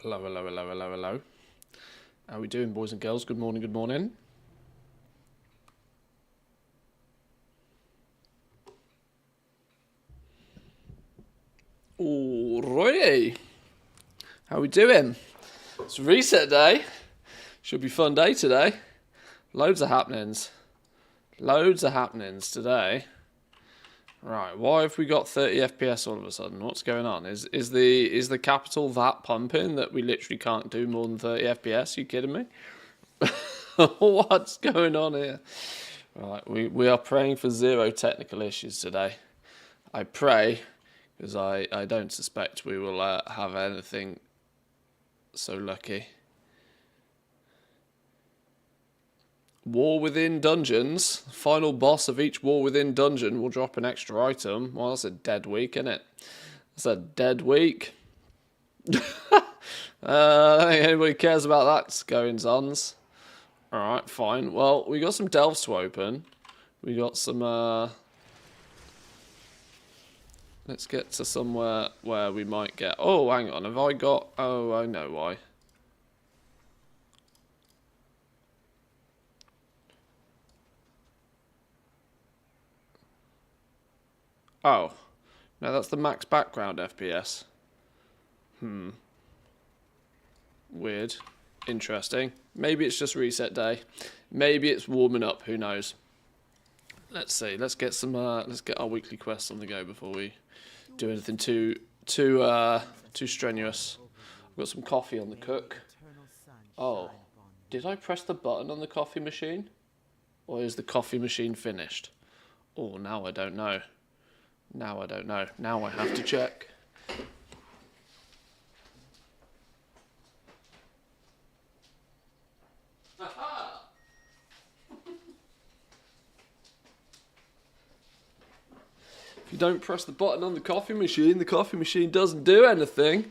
Hello, hello, hello, hello, hello. How are we doing, boys and girls? Good morning, good morning. Alrighty. How are we doing? It's reset day. Should be a fun day today. Loads of happenings. Loads of happenings today. Right, why have we got 30 FPS all of a sudden? What's going on? Is the capital that pumping that we literally can't do more than 30 FPS? Are you kidding me? What's going on here? Right, we are praying for zero technical issues today. I pray, because I don't suspect we will have anything so lucky. War Within Dungeons. Final boss of each War Within dungeon will drop an extra item. Well, that's a dead week, isn't it? That's a dead week. I don't think anybody cares about that goings-ons. Alright, fine. Well, we got some delves to open. We got some, let's get to somewhere where we might get... Oh, hang on. Have I got... Oh, I know why. Oh. No, that's the max background FPS. Weird. Interesting. Maybe it's just reset day. Maybe it's warming up. Who knows? Let's see. Let's get some. Let's get our weekly quests on the go before we do anything too strenuous. I've got some coffee on the cook. Oh, did I press the button on the coffee machine, or is the coffee machine finished? Oh, now I don't know. Now I don't know. Now I have to check. If you don't press the button on the coffee machine doesn't do anything.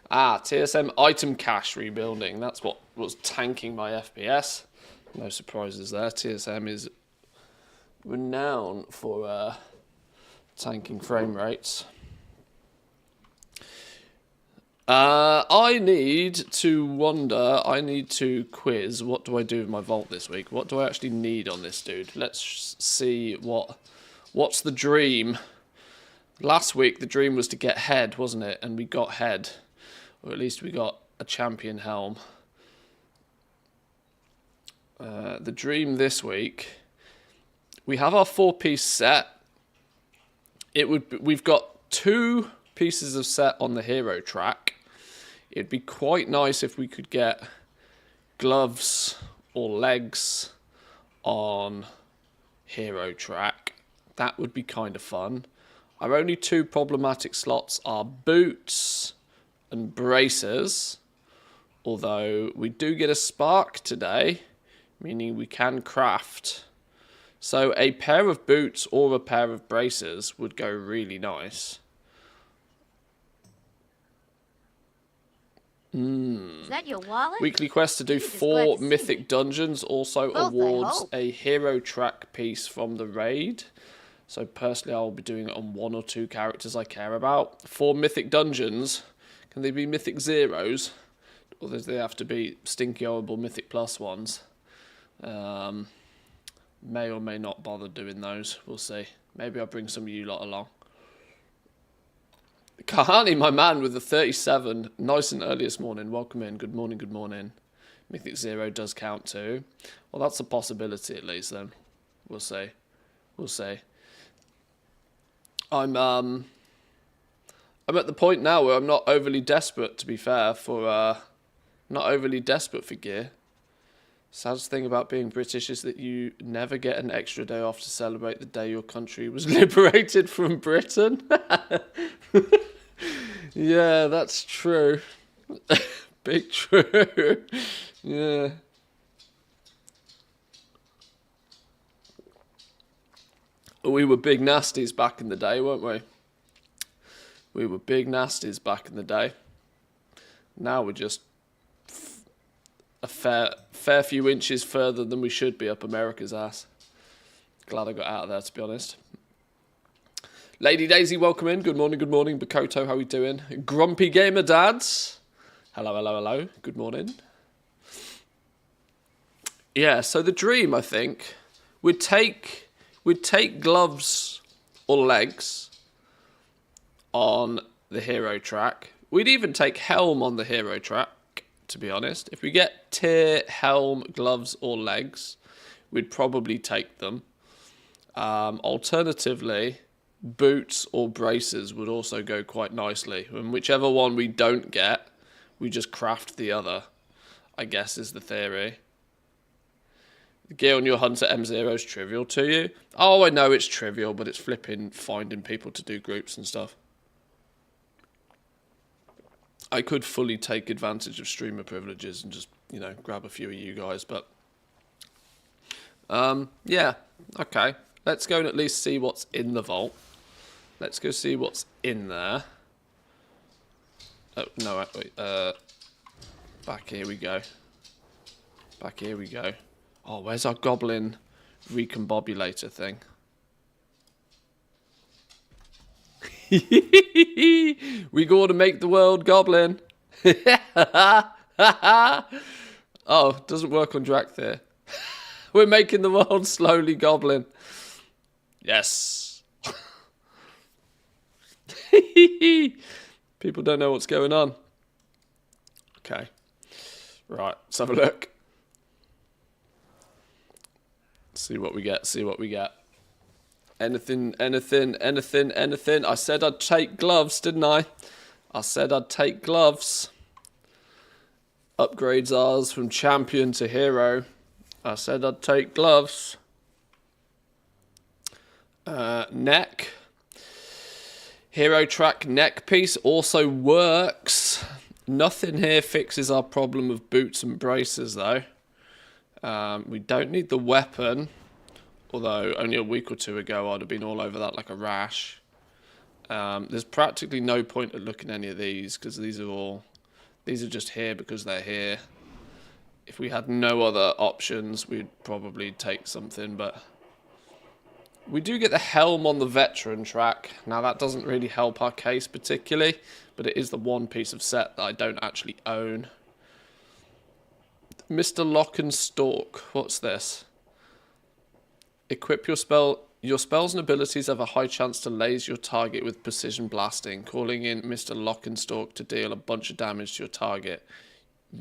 Ah, TSM item cache rebuilding. That's what was tanking my FPS. No surprises there. TSM is renowned for tanking frame rates. I need to quiz. What do I do with my vault this week? What do I actually need on this dude? Let's see what's the dream. Last week the dream was to get head, wasn't it? And we got head. Or at least we got a champion helm. The dream this week, we have our 4-piece set. We've got 2 pieces of set on the hero track. It'd be quite nice if we could get gloves or legs on hero track. That would be kind of fun. Our only 2 problematic slots are boots and braces. Although we do get a spark today, meaning we can craft. So a pair of boots or a pair of braces would go really nice. Is that your wallet? Weekly quest to do 4 mythic dungeons also awards a hero track piece from the raid. So personally, I'll be doing it on 1 or 2 characters I care about. 4 mythic dungeons. Can they be mythic zeros? Or do they have to be stinky horrible mythic plus ones? May or may not bother doing those. We'll see. Maybe I'll bring some of you lot along. Kahani, my man, with the 37. Nice and early this morning. Welcome in. Good morning, good morning. Mythic Zero does count too. Well, that's a possibility at least then. We'll see. We'll see. I'm at the point now where I'm not overly desperate, to be fair, for not overly desperate for gear. Saddest thing about being British is that you never get an extra day off to celebrate the day your country was liberated from Britain. Yeah, that's true. Big true. Yeah. We were big nasties back in the day, weren't we? We were big nasties back in the day. Now we're just a fair few inches further than we should be up America's ass. Glad I got out of there, to be honest. Lady Daisy, welcome in. Good morning, good morning. Bakoto, how we doing? Grumpy Gamer Dads. Hello, hello, hello. Good morning. Yeah, so the dream, I think, we'd take gloves or legs on the hero track. We'd even take helm on the hero track, to be honest. If we get tier, helm, gloves, or legs, we'd probably take them. Alternatively, boots or braces would also go quite nicely. And whichever one we don't get, we just craft the other, I guess is the theory. The gear on your Hunter M0 is trivial to you? Oh, I know it's trivial, but it's flipping finding people to do groups and stuff. I could fully take advantage of streamer privileges and just, grab a few of you guys, but... yeah, okay. Let's go and at least see what's in the vault. Let's go see what's in there. Oh, no, wait. Back here we go. Back here we go. Oh, where's our goblin recombobulator thing? We go to make the world goblin. Oh, doesn't work on Drakthir. We're making the world slowly goblin. Yes. People don't know what's going on. Okay. Right, let's have a look. See what we get, see what we get. Anything. I said I'd take gloves, didn't I? I said I'd take gloves. Upgrades ours from champion to hero. I said I'd take gloves. Neck. Hero track neck piece also works. Nothing here fixes our problem of boots and braces though. We don't need the weapon. Although only a week or two ago I'd have been all over that like a rash. There's practically no point at looking at any of these because these are just here because they're here. If we had no other options, we'd probably take something, but we do get the helm on the veteran track. Now that doesn't really help our case particularly, but it is the one piece of set that I don't actually own. Mr. Lock and Stalk, what's this? Equip your spell. Your spells and abilities have a high chance to laze your target with precision blasting, calling in Mr. Lock and Stalk to deal a bunch of damage to your target.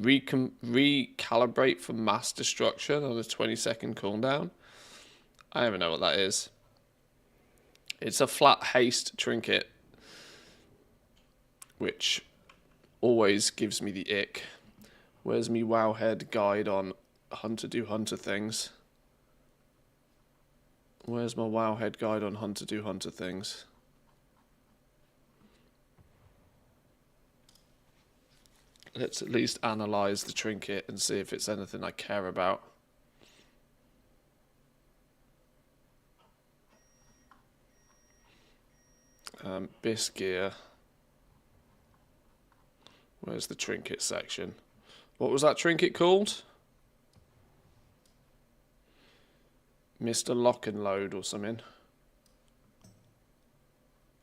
Recalibrate for mass destruction on a 20-second cooldown. I don't even know what that is. It's a flat haste trinket, which always gives me the ick. Where's me Wowhead guide on Hunter do Hunter things? Where's my Wowhead guide on Hunter do Hunter things? Let's at least analyse the trinket and see if it's anything I care about. Bis gear. Where's the trinket section? What was that trinket called? Mr. Lock and Load or something.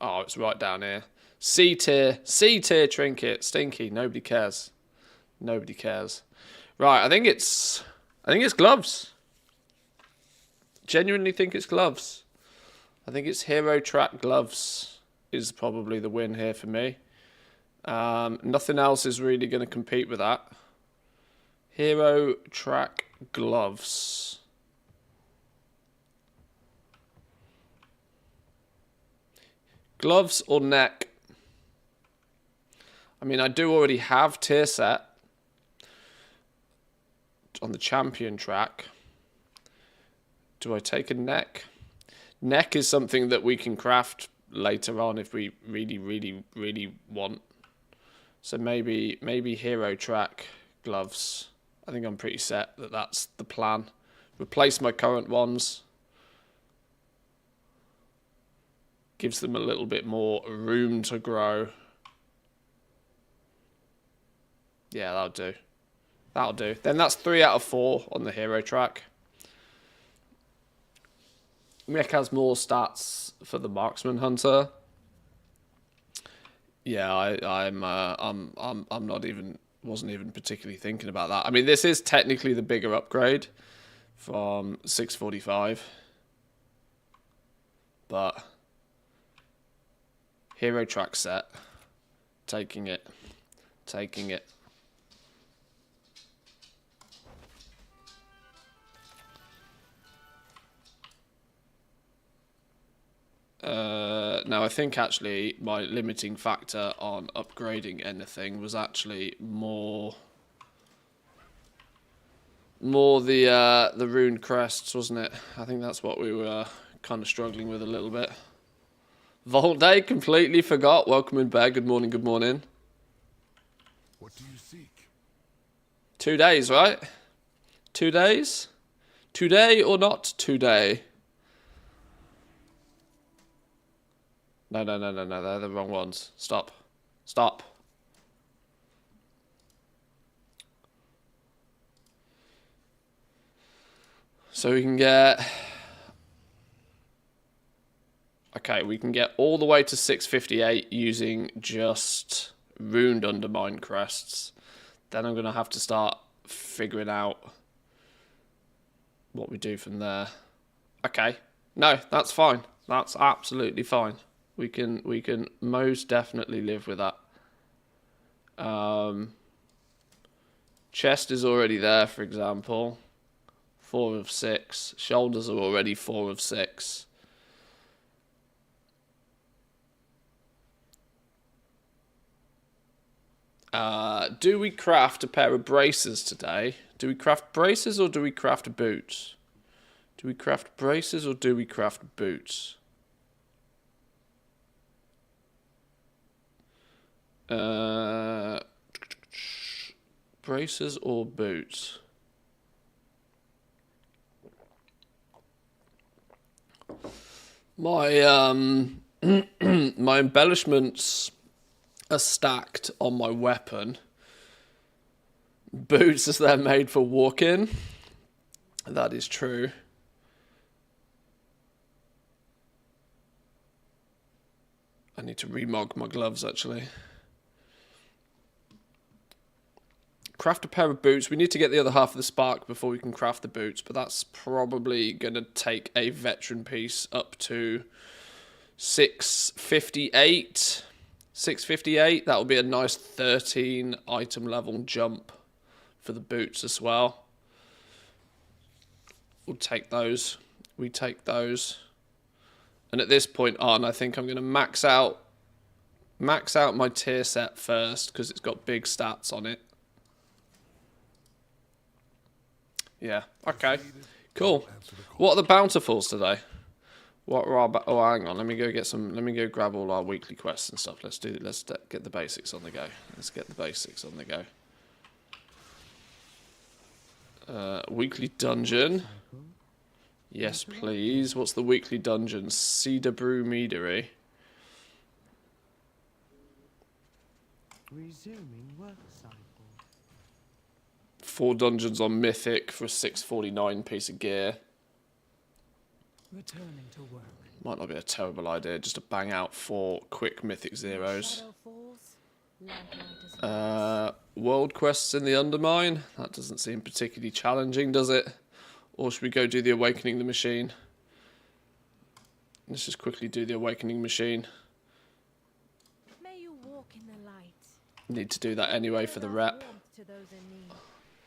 Oh, it's right down here. C tier trinket. Stinky. Nobody cares. Nobody cares. Right, I think it's gloves. Genuinely think it's gloves. I think it's hero track gloves is probably the win here for me. Nothing else is really going to compete with that. Hero track gloves. Gloves or neck? I mean, I do already have tier set on the champion track. Do I take a neck? Neck is something that we can craft later on if we really want. So maybe hero track gloves. I think I'm pretty set that that's the plan. Replace my current ones. Gives them a little bit more room to grow. Yeah, that'll do. That'll do. Then that's 3 out of 4 on the hero track. Mick has more stats for the marksman hunter. Yeah, I'm not even wasn't even particularly thinking about that. I mean, this is technically the bigger upgrade from 645. But hero track set. Taking it. Taking it. Now, I think actually my limiting factor on upgrading anything was actually more the rune crests, wasn't it? I think that's what we were kind of struggling with a little bit. Vault Day, completely forgot. Welcome in bed. Good morning, good morning. What do you seek? 2 days, right? 2 days? Today or not today? No, they're the wrong ones. Stop. Stop. So we can get... Okay, we can get all the way to 658 using just runed undermine crests. Then I'm going to have to start figuring out what we do from there. Okay. No, that's fine. That's absolutely fine. We can most definitely live with that. Chest is already there, for example. 4 of 6. Shoulders are already 4 of 6. Do we craft a pair of braces today? Do we craft braces or do we craft boots? Do we craft braces or do we craft boots? Braces or boots? My my embellishments are stacked on my weapon. Boots as they're made for walking. That is true. I need to remog my gloves actually. Craft a pair of boots. We need to get the other half of the spark before we can craft the boots, but that's probably going to take a veteran piece up to 658. 658, that will be a nice 13 item level jump for the boots as well. We'll take those. We take those. And at this point on, I think I'm going to max out my tier set first because it's got big stats on it. Yeah, okay. Cool. What are the bountifuls today? What are our oh, hang on. Let me go grab all our weekly quests and stuff. Let's get the basics on the go. Let's get the basics on the go. Weekly dungeon. Yes, please. What's the weekly dungeon? Cedar Brew Meadery. Resuming work cycle. 4 dungeons on Mythic for a 649 piece of gear. Returning to work. Might not be a terrible idea, just to bang out 4 quick Mythic Zeros. World quests in the Undermine. That doesn't seem particularly challenging, does it? Or should we go do the Awakening the Machine? Let's just quickly do the Awakening Machine. May you walk in the light. Need to do that anyway for the rep.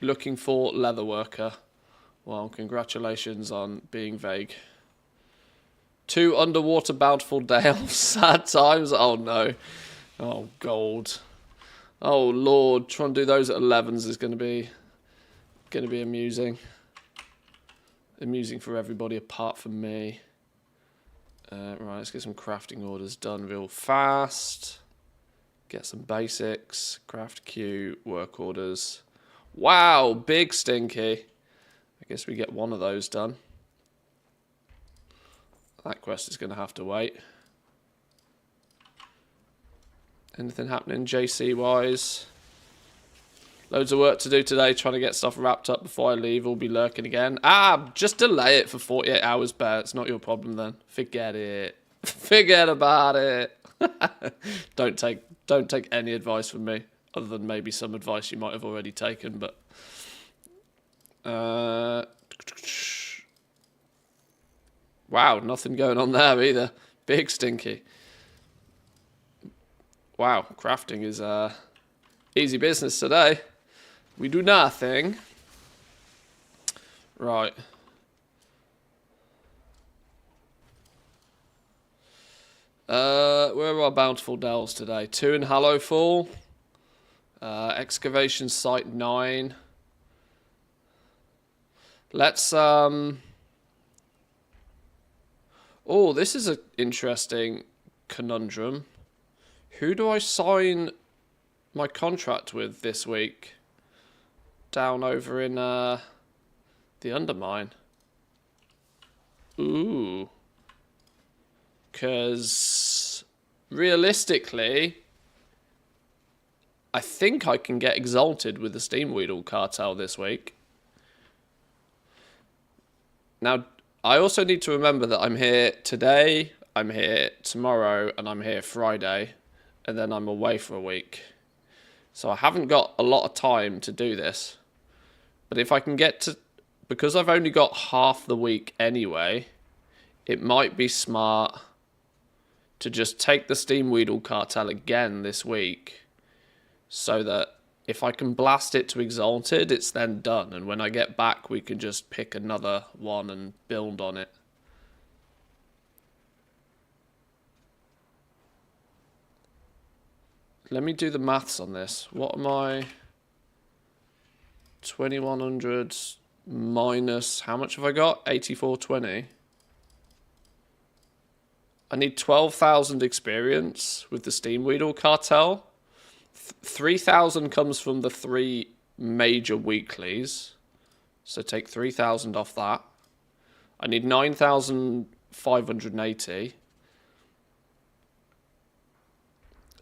Looking for Leatherworker. Well, congratulations on being vague. 2 underwater bountiful dales. Sad times. Oh no. Oh gold. Oh lord. Trying to do those at 11s is going to be amusing. Amusing for everybody apart from me. Right, let's get some crafting orders done real fast. Get some basics. Craft queue. Work orders. Wow, big stinky. I guess we get one of those done. That quest is going to have to wait. Anything happening JC-wise? Loads of work to do today, trying to get stuff wrapped up before I leave. We'll be lurking again. Just delay it for 48 hours, Bear. It's not your problem then. Forget it. Forget about it. Don't take any advice from me. other than maybe some advice you might have already taken. But wow, nothing going on there either. Big stinky. Wow, crafting is easy business today. We do nothing. Right. Where are our bountiful dells today? 2 in Hallowfall. Excavation site 9. Let's oh, this is an interesting conundrum. Who do I sign my contract with this week? Down over in the Undermine. Ooh. Because realistically, I think I can get exalted with the Steamweedle cartel this week. Now, I also need to remember that I'm here today, I'm here tomorrow, and I'm here Friday, and then I'm away for a week. So I haven't got a lot of time to do this. But if I can get to... Because I've only got half the week anyway, it might be smart to just take the Steamweedle cartel again this week, so that if I can blast it to Exalted, it's then done. And when I get back, we can just pick another one and build on it. Let me do the maths on this. What am I... 2100 minus... How much have I got? 8420. I need 12,000 experience with the Steamweedle cartel. 3,000 comes from the 3 major weeklies. So take 3,000 off that. I need 9,580.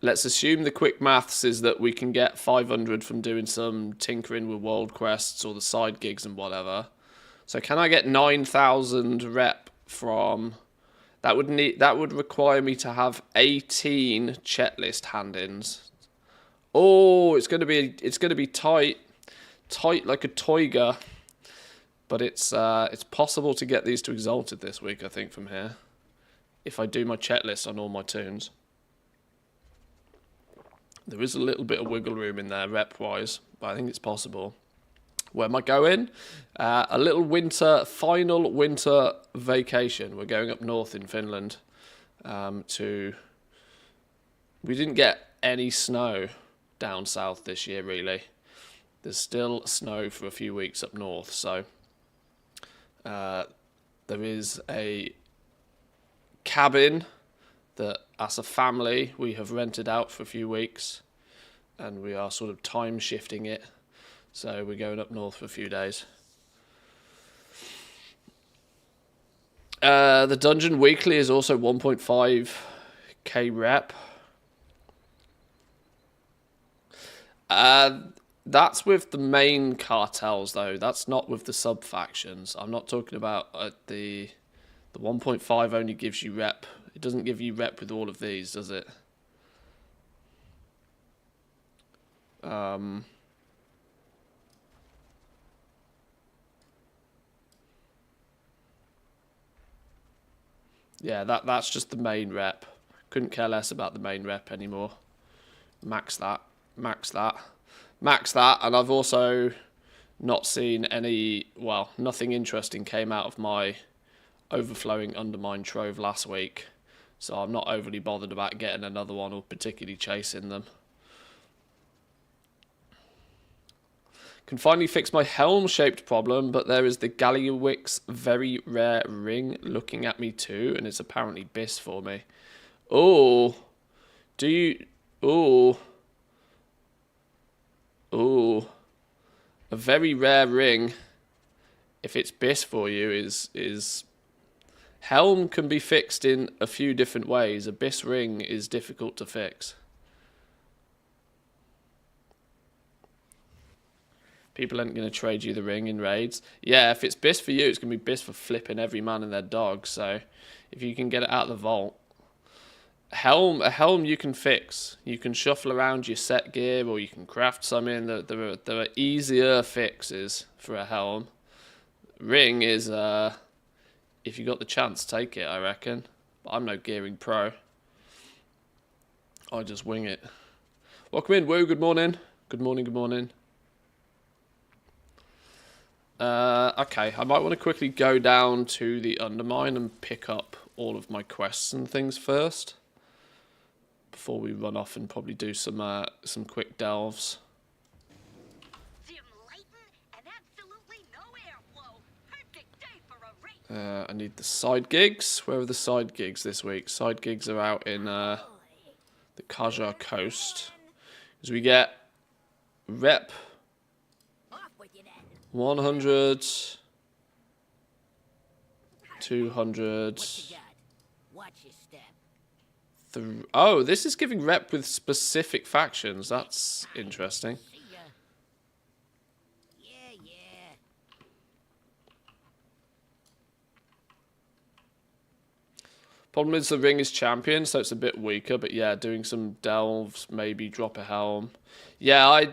Let's assume the quick maths is that we can get 500 from doing some tinkering with world quests or the side gigs and whatever. So can I get 9,000 rep from... That would require me to have 18 checklist hand-ins. Oh, it's gonna be tight like a toiger. But it's possible to get these to Exalted this week, I think, from here, if I do my checklist on all my tunes. There is a little bit of wiggle room in there rep-wise, but I think it's possible. Where am I going? A little final winter vacation. We're going up north in Finland to... We didn't get any snow down south this year, really. There's still snow for a few weeks up north, so there is a cabin that, as a family, we have rented out for a few weeks, and we are sort of time shifting it. So we're going up north for a few days. The Dungeon Weekly is also 1.5k rep. That's with the main cartels, though. That's not with the sub-factions. I'm not talking about the 1.5 only gives you rep. It doesn't give you rep with all of these, does it? Yeah, that's just the main rep. Couldn't care less about the main rep anymore. Max that. And I've also not seen any... Well, nothing interesting came out of my overflowing Undermine Trove last week. So I'm not overly bothered about getting another one or particularly chasing them. Can finally fix my helm-shaped problem, but there is the Galliwick's very rare ring looking at me too, and it's apparently bis for me. Oh, do you... Oh, a very rare ring. If it's bis for you, is helm can be fixed in a few different ways. A bis ring is difficult to fix. People aren't going to trade you the ring in raids. Yeah, if it's bis for you, it's going to be bis for flipping every man and their dog. So if you can get it out of the vault. A helm you can fix. You can shuffle around your set gear, or you can craft some in. There are easier fixes for a helm. Ring is, if you got the chance, take it, I reckon. But I'm no gearing pro. I just wing it. Welcome in, Woo. Good morning. Good morning, good morning. Okay, I might want to quickly go down to the Undermine and pick up all of my quests and things first, before we run off and probably do some quick delves. I need the side gigs. Where are the side gigs this week? Side gigs are out in the Kajar coast. As we get rep 100, 200. Oh, this is giving rep with specific factions. That's interesting. Problem is the ring is champion, so it's a bit weaker. But yeah, doing some delves, maybe drop a helm. Yeah, I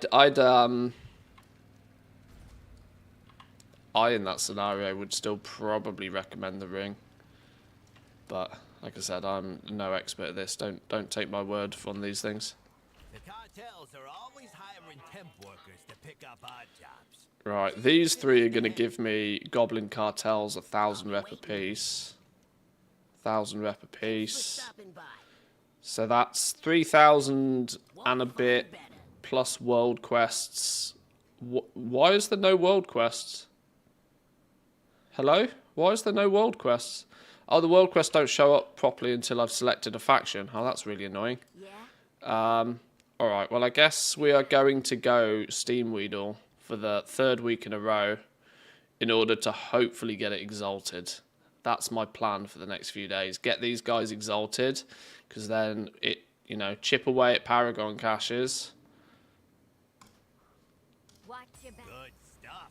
in that scenario would still probably recommend the ring. But like I said, I'm no expert at this. Don't take my word on these things. The cartels are always hiring temp workers to pick up odd jobs. Right, these three are going to give me Goblin Cartels 1,000 rep apiece. 1,000 rep apiece. So that's 3,000 and a bit plus world quests. Why is there no world quests? Hello? Why is there no world quests? Oh, the world quests don't show up properly until I've selected a faction. Oh, that's really annoying. Alright, well, I guess we are going to go Steam Weedle for the 3rd week in a row in order to hopefully get it exalted. That's my plan for the next few days. Get these guys exalted, because then it, you know, chip away at Paragon caches. Good stuff.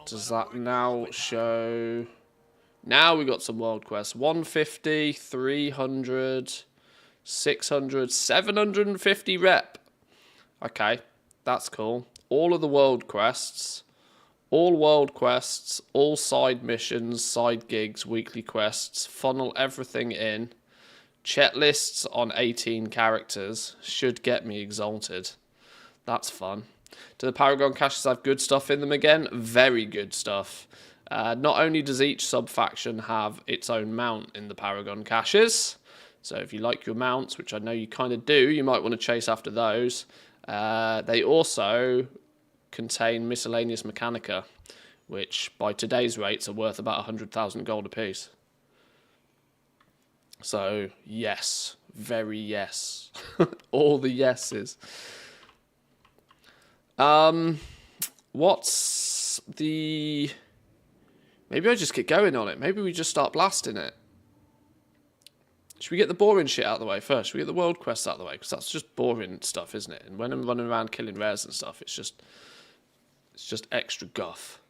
Does that now show? Now we got some world quests. 150, 300, 600, 750 rep. Okay, that's cool. All of the world quests. All world quests, all side missions, side gigs, weekly quests, funnel everything in. Chat lists on 18 characters should get me exalted. That's fun. Do the Paragon caches have good stuff in them again? Very good stuff. Not only does each sub-faction have its own mount in the Paragon caches, so if you like your mounts, which I know you kind of do, you might want to chase after those. They also contain miscellaneous mechanica, which by today's rates are worth about 100,000 gold apiece. So yes, very yes. All the yeses. What's the... Maybe I just get going on it. Maybe we just start blasting it. Should we get the boring shit out of the way first? Should we get the world quests out of the way? Because that's just boring stuff, isn't it? And when I'm running around killing rares and stuff, it's just extra guff.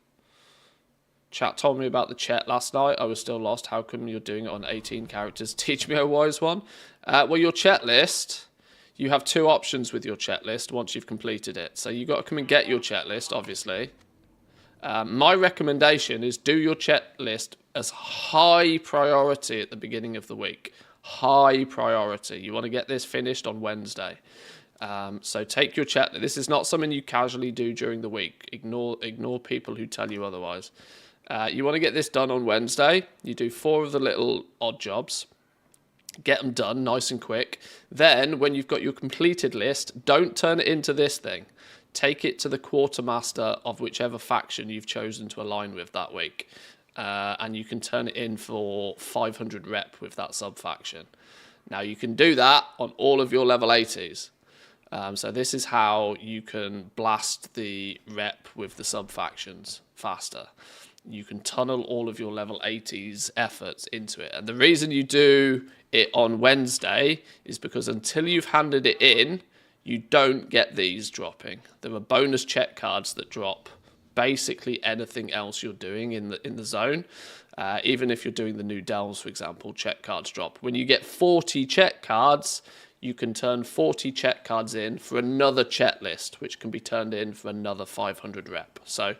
Chat told me about the chat last night. I was still lost. How come you're doing it on 18 characters? Teach me, a wise one. Well, your chat list, you have 2 options with your chat list once you've completed it. So you've got to come and get your chat list, obviously. My recommendation is do your chat list as high priority at the beginning of the week. High priority. You want to get this finished on Wednesday. So take your chat. This is not something you casually do during the week. Ignore people who tell you otherwise. You want to get this done on Wednesday. You do 4 of the little odd jobs. Get them done nice and quick. Then, when you've got your completed list, don't turn it into this thing. Take it to the quartermaster of whichever faction you've chosen to align with that week. And you can turn it in for 500 rep with that sub-faction. Now, you can do that on all of your level 80s. So this is how you can blast the rep with the sub-factions faster. You can tunnel all of your level 80s efforts into it. And the reason you do it on Wednesday is because until you've handed it in, you don't get these dropping. There are bonus check cards that drop basically anything else you're doing in the zone. Even if you're doing the new delves, for example, check cards drop. When you get 40 check cards, you can turn 40 check cards in for another check list, which can be turned in for another 500 rep. So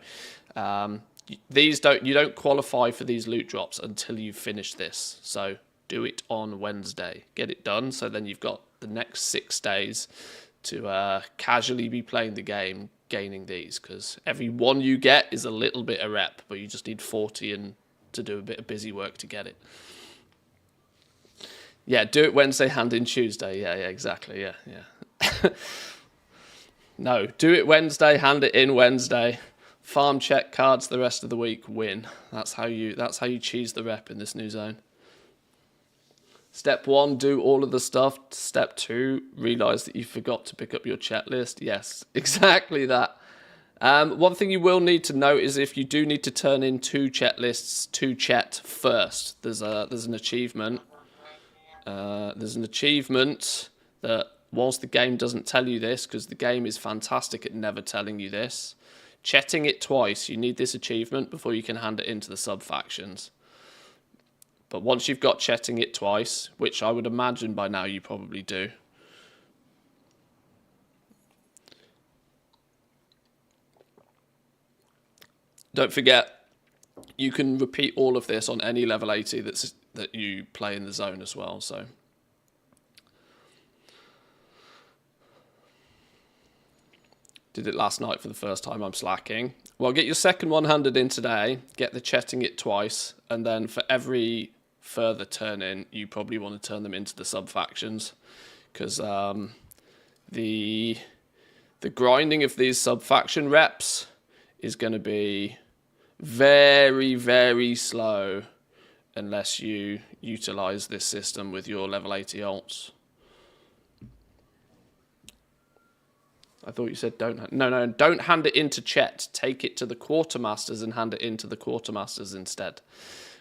you don't qualify for these loot drops until you finish this. So do it on Wednesday. Get it done, so then you've got the next 6 days to casually be playing the game, gaining these, because every one you get is a little bit of rep, but you just need 40 and to do a bit of busy work to get it. Yeah, do it Wednesday, hand in Tuesday. Yeah, exactly. Yeah. No, do it Wednesday, hand it in Wednesday. Farm check cards the rest of the week, win. That's how you cheese the rep in this new zone. Step 1, do all of the stuff. Step 2, realise that you forgot to pick up your chat list. Yes, exactly that. One thing you will need to note is if you do need to turn in 2 chat lists to chat first, there's an achievement. There's an achievement that, whilst the game doesn't tell you this, because the game is fantastic at never telling you this, chatting it twice, you need this achievement before you can hand it into the sub-factions. But once you've got chatting it twice, which I would imagine by now you probably do, don't forget, you can repeat all of this on any level 80 that you play in the zone as well. So did it last night for the first time, I'm slacking. Well, get your second one handed in today, get the chatting it twice, and then for every further turn in, you probably want to turn them into the sub-factions, because the grinding of these sub-faction reps is going to be very, very slow unless you utilize this system with your level 80 alts. I thought you said don't. No, don't hand it into Chet. Take it to the quartermasters and hand it into the quartermasters instead.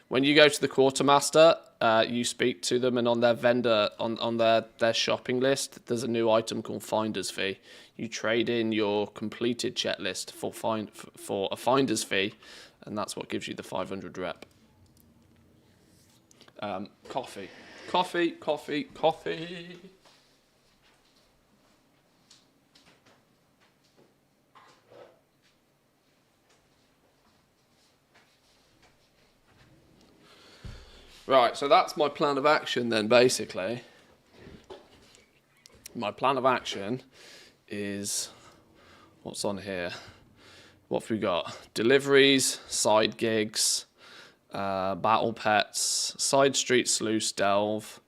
When you go to the quartermaster, you speak to them, and on their vendor, on their shopping list, there's a new item called Finder's Fee. You trade in your completed Chet list for a Finder's Fee, and that's what gives you the 500 rep. Coffee. Right, so that's my plan of action then, basically. My plan of action is, what's on here? What have we got? Deliveries, side gigs, battle pets, side street sluice delve,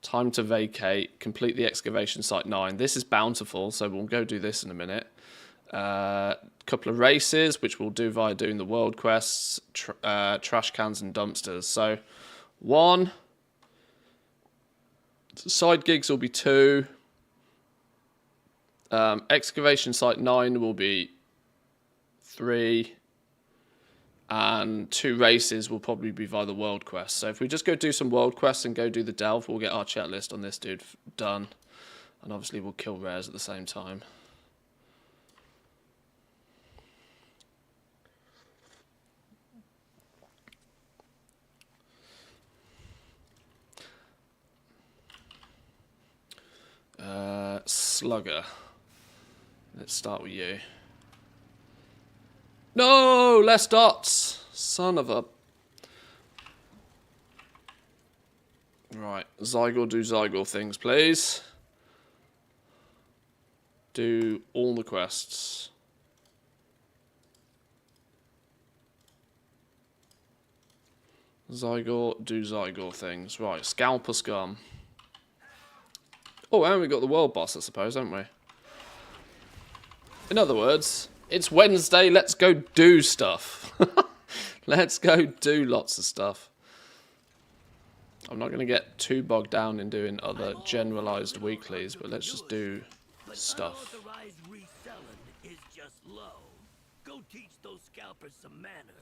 time to vacate, complete the excavation site 9. This is bountiful, so we'll go do this in a minute. Couple of races, which we'll do via doing the world quests, trash cans and dumpsters. So 1, side gigs will be 2, excavation site 9 will be 3, and 2 races will probably be via the world quest. So if we just go do some world quests and go do the delve, we'll get our chat list on this dude done, and obviously we'll kill rares at the same time. Slugger. Let's start with you. No, less dots. Son of a... Right, Zygor, do Zygor things, please. Do all the quests. Zygor, do Zygor things. Right, Scalper Scum. Oh, and we got the world boss, I suppose, haven't we? In other words, it's Wednesday, let's go do stuff. Let's go do lots of stuff. I'm not going to get too bogged down in doing other generalized weeklies, but let's just do stuff. Unauthorized reselling is just low. Go teach those scalpers some manners.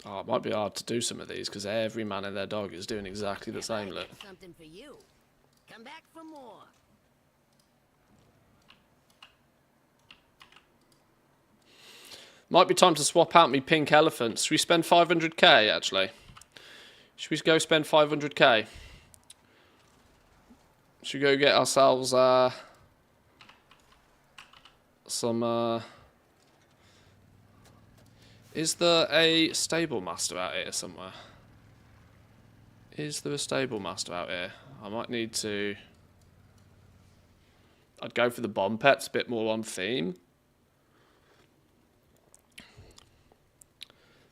Oh, it might be hard to do some of these because every man and their dog is doing exactly the same. Look. Something for you. Come back for more. Might be time to swap out me pink elephants. Should we spend 500k, actually? Should we go spend 500k? Should we go get ourselves, some, Is there a stable master out here somewhere? Is there a stable master out here? I might need to... I'd go for the bomb pets, a bit more on theme.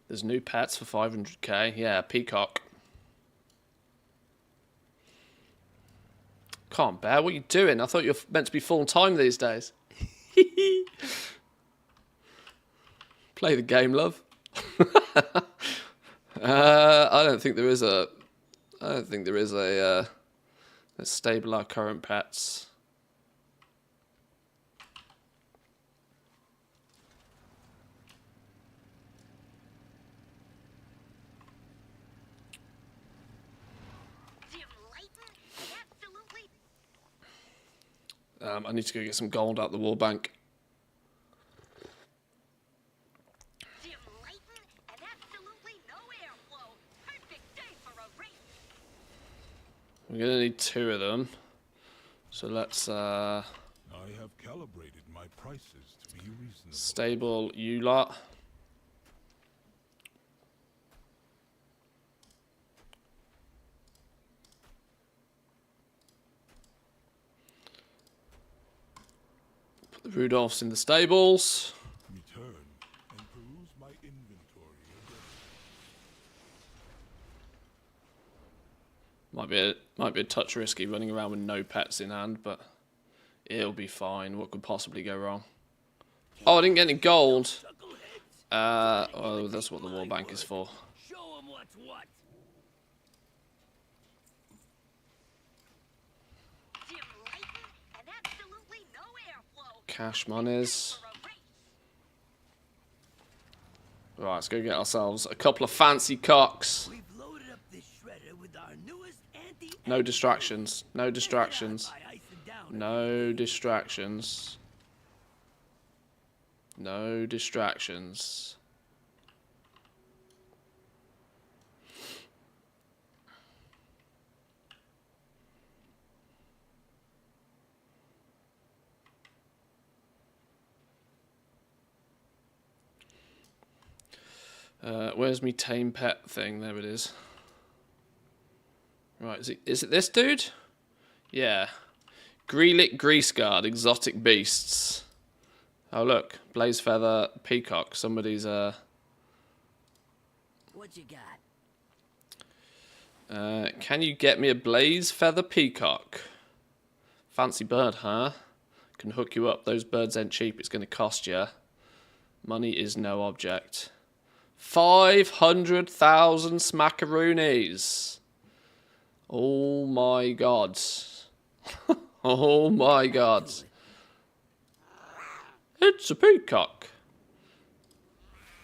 There's new pets for 500k. Yeah, peacock. Can't bear. What are you doing? I thought you were meant to be full time these days. Play the game, love. I don't think there is a. I don't think there is a. Let's stable our current pets. I need to go get some gold out the war bank. We're gonna need 2 of them. So let's I have calibrated my prices to be reasonable. stable you lot. Put the Rudolphs in the stables. Return and peruse my inventory again. Might be a touch risky running around with no pets in hand, but it'll be fine. What could possibly go wrong? Oh, I didn't get any gold. Oh, that's what the war bank is for. Show 'em what's what. Cash monies. Right, let's go get ourselves a couple of fancy cocks. We've loaded up this shredder with our newest anti. No distractions. No distractions. No distractions. No distractions. Where's me tame pet thing? There it is. Right, is it this dude? Yeah. Greelick Greaseguard, exotic beasts. Oh look, Blaze Feather Peacock. Somebody's What you got? can you get me a Blaze Feather Peacock? Fancy bird, huh? Can hook you up. Those birds ain't cheap. It's gonna cost you. Money is no object. 500,000 smackaroonies. Oh my god. Oh my god. It's a peacock.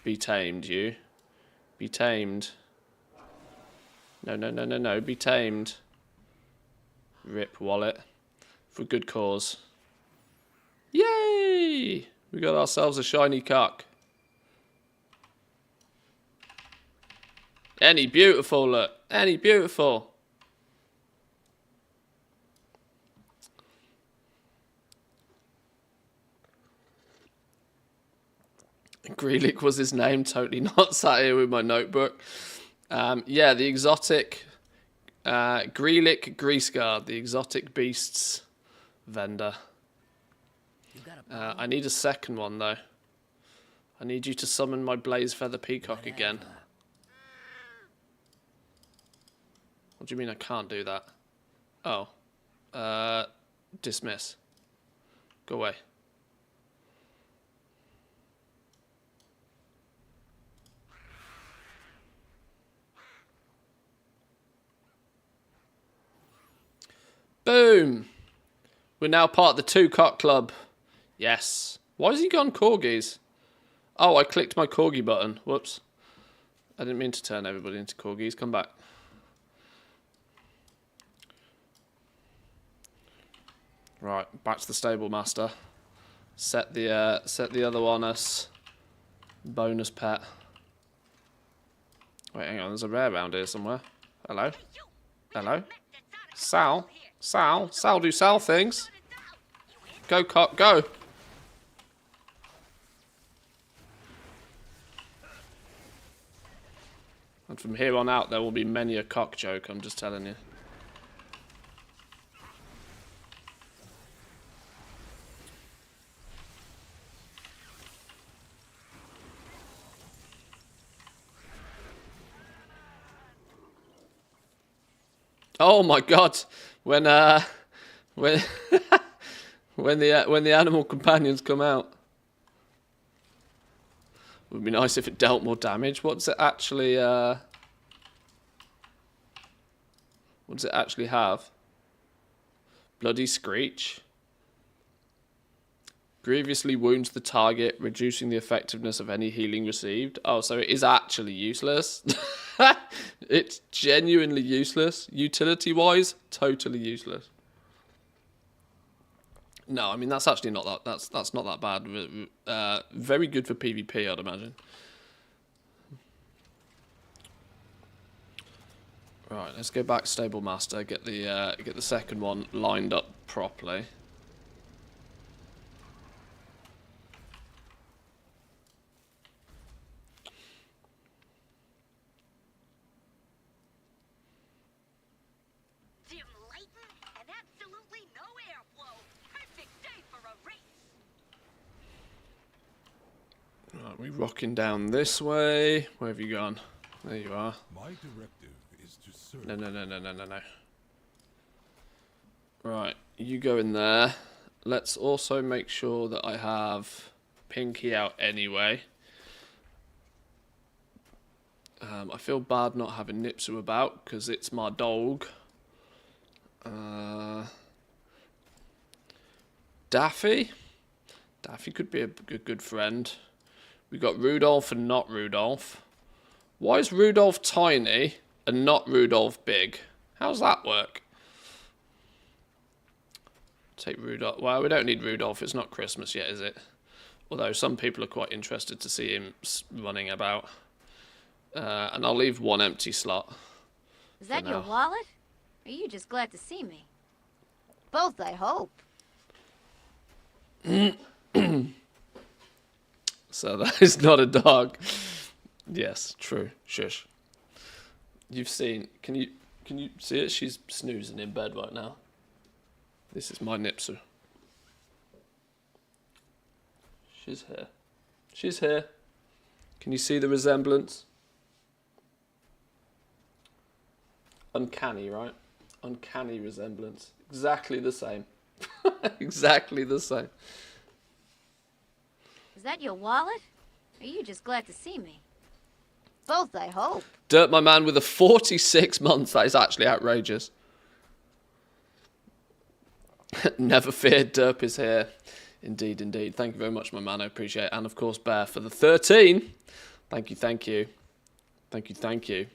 Be tamed, you. Be tamed. No, no, no, no, no. Be tamed. Rip wallet. For good cause. Yay! We got ourselves a shiny cock. Any beautiful, look. Any beautiful. Greelick was his name. Totally not sat here with my notebook. Yeah, the exotic Greelick Greaseguard, the exotic beasts vendor. I need a second one though. I need you to summon my Blaze Feather Peacock again. What do you mean I can't do that? Oh. Dismiss. Go away. Boom! We're now part of the 2-cock club. Yes. Why has he gone corgis? Oh, I clicked my corgi button. Whoops. I didn't mean to turn everybody into corgis. Come back. Right, back to the stable master. Set the other one us. Bonus pet. Wait, hang on. There's a rare around here somewhere. Hello? Hello? Sal? Sal? Sal do Sal things. Go, cock, go. And from here on out, there will be many a cock joke, I'm just telling you. Oh my god! When when when the animal companions come out, it would be nice if it dealt more damage. What does it actually have? Bloody Screech. Grievously wounds the target, reducing the effectiveness of any healing received. Oh, so it is actually useless. It's genuinely useless. Utility-wise, totally useless. No, I mean that's actually not that. That's not that bad. Very good for PvP, I'd imagine. Right, let's go back to Stable Master. Get the second one lined up properly. Right, we're rocking down this way. Where have you gone? There you are. My directive is to serve. No. Right, you go in there. Let's also make sure that I have Pinky out anyway. I feel bad not having Nipsu about because it's my dog. Daffy? Daffy could be a good friend. We got Rudolph and not Rudolph. Why is Rudolph tiny and not Rudolph big? How does that work? Take Rudolph. Well, we don't need Rudolph. It's not Christmas yet, is it? Although some people are quite interested to see him running about. And I'll leave one empty slot. Is that your wallet? Or are you just glad to see me? Both, I hope. So that is not a dog. Yes, true. Shush. You've seen. Can you see it? She's snoozing in bed right now. This is my Nipsu. She's here. She's here. Can you see the resemblance? Uncanny, right? Uncanny resemblance. Exactly the same. Exactly the same. Is that your wallet? Or are you just glad to see me? Both, I hope. Dirt, my man, with a 46 months. That is actually outrageous. Never feared, Derp is here. Indeed, indeed. Thank you very much, my man. I appreciate it. And, of course, Bear for the 13. Thank you, thank you. Thank you, thank you.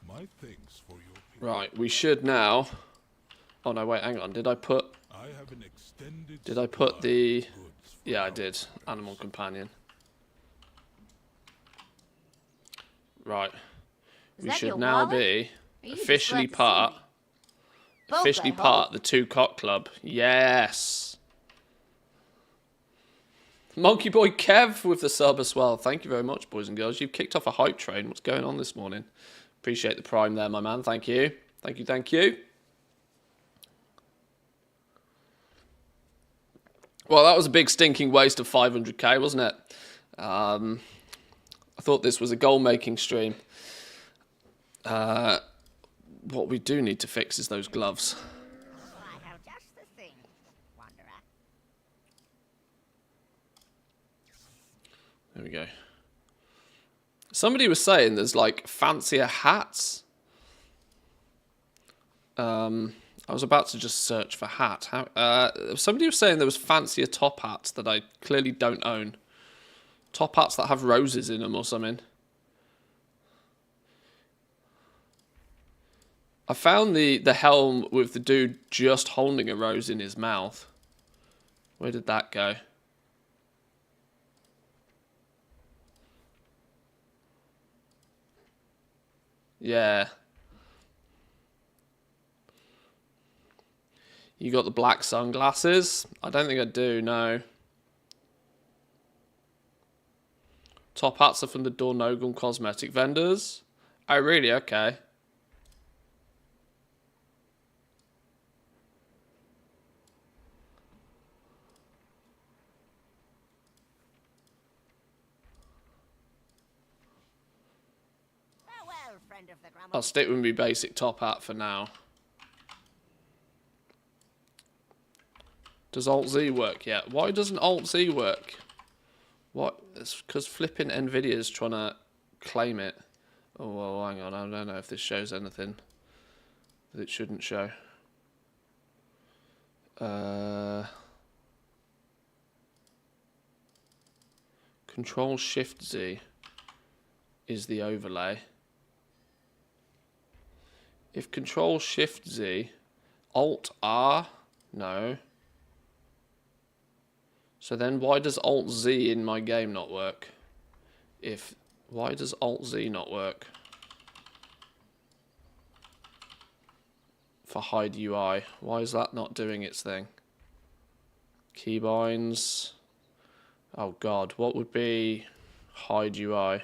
My thanks for your Right, we should now... Oh, no, wait, hang on. Did I put the... Yeah, I did. Animal companion. Right. We should now be officially part the Two Cock Club. Yes. Monkey Boy Kev with the sub as well. Thank you very much, boys and girls. You've kicked off a hype train. What's going on this morning? Appreciate the prime there, my man. Thank you. Thank you, thank you. Well, that was a big stinking waste of 500k, wasn't it? I thought this was a goal-making stream. What we do need to fix is those gloves. I have just the thing, Wanderer. There we go. Somebody was saying there's like fancier hats. I was about to just search for hat. Somebody was saying there was fancier top hats that I clearly don't own. Top hats that have roses in them or something. I found the helm with the dude just holding a rose in his mouth. Where did that go? Yeah. You got the black sunglasses? I don't think I do, no. Top hats are from the Dornogan cosmetic vendors. Oh, really? Okay. Farewell, friend of the grandma. I'll stick with my basic top hat for now. Does Alt-Z work yet? Why doesn't Alt-Z work? What? It's because flipping Nvidia's trying to claim it. Oh, well, hang on. I don't know if this shows anything that it shouldn't show. Control-Shift-Z is the overlay. If Control-Shift-Z, Alt-R, no. So then why does Alt-Z in my game not work? Why does Alt-Z not work? For hide UI. Why is that not doing its thing? Keybinds. Oh god, what would be hide UI?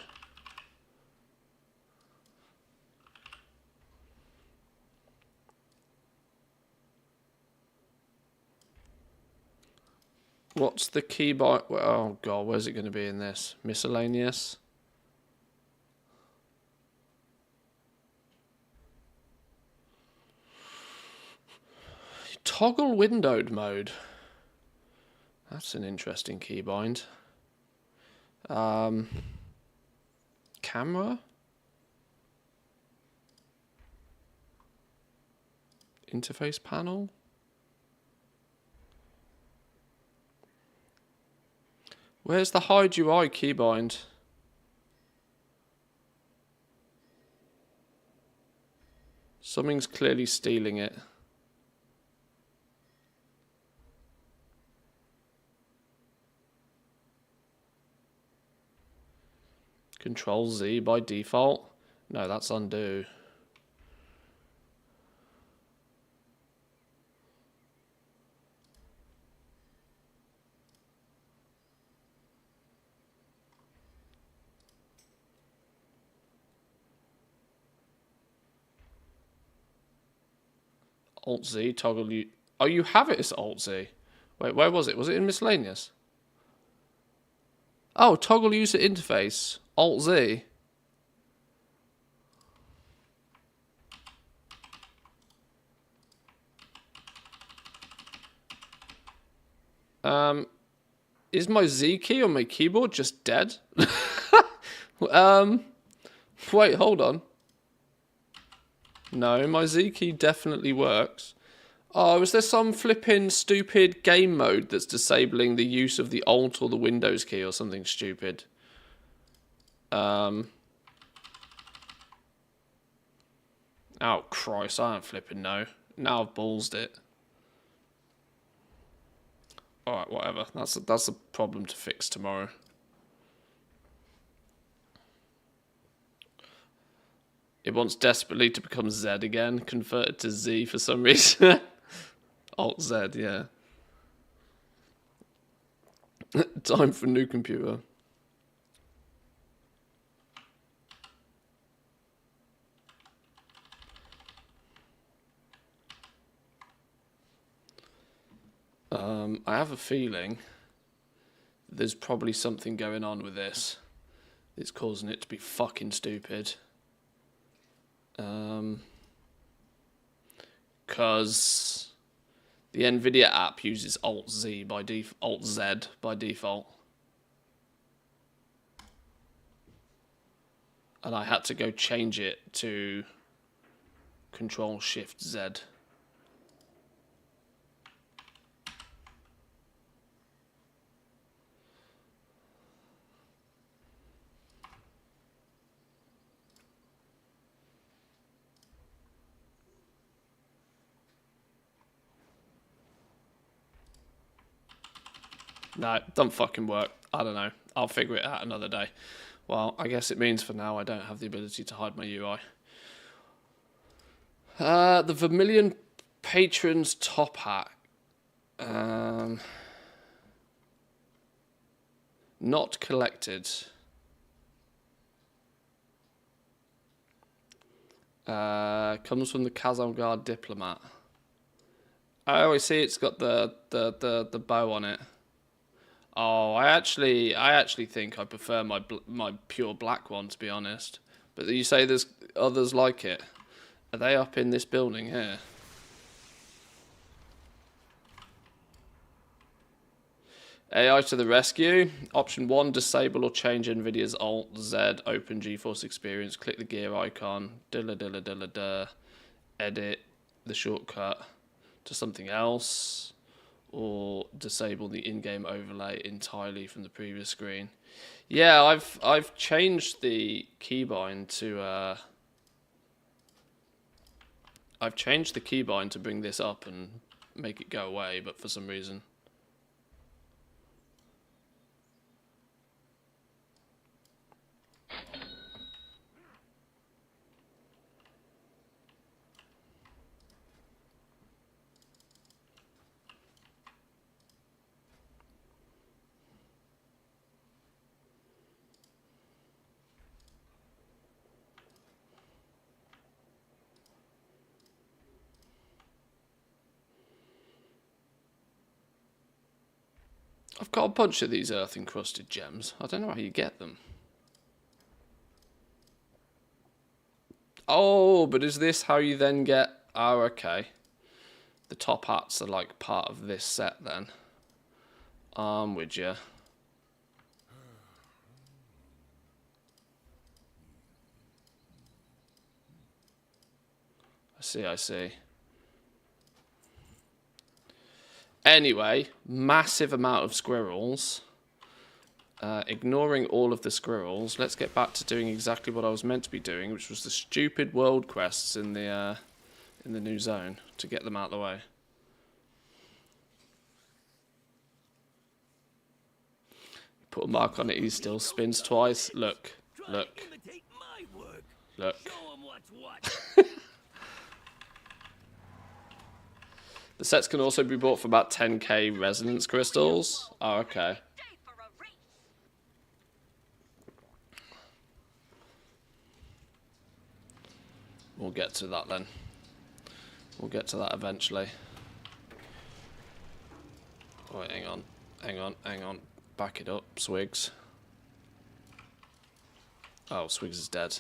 What's the keybind? Oh god, where's it going to be in this? Miscellaneous? Toggle windowed mode. That's an interesting keybind. Camera? Interface panel? Where's the hide UI keybind? Something's clearly stealing it. Control Z by default? No, that's undo. Alt Z, toggle you. Oh, you have it as Alt Z. Wait, where was it? Was it in miscellaneous? Oh, toggle user interface. Alt Z. Is my Z key on my keyboard just dead? Wait, hold on. No, my Z key definitely works. Oh, is there some flipping stupid game mode that's disabling the use of the Alt or the Windows key or something stupid? Oh, Christ, I don't flipping know. Now I've ballsed it. Alright, whatever. That's a problem to fix tomorrow. It wants desperately to become Z again, converted to Z for some reason. Alt Z, yeah. Time for new computer. I have a feeling there's probably something going on with this that's causing it to be fucking stupid. Because the Nvidia app uses Alt Z by Alt Z by default, and I had to go change it to Control Shift Z. No, don't fucking work. I don't know. I'll figure it out another day. Well, I guess it means for now I don't have the ability to hide my UI. The Vermilion Patrons top hat. Not collected. Comes from the Kazamgar Diplomat. Oh, I see. It's got the bow on it. Oh, I actually think I prefer my pure black one, to be honest. But you say there's others like it. Are they up in this building here? AI to the rescue. Option 1, disable or change NVIDIA's Alt-Z Open GeForce Experience. Click the gear icon. Edit the shortcut to something else. Or disable the in-game overlay entirely from the previous screen. Yeah, I've changed the keybind to bring this up and make it go away, but for some reason. I've got a bunch of these earth-encrusted gems. I don't know how you get them. Oh, but is this how you then get... Oh, okay. The top hats are like part of this set then. I'm with you. I see. Anyway, massive amount of squirrels. Ignoring all of the squirrels, let's get back to doing exactly what I was meant to be doing, which was the stupid world quests in the new zone, to get them out of the way. Put a mark on it, he still spins twice. Look. Look. The sets can also be bought for about 10k resonance crystals. Oh, okay. We'll get to that then. We'll get to that eventually. Oh, wait, hang on. Back it up, Swigs. Oh, Swigs is dead.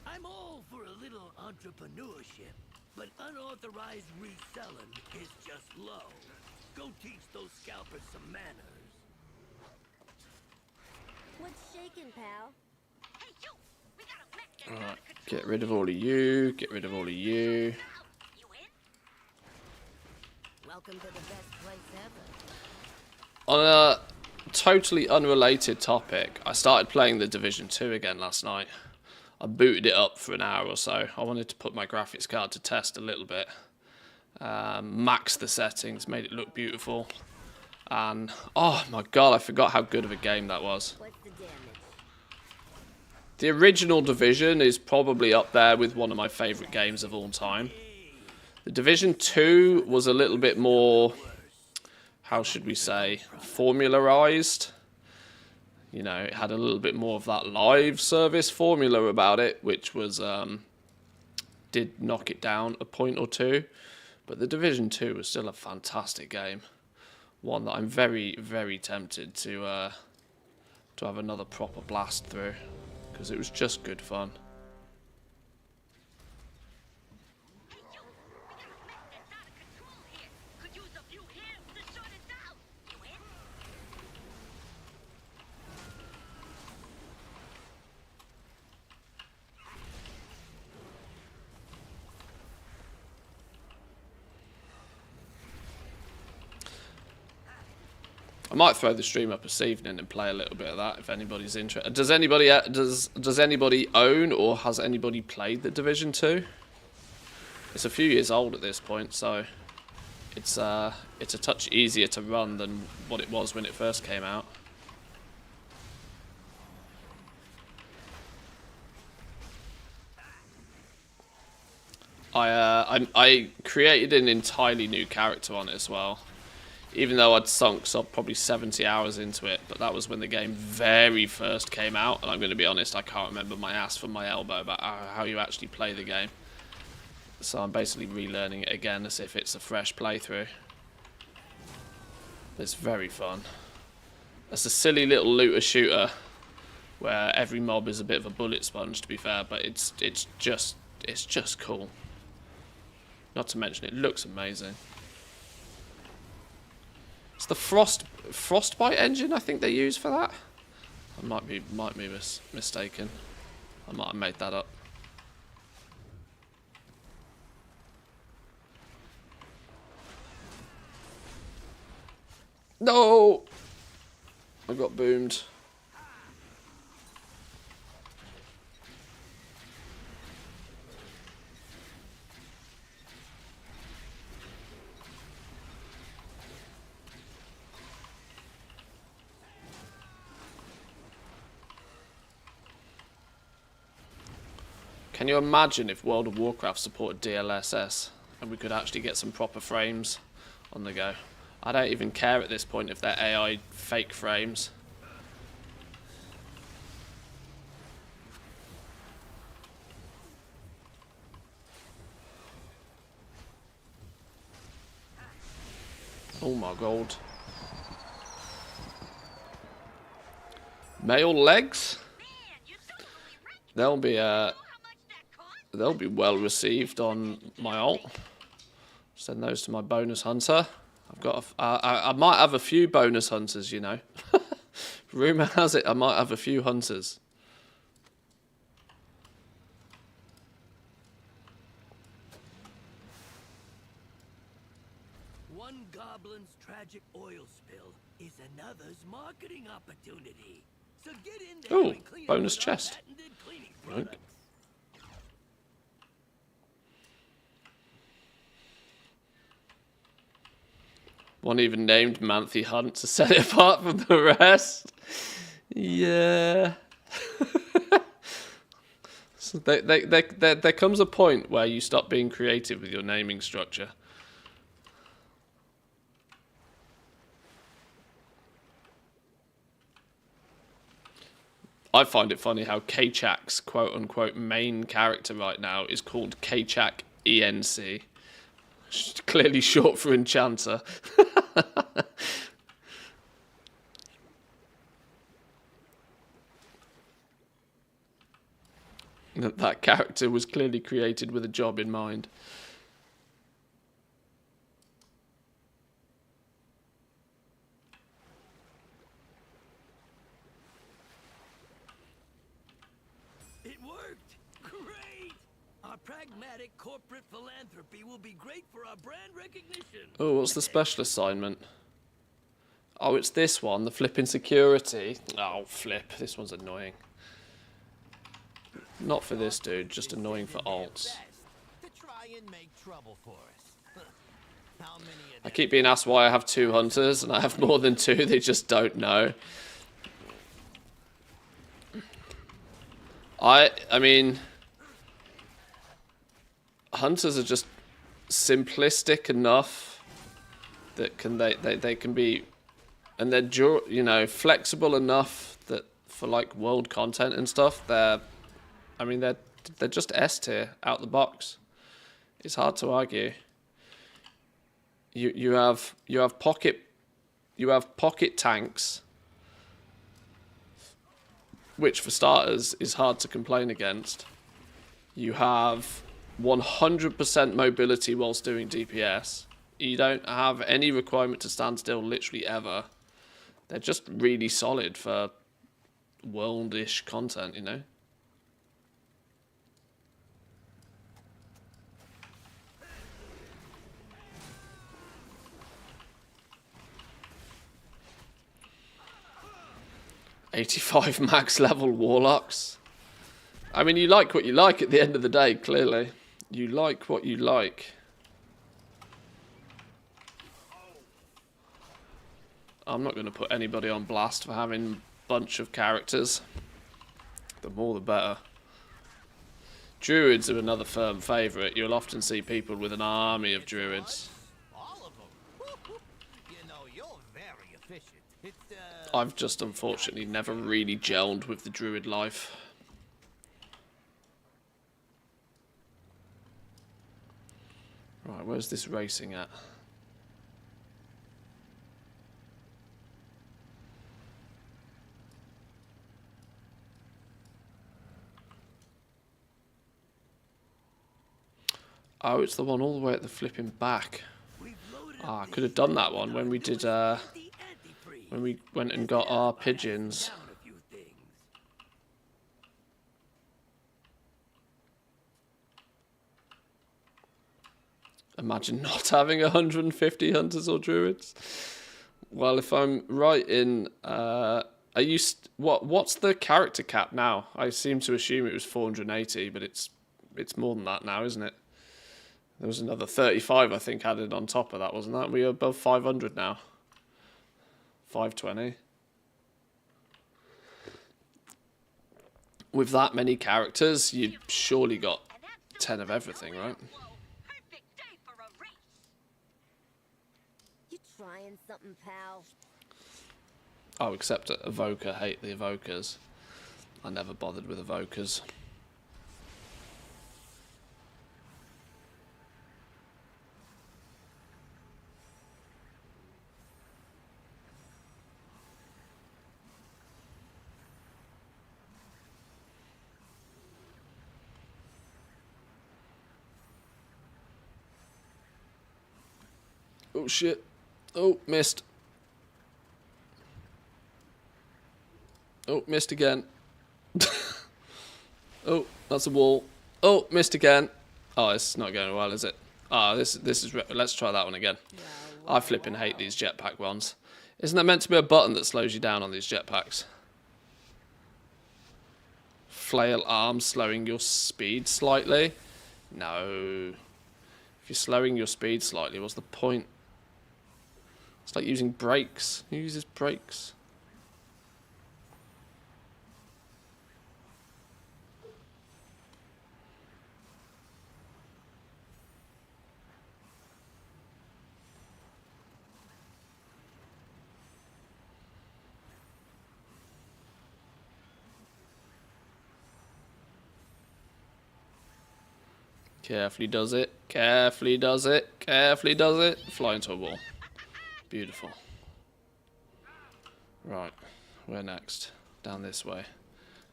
I'm all for a little entrepreneurship, but unauthorized reselling is just low. Go teach those scalpers some manners. What's shaking, pal? Hey, you! We got a mech Alright, get rid of all of you. Get rid of all of you. You in? Welcome to the best place ever. On a totally unrelated topic, I started playing the Division 2 again last night. I booted it up for an hour or so. I wanted to put my graphics card to test a little bit. Maxed the settings, made it look beautiful. And, oh my god, I forgot how good of a game that was. What's the damage? The original Division is probably up there with one of my favourite games of all time. The Division 2 was a little bit more, how should we say, formularized. You know, it had a little bit more of that live service formula about it, which was did knock it down a point or two. But the Division 2 was still a fantastic game. One that I'm very, very tempted to have another proper blast through, because it was just good fun. Hey, you! We got a mech that's out of control here. Could use a few hands to shut it down. You in? I might throw the stream up this evening and play a little bit of that if anybody's interested. Does anybody own or has anybody played the Division 2? It's a few years old at this point, so it's a touch easier to run than what it was when it first came out. I created an entirely new character on it as well, even though I'd sunk probably 70 hours into it, but that was when the game very first came out, and I'm going to be honest, I can't remember my ass from my elbow about how you actually play the game. So I'm basically relearning it again as if it's a fresh playthrough. It's very fun. It's a silly little looter shooter where every mob is a bit of a bullet sponge, to be fair, but it's just cool. Not to mention, it looks amazing. It's the Frostbite engine, I think they use for that. I might be mistaken. I might have made that up. No! I got boomed. Can you imagine if World of Warcraft supported DLSS and we could actually get some proper frames on the go? I don't even care at this point if they're AI fake frames. Oh my god. Male legs? They'll be well received on my alt. Send those to my bonus hunter. I've got I might have a few bonus hunters, you know. Rumor has it I might have a few hunters. One goblin's tragic oil spill is another's marketing opportunity. So get in there Ooh, and clean bonus up with our chest. patented cleaning Right. products. One even named Manthe Hunt to set it apart from the rest. Yeah. So there comes a point where you stop being creative with your naming structure. I find it funny how Kachak's quote-unquote main character right now is called Kachak ENC. Clearly short for Enchanter. That character was clearly created with a job in mind. It worked! Great! Our pragmatic corporate philanthropy will be great for our brand recognition. Oh, what's the special assignment? Oh, it's this one, the flipping security. Oh, flip. This one's annoying. Not for this dude, just annoying for alts. To try and make trouble for us. How many of I keep being asked why I have 2 hunters, and I have more than 2, they just don't know. I mean, hunters are just simplistic enough that they can be, and they're, you know, flexible enough that for like world content and stuff, they're just S tier out the box. It's hard to argue. You have pocket tanks, which for starters is hard to complain against. You have 100% mobility whilst doing DPS. You don't have any requirement to stand still literally ever. They're just really solid for worldish content, you know? 85 max level warlocks. I mean, you like what you like at the end of the day, clearly. You like what you like. I'm not going to put anybody on blast for having a bunch of characters. The more the better. Druids are another firm favourite. You'll often see people with an army of druids. All of them. You know, you're very efficient. I've just unfortunately never really gelled with the druid life. Right, where's this racing at? Oh, it's the one all the way at the flipping back. Ah, I could have done that one when we did, when we went and got our pigeons. Imagine not having 150 hunters or druids. Well, if I'm right in, what's the character cap now? I seem to assume it was 480, but it's more than that now, isn't it? There was another 35, I think, added on top of that, wasn't that? We are above 500 now. 520. With that many characters, you've surely got 10 of everything, right? Perfect day for a race. You trying something, pal? Oh, except Evoker. Hate the Evokers. I never bothered with Evokers. Oh shit. Oh, missed. Oh, missed again. Oh, that's a wall. Oh, missed again. Oh, it's not going well, is it? Ah, this is... Let's try that one again. I flipping hate these jetpack ones. Isn't there meant to be a button that slows you down on these jetpacks? Flail arm slowing your speed slightly? No. If you're slowing your speed slightly, what's the point? It's like using brakes. Who uses brakes? Carefully does it. Carefully does it. Carefully does it. Fly into a wall. Beautiful. Right. Where next? Down this way.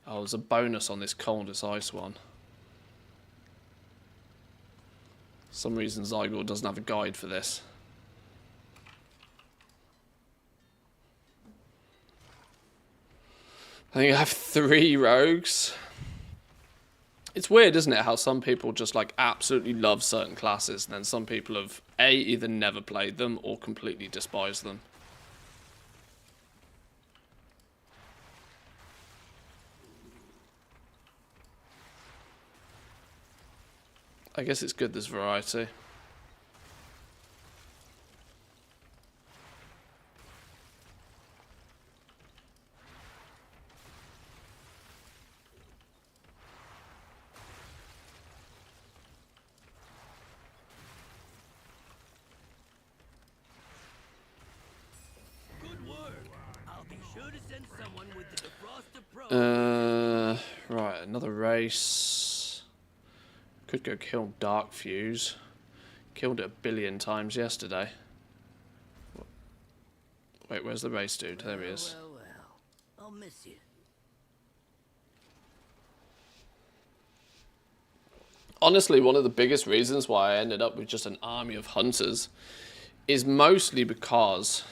Oh, there's a bonus on this coldest ice one. For some reason Zygor doesn't have a guide for this. I think I have 3 rogues. It's weird, isn't it, how some people just like absolutely love certain classes, and then some people have either never played them or completely despise them. I guess it's good there's variety. Right, another race. Could go kill Dark Fuse. Killed it 1 billion times yesterday. Wait, where's the race dude? There he is. Well, I'll miss you. Honestly, one of the biggest reasons why I ended up with just an army of hunters is mostly because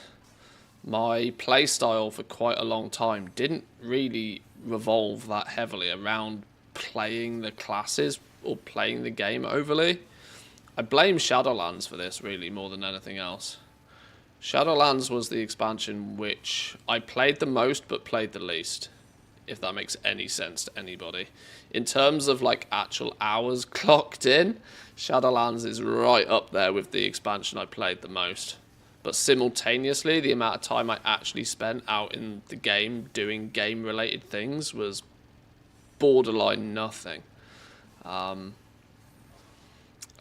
my playstyle for quite a long time didn't really revolve that heavily around playing the classes or playing the game overly. I blame Shadowlands for this really more than anything else. Shadowlands was the expansion which I played the most but played the least, if that makes any sense to anybody. In terms of like actual hours clocked in, Shadowlands is right up there with the expansion I played the most. But simultaneously, the amount of time I actually spent out in the game doing game-related things was borderline nothing.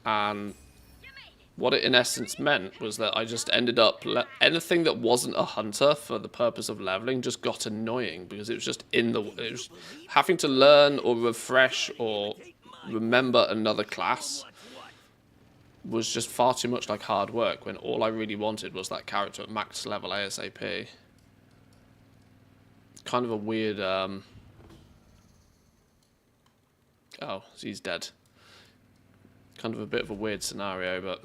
And what it in essence meant was that I just ended up anything that wasn't a hunter for the purpose of leveling just got annoying because it was just it was having to learn or refresh or remember another class was just far too much like hard work when all I really wanted was that character at max level ASAP. Kind of a weird oh, he's dead. Kind of a bit of a weird scenario, but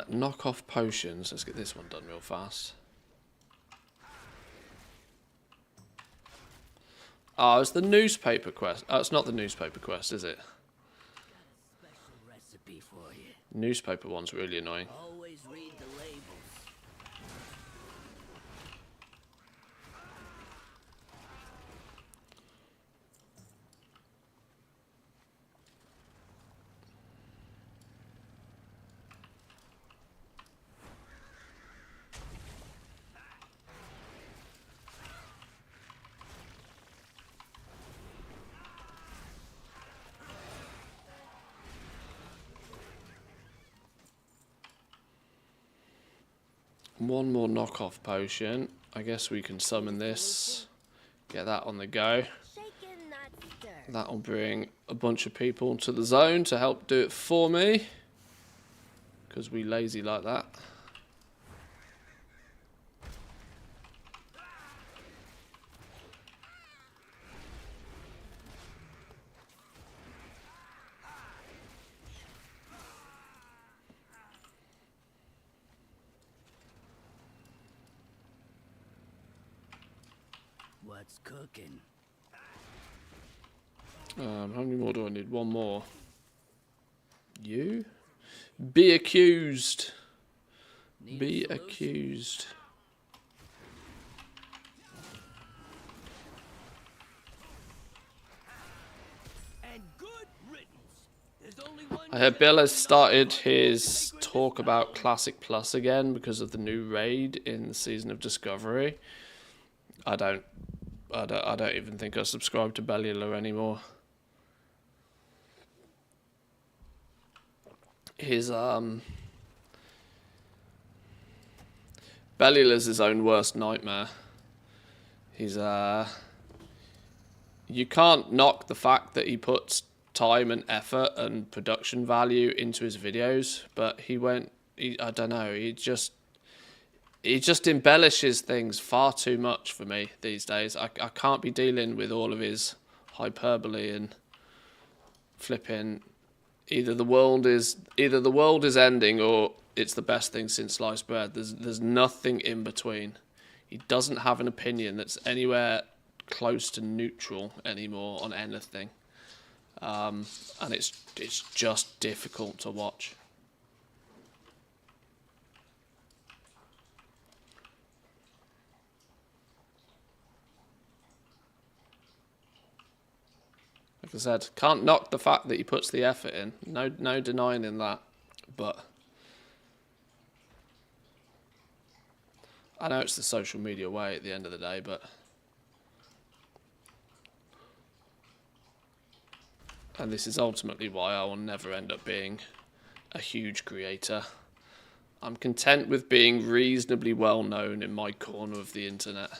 knock off potions. Let's get this one done real fast. Oh, it's the newspaper quest. Oh, it's not the newspaper quest, is it? Special recipe for you. Newspaper one's really annoying. Always read the labels. One more knockoff potion. I guess we can summon this. Get that on the go. Shaken, not stirred. That'll bring a bunch of people to the zone to help do it for me. Because we lazy like that. What's cooking? How many more do I need? One more. You? Be accused. Be accused. And good riddance. There's only one. I heard Bill has started his talk about Classic Plus again because of the new raid in the Season of Discovery. I don't even think I subscribe to Bellula anymore. His Bellula's his own worst nightmare. He's you can't knock the fact that he puts time and effort and production value into his videos, but I don't know, he just embellishes things far too much for me these days. I can't be dealing with all of his hyperbole and flipping. Either the world is ending or it's the best thing since sliced bread. There's nothing in between. He doesn't have an opinion that's anywhere close to neutral anymore on anything, and it's just difficult to watch. Like I said, can't knock the fact that he puts the effort in. No denying in that. But I know it's the social media way at the end of the day, but and this is ultimately why I will never end up being a huge creator. I'm content with being reasonably well known in my corner of the internet.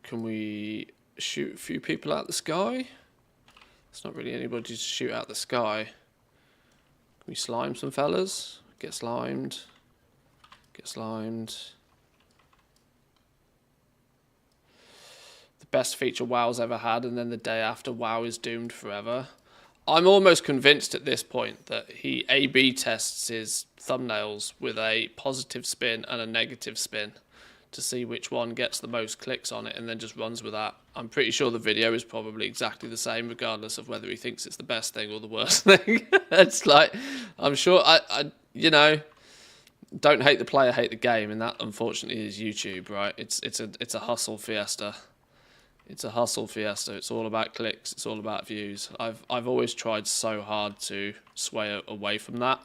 Can we shoot a few people out the sky? There's not really anybody to shoot out the sky. Can we slime some fellas? Get slimed. Get slimed. The best feature WoW's ever had, and then the day after WoW is doomed forever. I'm almost convinced at this point that he A/B tests his thumbnails with a positive spin and a negative spin to see which one gets the most clicks on it, and then just runs with that. I'm pretty sure the video is probably exactly the same, regardless of whether he thinks it's the best thing or the worst thing. It's like, I'm sure, you know, don't hate the player, hate the game, and that unfortunately is YouTube, right? It's a hustle fiesta. It's a hustle fiesta. It's all about clicks. It's all about views. I've always tried so hard to sway away from that,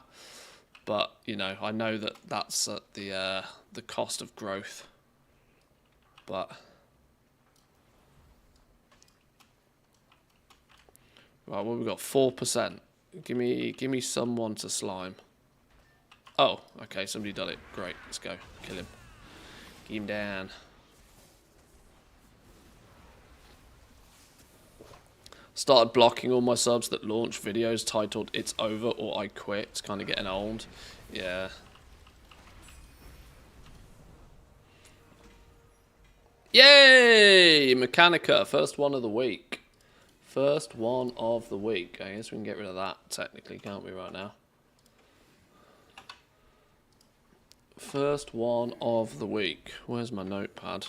but you know, I know that that's at the cost of growth. But right, well, we've got 4%. Give me someone to slime. Oh, okay, somebody done it. Great, let's go. Kill him. Get him down. Started blocking all my subs that launch videos titled "It's over" or "I quit." It's kind of getting old. Yeah. Yay! Mechanica, first one of the week. First one of the week. I guess we can get rid of that technically, can't we, right now? First one of the week. Where's my notepad?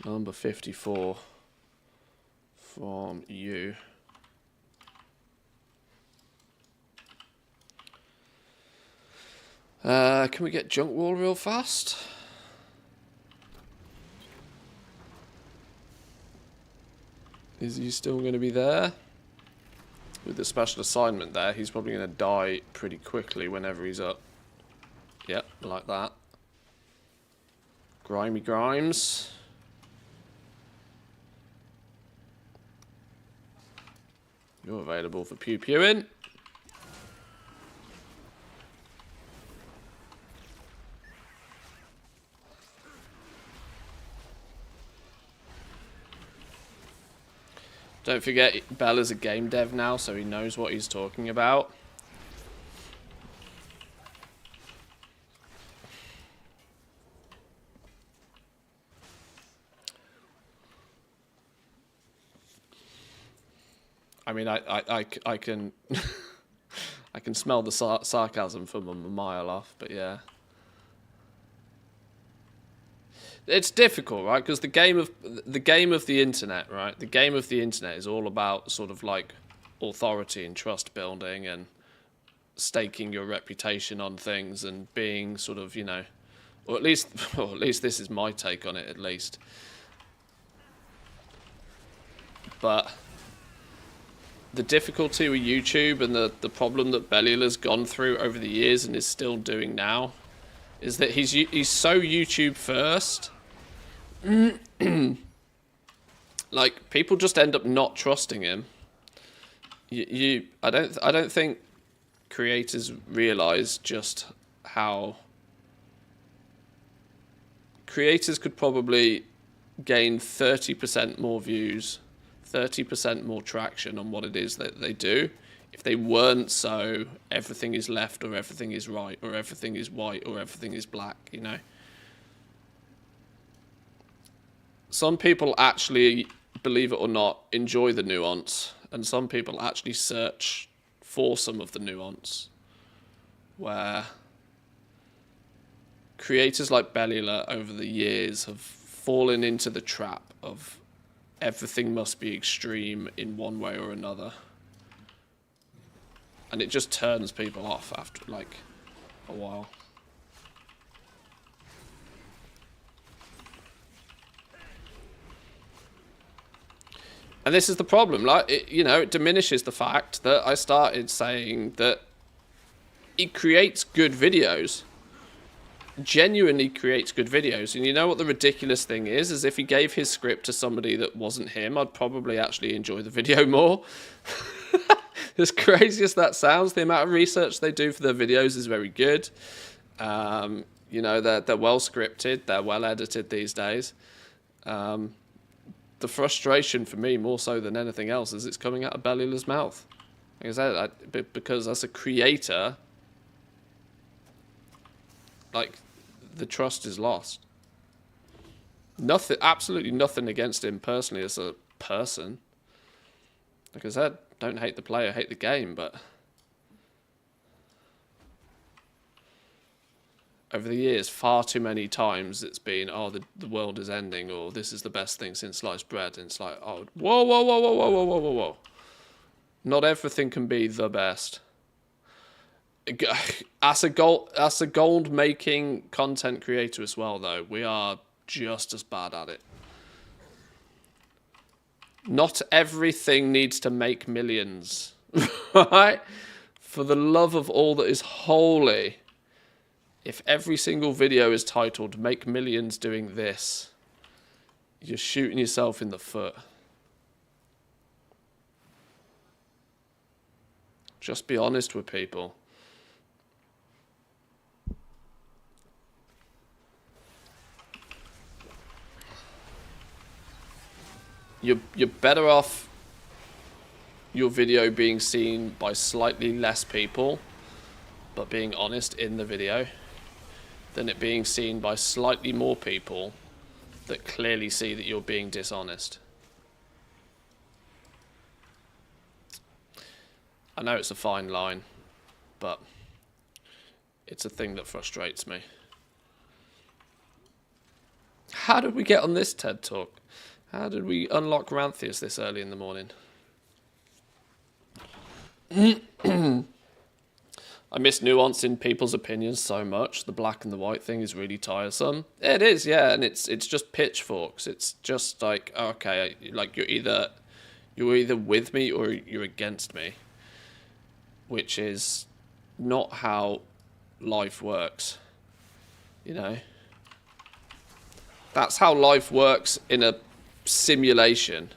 Number 54 from you. Can we get Junk Wall real fast? Is he still going to be there? With the special assignment there, he's probably going to die pretty quickly whenever he's up. Yep, like that. Grimy Grimes. You're available for pew-pewing. Don't forget, Bella's a game dev now, so he knows what he's talking about. I mean, I can I can smell the sarcasm from a mile off, but yeah. It's difficult, right? Because the game of the internet, right? The game of the internet is all about sort of like authority and trust building and staking your reputation on things and being sort of, you know, or at least this is my take on it, at least. But the difficulty with YouTube and the problem that Bellula's gone through over the years and is still doing now is that he's so YouTube first. Like, people just end up not trusting him. I don't think creators realize just how creators could probably gain 30% more views, 30% more traction on what it is that they do if they weren't so everything is left or everything is right or everything is white or everything is black, you know. Some people actually, believe it or not, enjoy the nuance, and some people actually search for some of the nuance, where creators like Bellula over the years have fallen into the trap of everything must be extreme in one way or another. And it just turns people off after, like, a while. And this is the problem, like, it diminishes the fact that I started saying that it creates good videos. Genuinely creates good videos. And you know what the ridiculous thing is if he gave his script to somebody that wasn't him, I'd probably actually enjoy the video more. As crazy as that sounds, the amount of research they do for their videos is very good. You know, they're well scripted, they're well edited these days. The frustration for me, more so than anything else, is it's coming out of Bellula's mouth. Like I said, because as a creator, like, the trust is lost. Nothing, absolutely nothing against him personally as a person. Like I said, don't hate the player, hate the game, but over the years, far too many times it's been, oh, the world is ending, or this is the best thing since sliced bread, and it's like, oh, whoa, whoa, whoa, whoa, whoa, whoa, whoa, whoa, whoa. Not everything can be the best. As a gold making content creator as well, though, we are just as bad at it. Not everything needs to make millions, right? For the love of all that is holy, if every single video is titled "Make Millions Doing This," you're shooting yourself in the foot. Just be honest with people. You're better off your video being seen by slightly less people, but being honest in the video, than it being seen by slightly more people that clearly see that you're being dishonest. I know it's a fine line, but it's a thing that frustrates me. How did we get on this TED Talk? How did we unlock Ranthius this early in the morning? I miss nuance in people's opinions so much. The black and the white thing is really tiresome. It is, yeah, and it's just pitchforks. It's just like, okay, like you're either with me or you're against me, which is not how life works. You know, that's how life works in a simulation.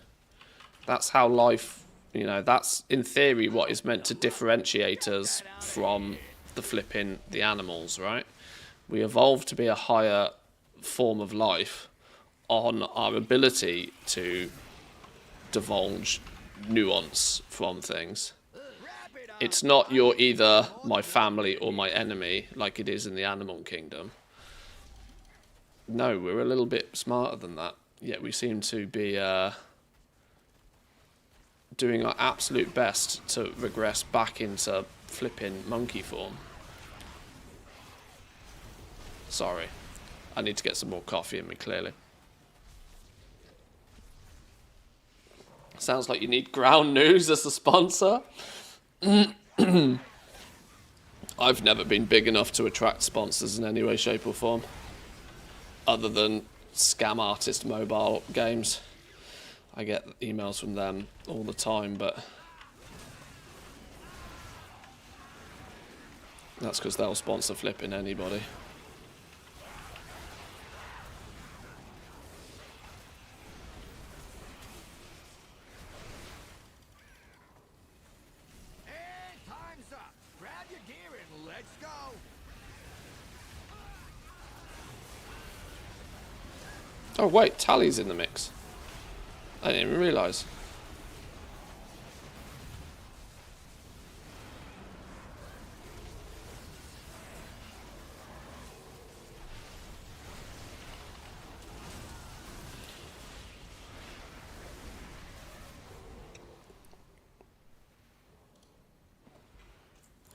That's how life, you know, that's in theory what is meant to differentiate us from the animals, right? We evolved to be a higher form of life on our ability to divulge nuance from things. It's not you're either my family or my enemy like it is in the animal kingdom. No, we're a little bit smarter than that. Yet we seem to be doing our absolute best to regress back into flipping monkey form. Sorry. I need to get some more coffee in me, clearly. Sounds like you need Ground News as a sponsor. I've never been big enough to attract sponsors in any way, shape or form. Other than Scam Artist mobile games. I get emails from them all the time, but that's because they'll sponsor flipping anybody. And time's up. Grab your gear and let's go. Oh wait, Tally's in the mix. I didn't even realise.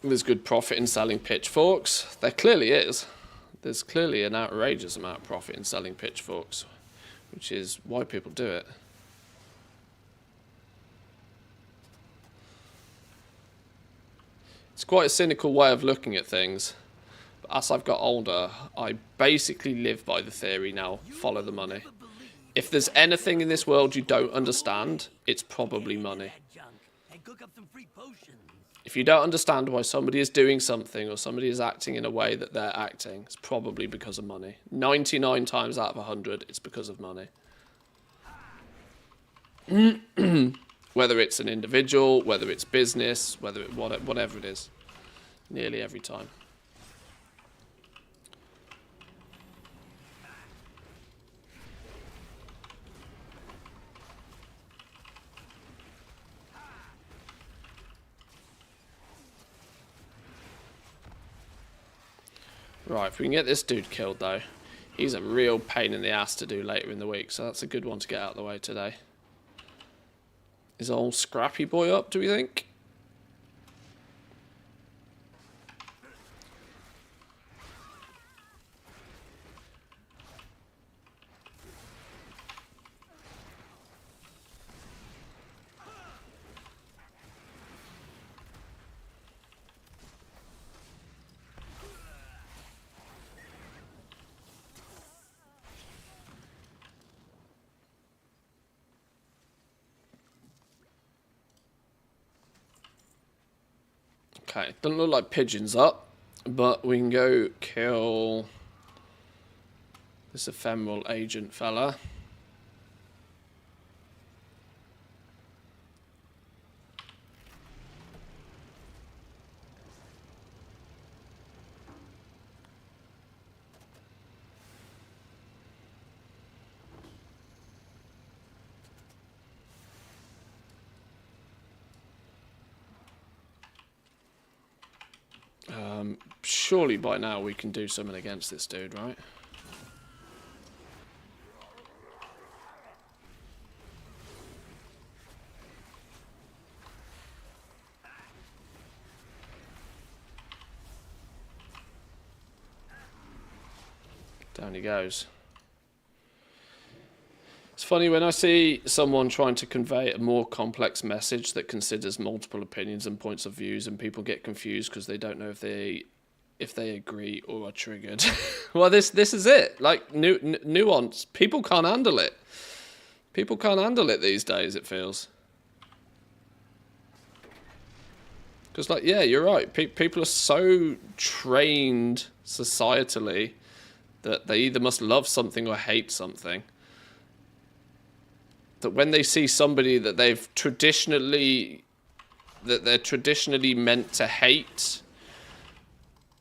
There's good profit in selling pitchforks. There clearly is. There's clearly an outrageous amount of profit in selling pitchforks, which is why people do it. It's quite a cynical way of looking at things. But as I've got older, I basically live by the theory now, follow the money. If there's anything in this world you don't understand, it's probably money. And cook up some free potions. If you don't understand why somebody is doing something or somebody is acting in a way that they're acting, it's probably because of money. 99 times out of 100, it's because of money. Whether it's an individual, whether it's business, whatever it is. Nearly every time. Right, if we can get this dude killed though, He's a real pain in the ass to do later in the week, so that's a good one to get out of the way today. Is old Scrappy Boy up, do we think? Okay, doesn't look like Pigeon's up, but we can go kill this ephemeral agent fella. Surely by now we can do something against this dude, right? Down he goes. It's funny when I see someone trying to convey a more complex message that considers multiple opinions and points of views, and people get confused because they don't know if they agree or are triggered. Well, this is it. Like nuance. People can't handle it. People can't handle it these days. It feels. Because, like, yeah, you're right. People are so trained societally that they either must love something or hate something. That when they see somebody that they're traditionally meant to hate,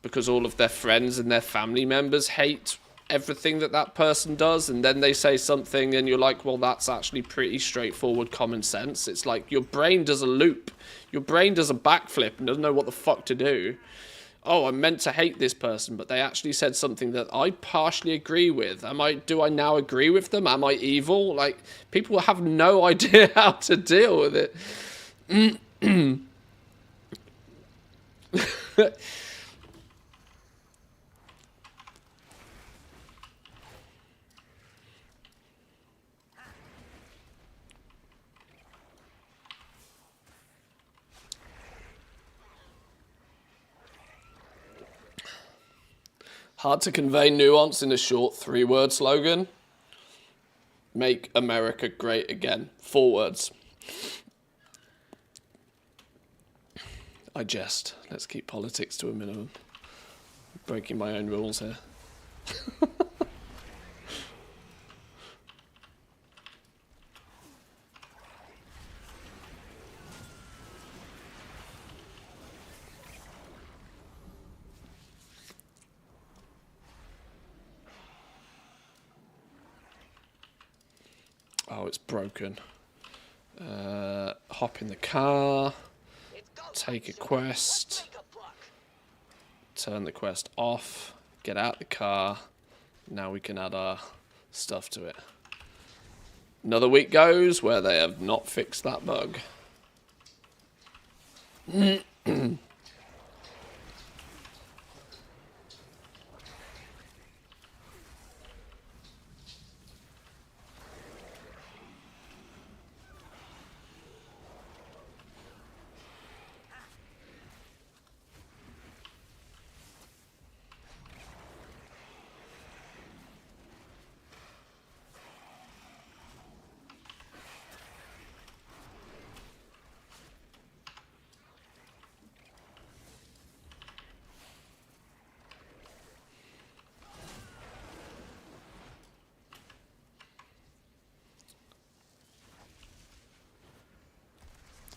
because all of their friends and their family members hate everything that person does, and then they say something and you're like, well, that's actually pretty straightforward common sense. It's like your brain does a loop. Your brain does a backflip and doesn't know what the fuck to do. Oh, I'm meant to hate this person, but they actually said something that I partially agree with. Do I now agree with them? Am I evil? Like, people have no idea how to deal with it. Hard to convey nuance in a short 3-word slogan. Make America great again. 4 words. I jest. Let's keep politics to a minimum. Breaking my own rules here. Oh, it's broken. Hop in the car. Take a quest. Turn the quest off. Get out the car. Now we can add our stuff to it. Another week goes where they have not fixed that bug.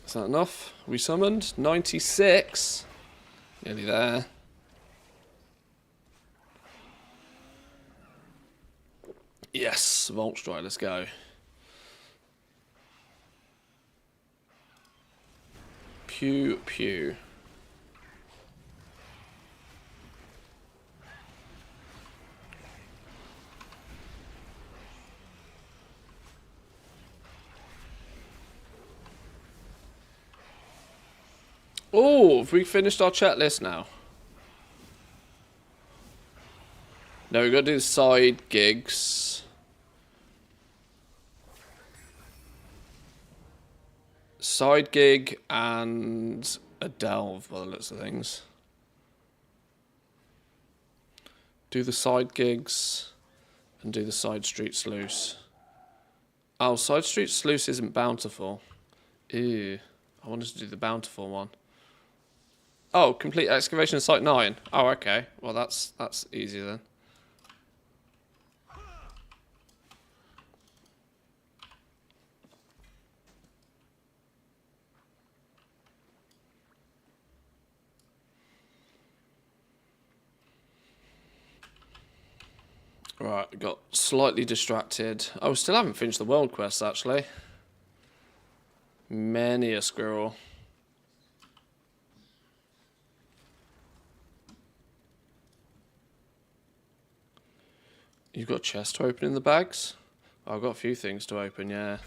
Is that enough? We summoned 96. Nearly there. Yes, Vault Strike, let's go. Pew, pew. Oh, have we finished our checklist now? No, we've got to do the side gigs. Side gig and a delve by the looks of things. Do the side gigs and do the side street sluice. Oh, side street sluice isn't bountiful. Ew. I wanted to do the bountiful one. Oh, complete excavation of site 9. Oh, okay. Well, that's easy then. Right, got slightly distracted. Oh, still haven't finished the world quest, actually. Many a squirrel. You've got a chest to open in the bags? Oh, I've got a few things to open, yeah.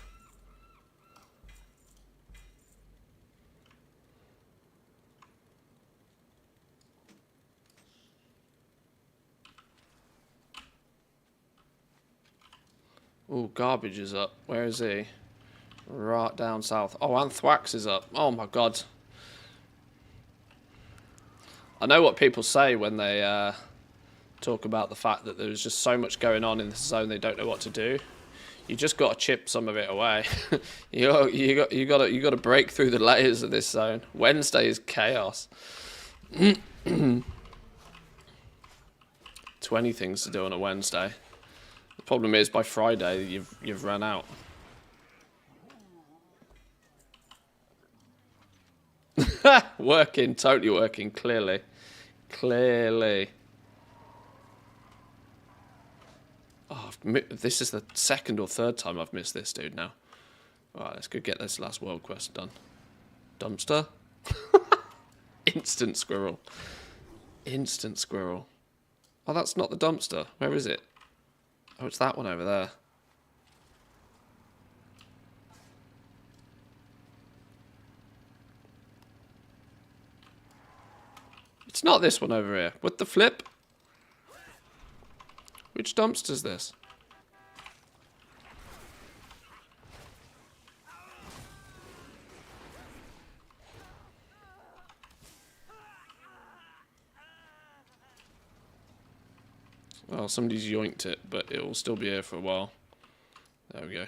Oh, garbage is up. Where is he? Right down south. Oh, and Thwax is up. Oh my god. I know what people say when they talk about the fact that there's just so much going on in this zone they don't know what to do. You just got to chip some of it away. you got to break through the layers of this zone. Wednesday is chaos. 20 things to do on a Wednesday. The problem is by Friday you've run out. Working, totally working, clearly. Clearly. Oh, this is the second or third time I've missed this dude now. Alright, let's go get this last world quest done. Dumpster? Instant squirrel. Instant squirrel. Oh, that's not the dumpster. Where is it? Oh, it's that one over there. It's not this one over here. What the flip? Which dumpster's this? Well, somebody's yoinked it, but it will still be here for a while. There we go.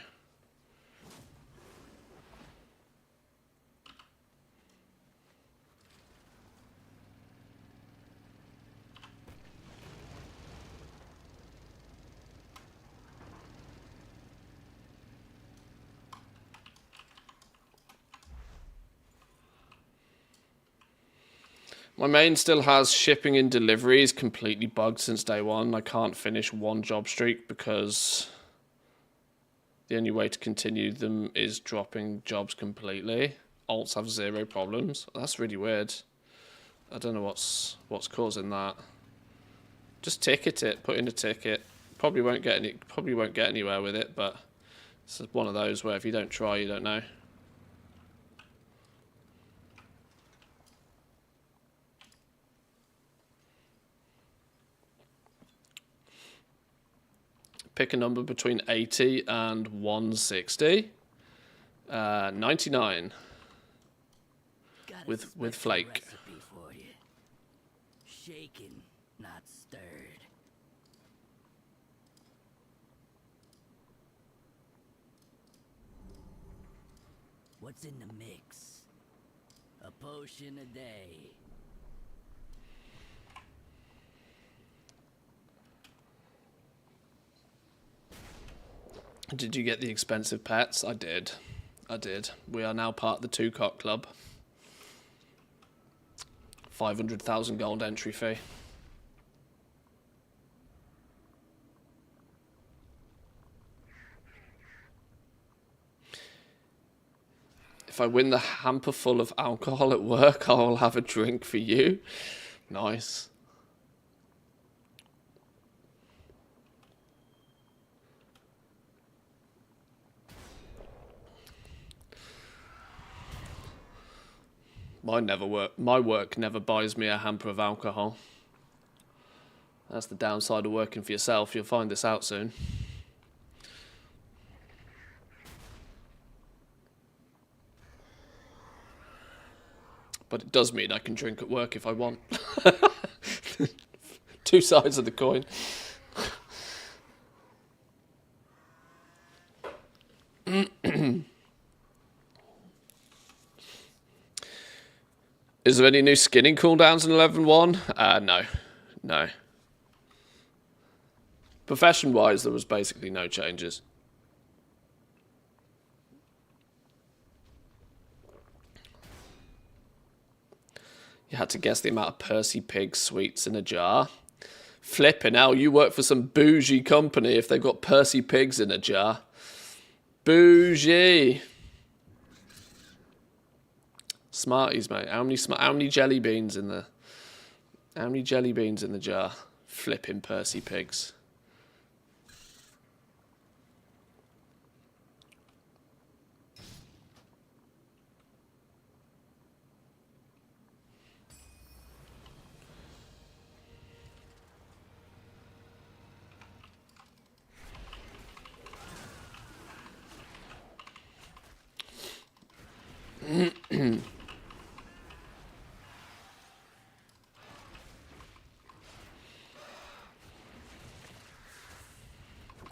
My main still has shipping and deliveries completely bugged since day one. I can't finish one job streak because the only way to continue them is dropping jobs completely. Alts have 0 problems. That's really weird. I don't know what's causing that. Just ticket it, put in a ticket. Probably won't get anywhere with it, but it's one of those where if you don't try, you don't know. Pick a number between 80 and 160. 99. With flake. Recipe for you. Shaken, not stirred. What's in the mix? A potion a day. Did you get the expensive pets? I did. I did. We are now part of the Two Cock Club. 500,000 gold entry fee. If I win the hamper full of alcohol at work, I will have a drink for you. Nice. Mine never work. My work never buys me a hamper of alcohol. That's the downside of working for yourself. You'll find this out soon. But it does mean I can drink at work if I want. Two sides of the coin. Is there any new skinning cooldowns in 11.1? No. No. Profession-wise, there was basically no changes. You had to guess the amount of Percy Pig sweets in a jar. Flipping hell, you work for some bougie company if they've got Percy Pigs in a jar. Bougie. Smarties, mate. How many jelly beans in the... How many jelly beans in the jar? Flipping Percy Pigs.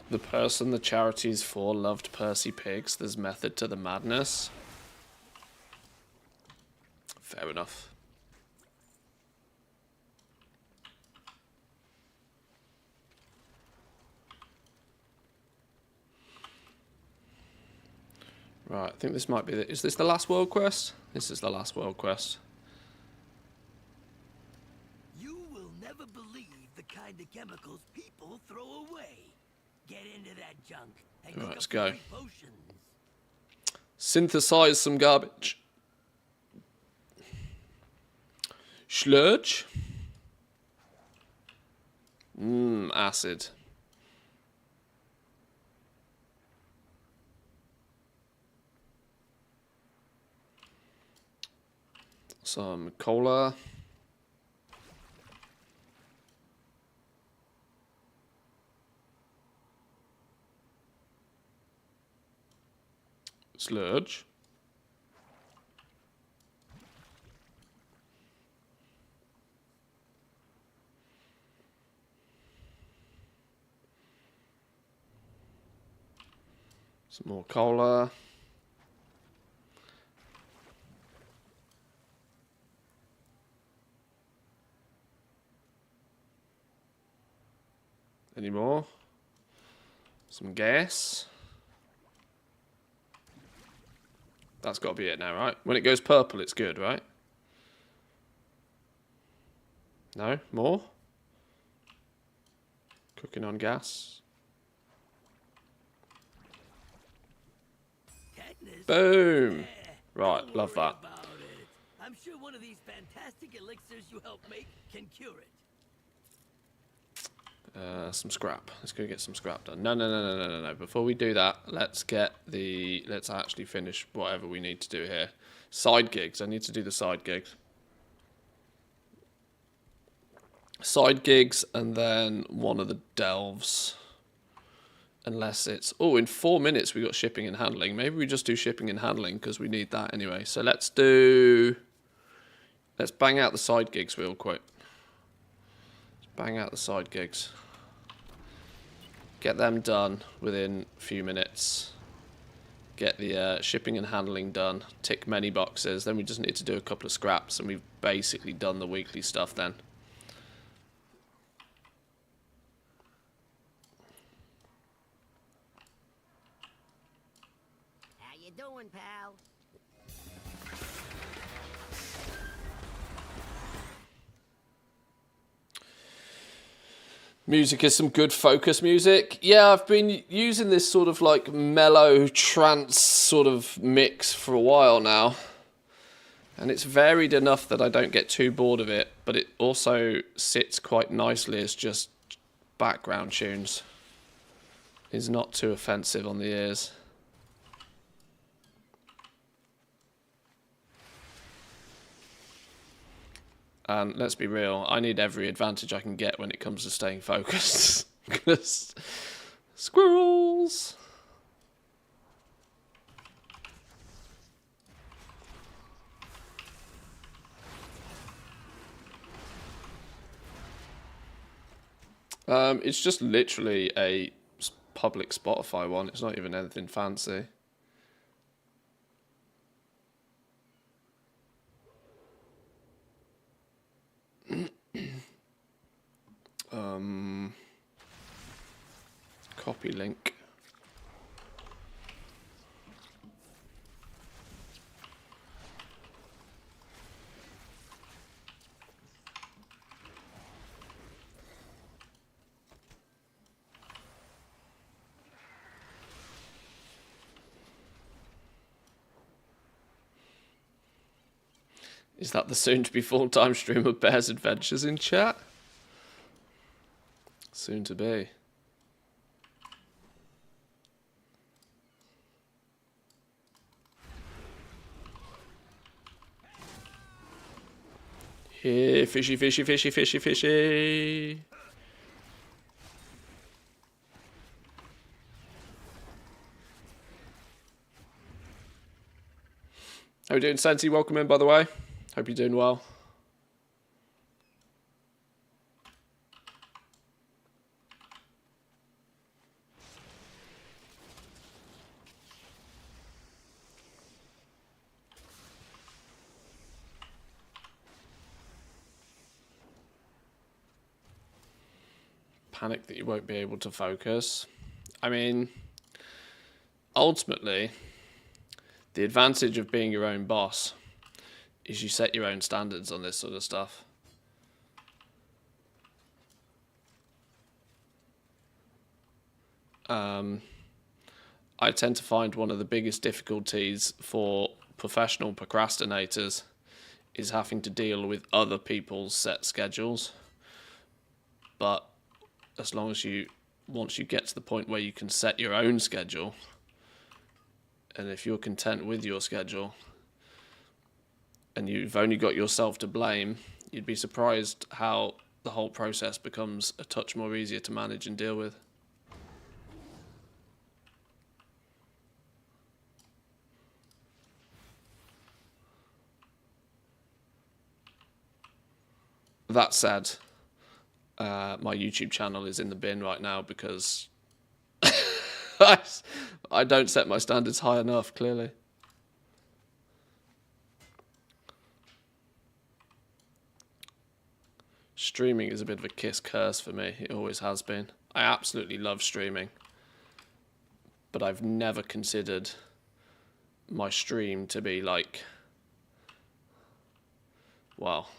The person the charity's for loved Percy Pigs. There's method to the madness. Fair enough. Right, I think this might be is this the last world quest? This is the last world quest. You will never believe the kind of chemicals people throw away. Get into that junk and Right, cook let's up go. free potions. Synthesize some garbage. Schlurge. Acid. Some cola. Sludge. Some more cola. Any more? Some gas. That's got to be it now, right? When it goes purple, it's good, right? No? More? Cooking on gas. Tetanus? Boom! Eh, Right, don't love worry that. about it. I'm sure one of these fantastic elixirs you help make can cure it. Some scrap. Let's go get some scrap done. No. Before we do that, let's actually finish whatever we need to do here. Side gigs. I need to do the side gigs. Side gigs and then one of the delves. Unless it's... Oh, in 4 minutes we got shipping and handling. Maybe we just do shipping and handling because we need that anyway. So let's bang out the side gigs real quick. Let's bang out the side gigs. Get them done within a few minutes. Get the shipping and handling done. Tick many boxes. Then we just need to do a couple of scraps and we've basically done the weekly stuff then. How you doing, pal? Music is some good focus music. Yeah, I've been using this sort of like mellow trance sort of mix for a while now. And it's varied enough that I don't get too bored of it, but it also sits quite nicely as just background tunes. It's not too offensive on the ears. And let's be real, I need every advantage I can get when it comes to staying focused. Because squirrels! It's just literally a public Spotify one. It's not even anything fancy. Copy link. Is that the soon-to-be full-time streamer Bear's Adventures in chat? Soon to be. Here, fishy, fishy, fishy, fishy, fishy. How are you doing, Sensi? Welcome in, by the way. Hope you're doing well. Panic that you won't be able to focus. I mean, ultimately, the advantage of being your own boss is you set your own standards on this sort of stuff. I tend to find one of the biggest difficulties for professional procrastinators is having to deal with other people's set schedules. But as long as once you get to the point where you can set your own schedule, and if you're content with your schedule, and you've only got yourself to blame, you'd be surprised how the whole process becomes a touch more easier to manage and deal with. That said, my YouTube channel is in the bin right now because I don't set my standards high enough, clearly. Streaming is a bit of a kiss curse for me. It always has been. I absolutely love streaming, but I've never considered my stream to be like, well,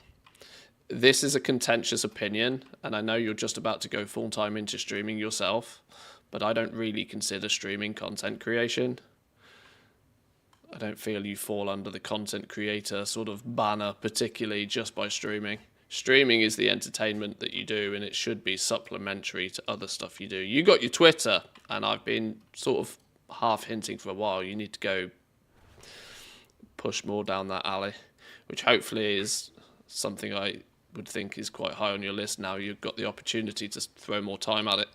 this is a contentious opinion, and I know you're just about to go full-time into streaming yourself, but I don't really consider streaming content creation. I don't feel you fall under the content creator sort of banner, particularly just by streaming. Streaming is the entertainment that you do, and it should be supplementary to other stuff you do. You got your Twitter, and I've been sort of half hinting for a while, you need to go push more down that alley, which hopefully is something I would think is quite high on your list now. You've got the opportunity to throw more time at it.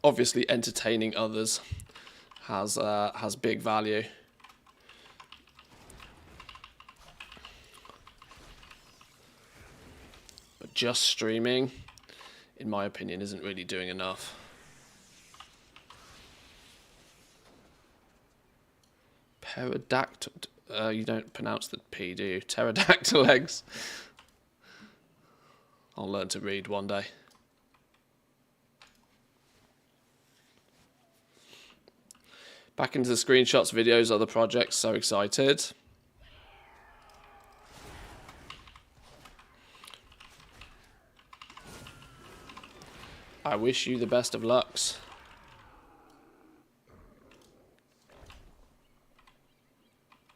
Obviously, entertaining others has big value. But just streaming, in my opinion, isn't really doing enough. Pterodactyl. You don't pronounce the P, do you? Pterodactyl eggs. I'll learn to read one day. Back into the screenshots, videos, other projects. So excited. I wish you the best of lucks.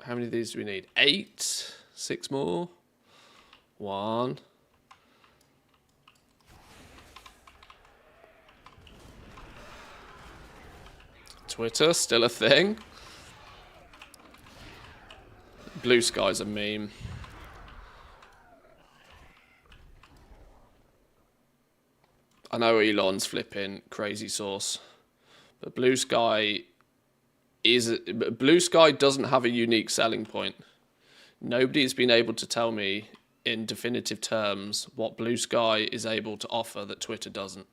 How many of these do we need? 8? 6 more? 1. Twitter still a thing? Blue Sky's a meme. I know Elon's flipping crazy sauce, but Blue Sky doesn't have a unique selling point. Nobody's been able to tell me in definitive terms what Blue Sky is able to offer that Twitter doesn't.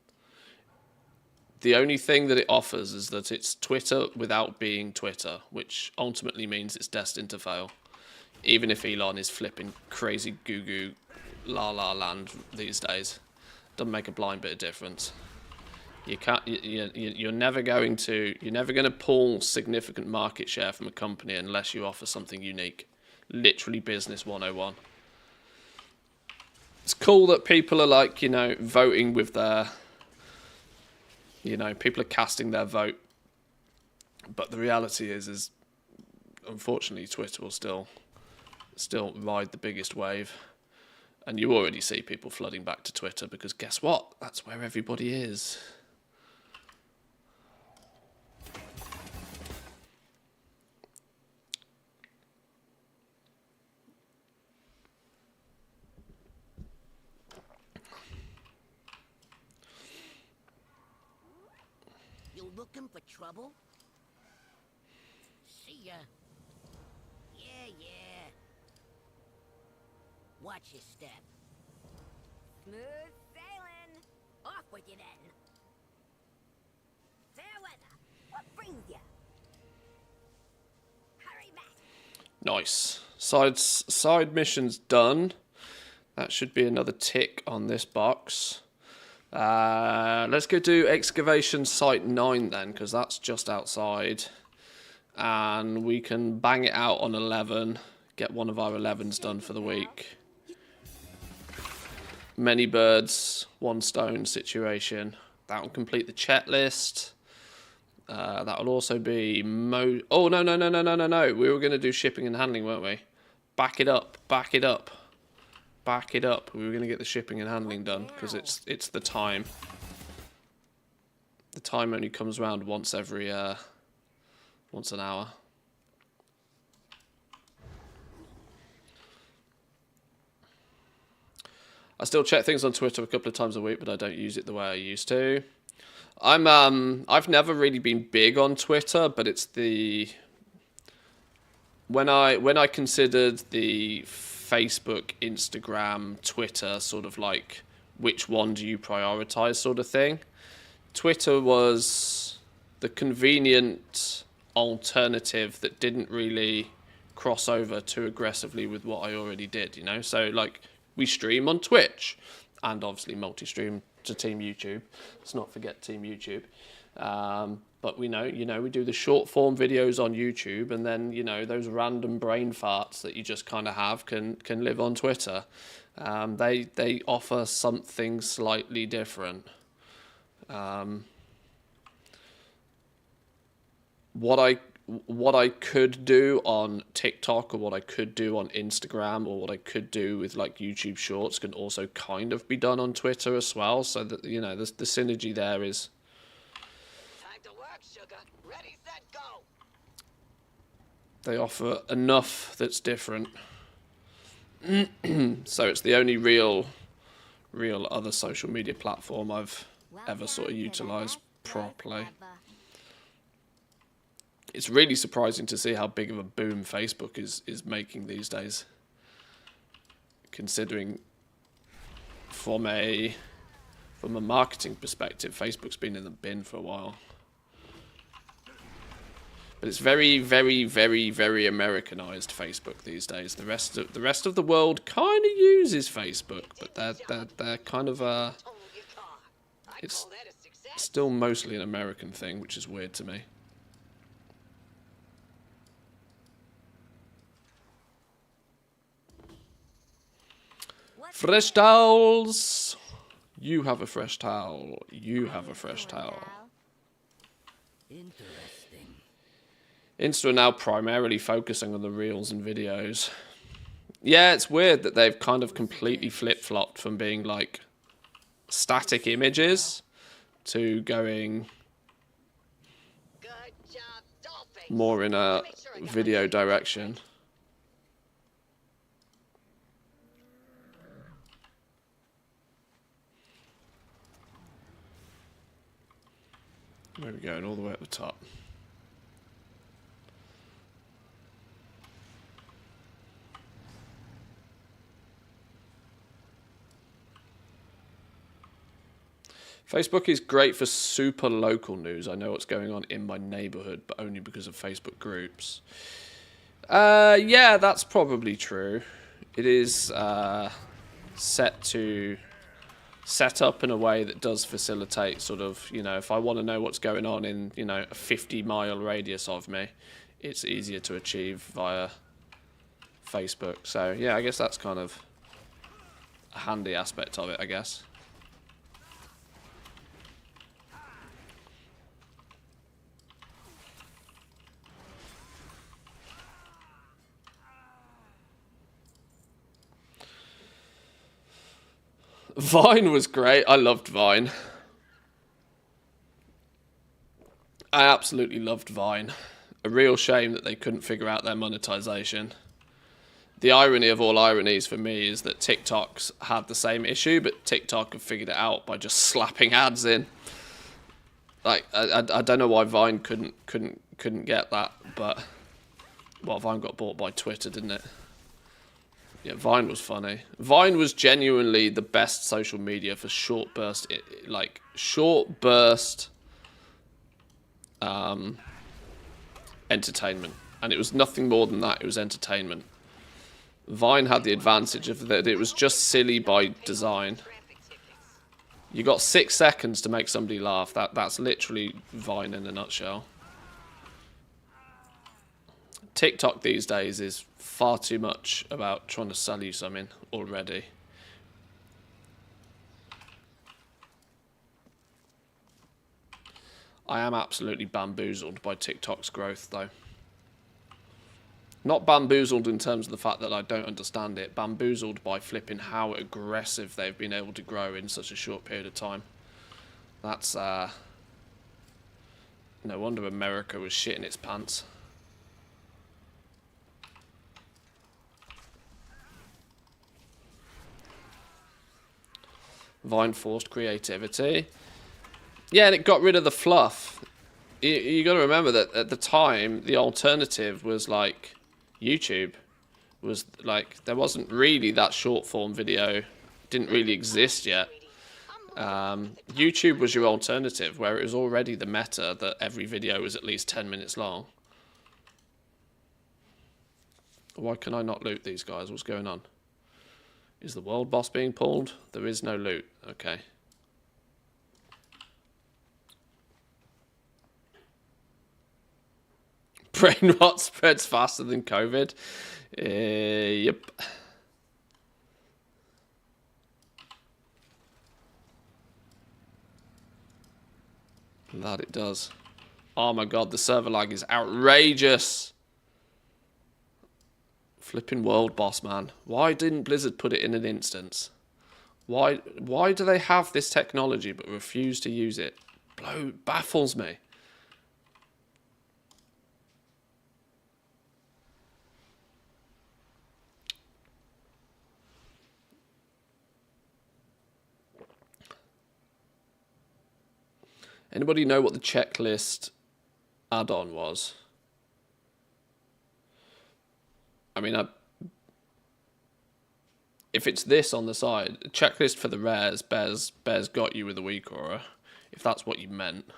The only thing that it offers is that it's Twitter without being Twitter, which ultimately means it's destined to fail. Even if Elon is flipping crazy goo-goo la la land these days, doesn't make a blind bit of difference. You can't. You're never going to pull significant market share from a company unless you offer something unique. Literally business 101. It's cool that people are like, voting with their, people are casting their vote. But the reality is unfortunately Twitter will still ride the biggest wave. And you already see people flooding back to Twitter because guess what? That's where everybody is. You looking for trouble? See ya. Yeah. Watch your step. Smooth sailing. Off with you then. Fair weather. What brings you? Hurry back. Nice. Side missions done. That should be another tick on this box. Let's go do excavation site 9 then, because that's just outside. And we can bang it out on 11. Get one of our 11s done for the week. Many birds, one stone situation. That will complete the checklist. That will also be oh, no. We were going to do shipping and handling, weren't we? Back it up. We were going to get the shipping and handling done because it's the time. The time only comes around once an hour. I still check things on Twitter a couple of times a week, but I don't use it the way I used to. I've never really been big on Twitter, but it's when I considered the Facebook, Instagram, Twitter sort of like which one do you prioritize sort of thing. Twitter was the convenient alternative that didn't really cross over too aggressively with what I already did, So like we stream on Twitch and obviously multi-stream to Team YouTube. Let's not forget Team YouTube. But we we do the short form videos on YouTube, and then those random brain farts that you just kind of have can live on Twitter. They offer something slightly different. What I could do on TikTok or what I could do on Instagram or what I could do with like YouTube Shorts can also kind of be done on Twitter as well. So that the synergy there is. Time to work, sugar. Ready, set, go. They offer enough that's different. So it's the only real other social media platform I've ever sort of utilised properly. It's really surprising to see how big of a boom Facebook is making these days. Considering from a marketing perspective, Facebook's been in the bin for a while. But it's very, very, very, very Americanized Facebook these days. The rest of the world kind of uses Facebook, but they're kind of it's still mostly an American thing, which is weird to me. Fresh towels. You have a fresh towel. You have a fresh towel. Interesting. Insta are now primarily focusing on the reels and videos. Yeah, it's weird that they've kind of completely flip-flopped from being like static images to going Good job. more in a video direction. Where are we going? All the way at the top. Facebook is great for super local news. I know what's going on in my neighborhood, but only because of Facebook groups. Yeah, that's probably true. It is set up in a way that does facilitate sort of, you know, if I want to know what's going on in, you know, a 50-mile radius of me, it's easier to achieve via Facebook. So, yeah, I guess that's kind of a handy aspect of it, I guess. Vine was great. I loved Vine. I absolutely loved Vine. A real shame that they couldn't figure out their monetization. The irony of all ironies for me is that TikTok's had the same issue, but TikTok have figured it out by just slapping ads in. Like, I don't know why Vine couldn't get that, but well, Vine got bought by Twitter, didn't it? Yeah, Vine was funny. Vine was genuinely the best social media for short burst entertainment. And it was nothing more than that. It was entertainment. Vine had the advantage of that it was just silly by design. You got 6 seconds to make somebody laugh. That's literally Vine in a nutshell. TikTok these days is far too much about trying to sell you something already. I am absolutely bamboozled by TikTok's growth, though. Not bamboozled in terms of the fact that I don't understand it. Bamboozled by flipping how aggressive they've been able to grow in such a short period of time. That's, no wonder America was shitting its pants. Vine forced creativity. Yeah, and it got rid of the fluff. You got to remember that at the time, the alternative was like YouTube. Was like, there wasn't really that short form video. Didn't really exist yet. YouTube was your alternative, where it was already the meta that every video was at least 10 minutes long. Why can I not loot these guys? What's going on? Is the world boss being pulled? There is no loot. Okay. Brain rot spreads faster than COVID. Yep. That it does. Oh my god, the server lag is outrageous. Flipping world boss, man. Why didn't Blizzard put it in an instance? Why do they have this technology but refuse to use it? Baffles me. Anybody know what the checklist add-on was? I mean, if it's this on the side, checklist for the rares, Bears got you with a weak aura, if that's what you meant.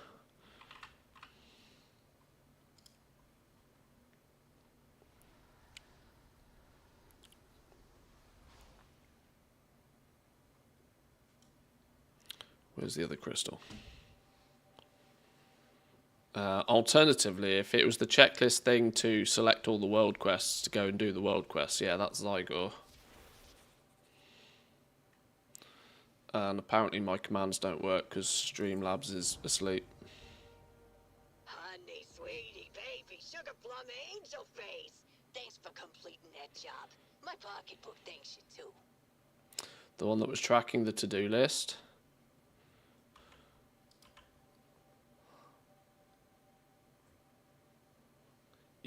Where's the other crystal? Alternatively, if it was the checklist thing to select all the world quests to go and do the world quests, yeah, that's Zygor. And apparently my commands don't work because Streamlabs is asleep. Honey, sweetie, baby, sugar plum, angel face. Thanks for completing that job. My pocketbook thanks you too. The one that was tracking the to-do list.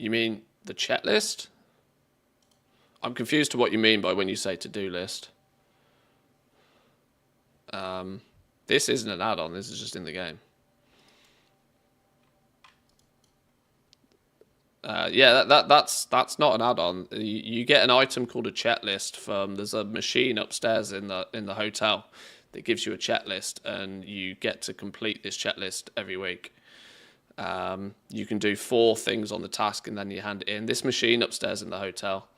You mean the checklist? I'm confused to what you mean by when you say to-do list. This isn't an add-on, this is just in the game. Yeah, that's not an add-on. You get an item called a checklist from, there's a machine upstairs in the hotel that gives you a checklist, and you get to complete this checklist every week. You can do 4 things on the task and then you hand it in. This machine upstairs in the hotel.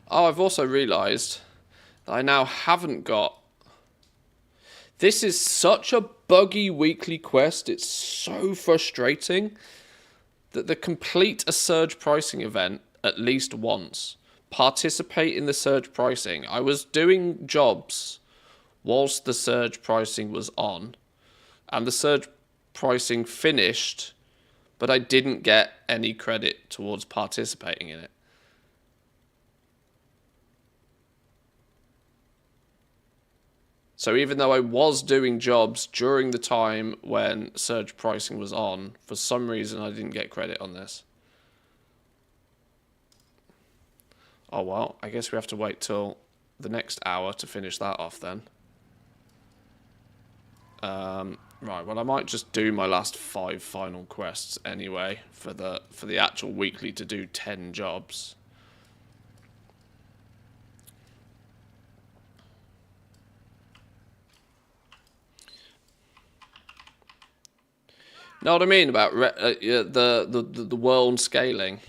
Oh, I've also realised that I now haven't got... This is such a buggy weekly quest. It's so frustrating that the complete a surge pricing event at least once. Participate in the surge pricing. I was doing jobs whilst the surge pricing was on, and the surge pricing finished, but I didn't get any credit towards participating in it. So even though I was doing jobs during the time when surge pricing was on, for some reason I didn't get credit on this. Oh well, I guess we have to wait till the next hour to finish that off then. Right, well I might just do my last 5 final quests anyway for the actual weekly to do 10 jobs. Know what I mean about the world scaling?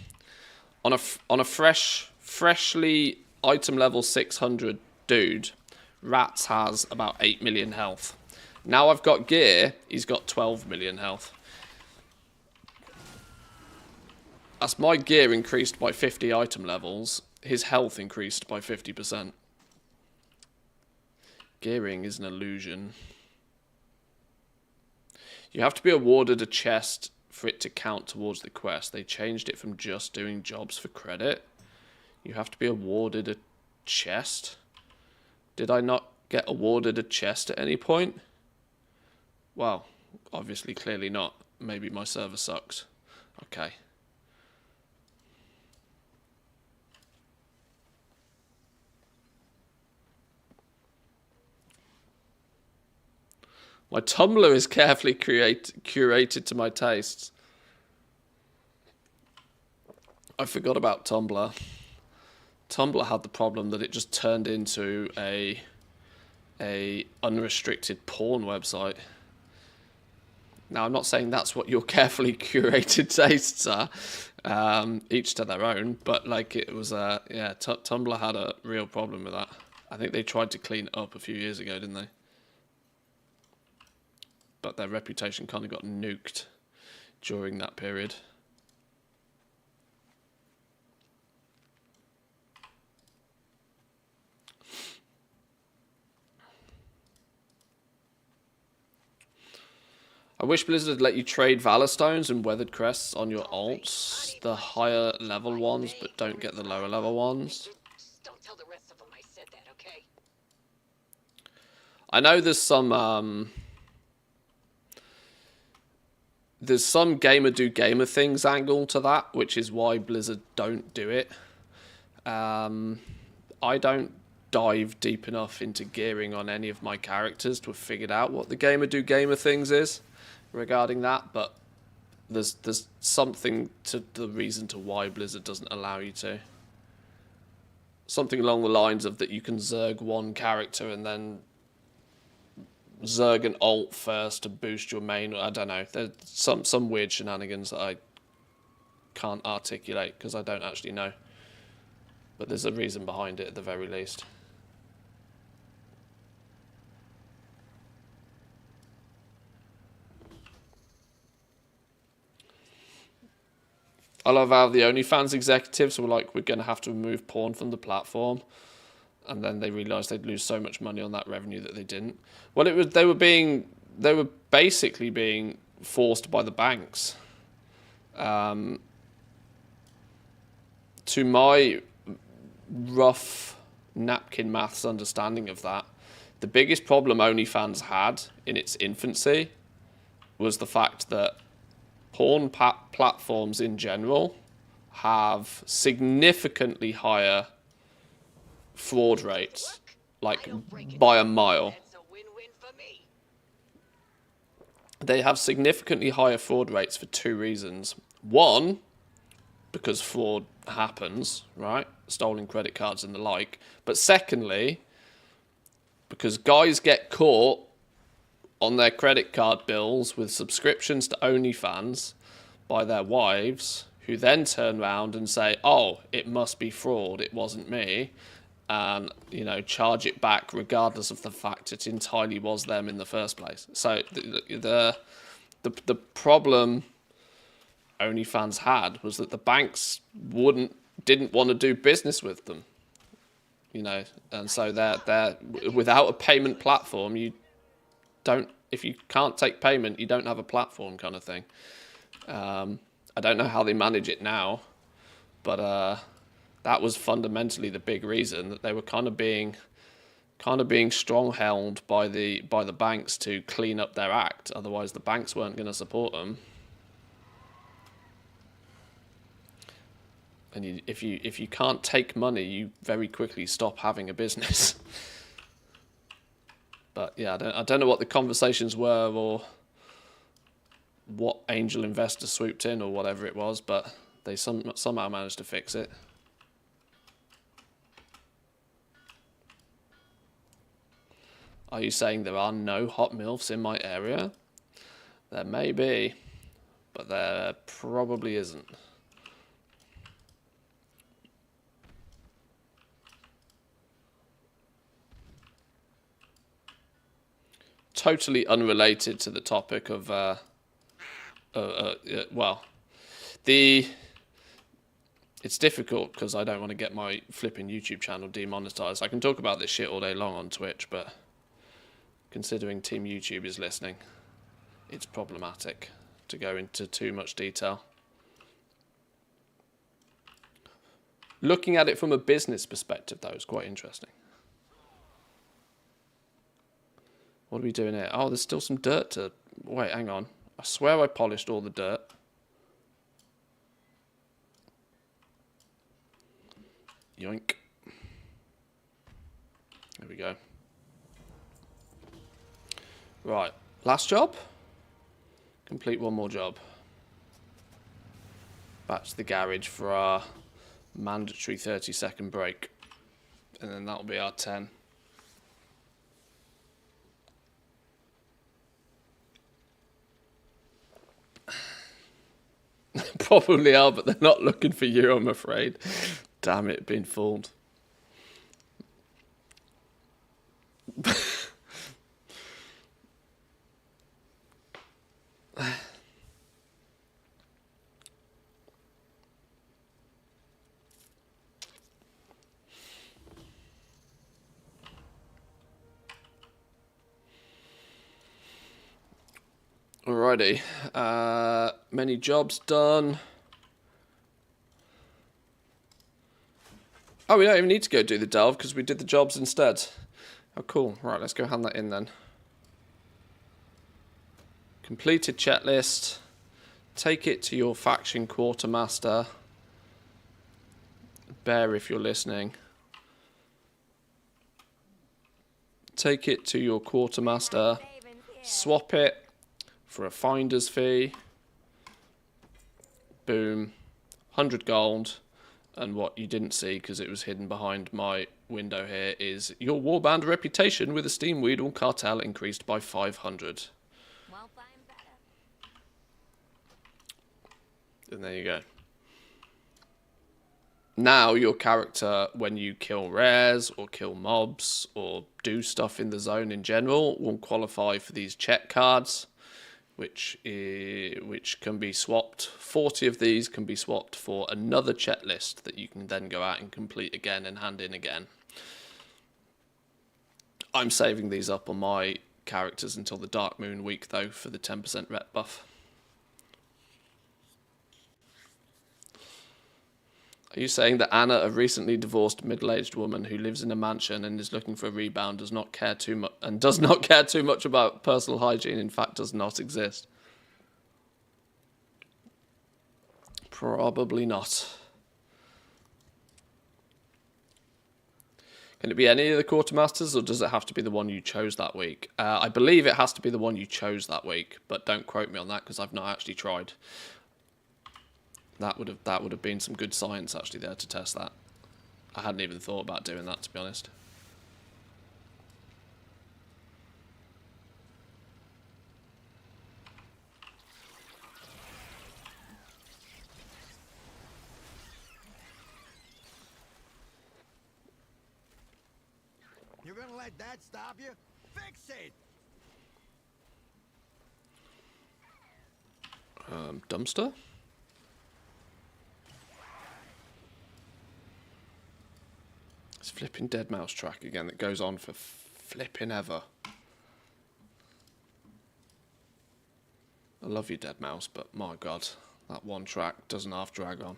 On a freshly item level 600 dude, Rats has about 8 million health. Now I've got gear, he's got 12 million health. As my gear increased by 50 item levels, his health increased by 50%. Gearing is an illusion. You have to be awarded a chest for it to count towards the quest. They changed it from just doing jobs for credit. You have to be awarded a chest. Did I not get awarded a chest at any point? Well, obviously, clearly not. Maybe my server sucks. Okay. My Tumblr is carefully curated to my tastes. I forgot about Tumblr. Tumblr had the problem that it just turned into a unrestricted porn website. Now, I'm not saying that's what your carefully curated tastes are. Each to their own. But, like, it was, yeah, Tumblr had a real problem with that. I think they tried to clean it up a few years ago, didn't they? But their reputation kind of got nuked during that period. I wish Blizzard would let you trade Valor Stones and Weathered Crests on your alts, the higher level ones, but don't get the lower level ones. Don't tell the rest of them I said that, okay? I know there's some gamer do gamer things angle to that, which is why Blizzard don't do it. I don't dive deep enough into gearing on any of my characters to have figured out what the gamer do gamer things is regarding that, but there's something to the reason to why Blizzard doesn't allow you to. Something along the lines of that you can Zerg one character and then Zerg an alt first to boost your main. I don't know. There's some weird shenanigans that I can't articulate because I don't actually know. But there's a reason behind it at the very least. I love how the OnlyFans executives were like, we're going to have to remove porn from the platform. And then they realised they'd lose so much money on that revenue that they didn't. Well, they were basically being forced by the banks. To my rough napkin maths understanding of that, the biggest problem OnlyFans had in its infancy was the fact that porn platforms in general have significantly higher fraud rates, like by a mile. That's a win-win for me. They have significantly higher fraud rates for two reasons. One, because fraud happens, right? Stolen credit cards and the like. But secondly, because guys get caught on their credit card bills with subscriptions to OnlyFans by their wives, who then turn around and say, oh, it must be fraud, it wasn't me, and, you know, charge it back regardless of the fact it entirely was them in the first place. So the problem OnlyFans had was that the banks didn't want to do business with them, you know, and so they're without a payment platform, if you can't take payment, you don't have a platform, kind of thing. I don't know how they manage it now, but that was fundamentally the big reason, that they were kind of being strong-held by the banks to clean up their act. Otherwise, the banks weren't going to support them. And if you can't take money, you very quickly stop having a business. But yeah, I don't know what the conversations were or what angel investor swooped in or whatever it was, but they somehow managed to fix it. Are you saying there are no hot MILFs in my area? There may be, but there probably isn't. Totally unrelated to the topic of, well, it's difficult because I don't want to get my flipping YouTube channel demonetized. I can talk about this shit all day long on Twitch, but considering Team YouTube is listening, it's problematic to go into too much detail. Looking at it from a business perspective, though, is quite interesting. What are we doing here? Oh, there's still some dirt to... Wait, hang on. I swear I polished all the dirt. Yoink. There we go. Right, last job. Complete one more job. Back to the garage for our mandatory 30-second break. And then that'll be our 10. Probably are, but they're not looking for you, I'm afraid. Damn it, been fooled. Alrighty, many jobs done. Oh, we don't even need to go do the delve because we did the jobs instead. Oh, cool. Right, let's go hand that in then. Completed checklist. Take it to your faction quartermaster. Bear, if you're listening. Take it to your quartermaster. Swap it for a finder's fee. Boom. 100 gold. And what you didn't see, because it was hidden behind my window here, is your warband reputation with the Steamweed or cartel increased by 500. And there you go. Now your character, when you kill rares or kill mobs or do stuff in the zone in general, will qualify for these check cards, which can be swapped. 40 of these can be swapped for another checklist that you can then go out and complete again and hand in again. I'm saving these up on my characters until the Dark Moon week, though, for the 10% rep buff. Are you saying that Anna, a recently divorced middle-aged woman who lives in a mansion and is looking for a rebound, does not care too much about personal hygiene? In fact, does not exist. Probably not. Can it be any of the quartermasters, or does it have to be the one you chose that week? I believe it has to be the one you chose that week, but don't quote me on that because I've not actually tried. That would have been some good science actually there to test that. I hadn't even thought about doing that, to be honest. You're gonna let that stop you? Fix it! Dumpster? It's flipping dead mouse track again that goes on for flipping ever. I love you, dead mouse, but my god, that one track doesn't half drag on.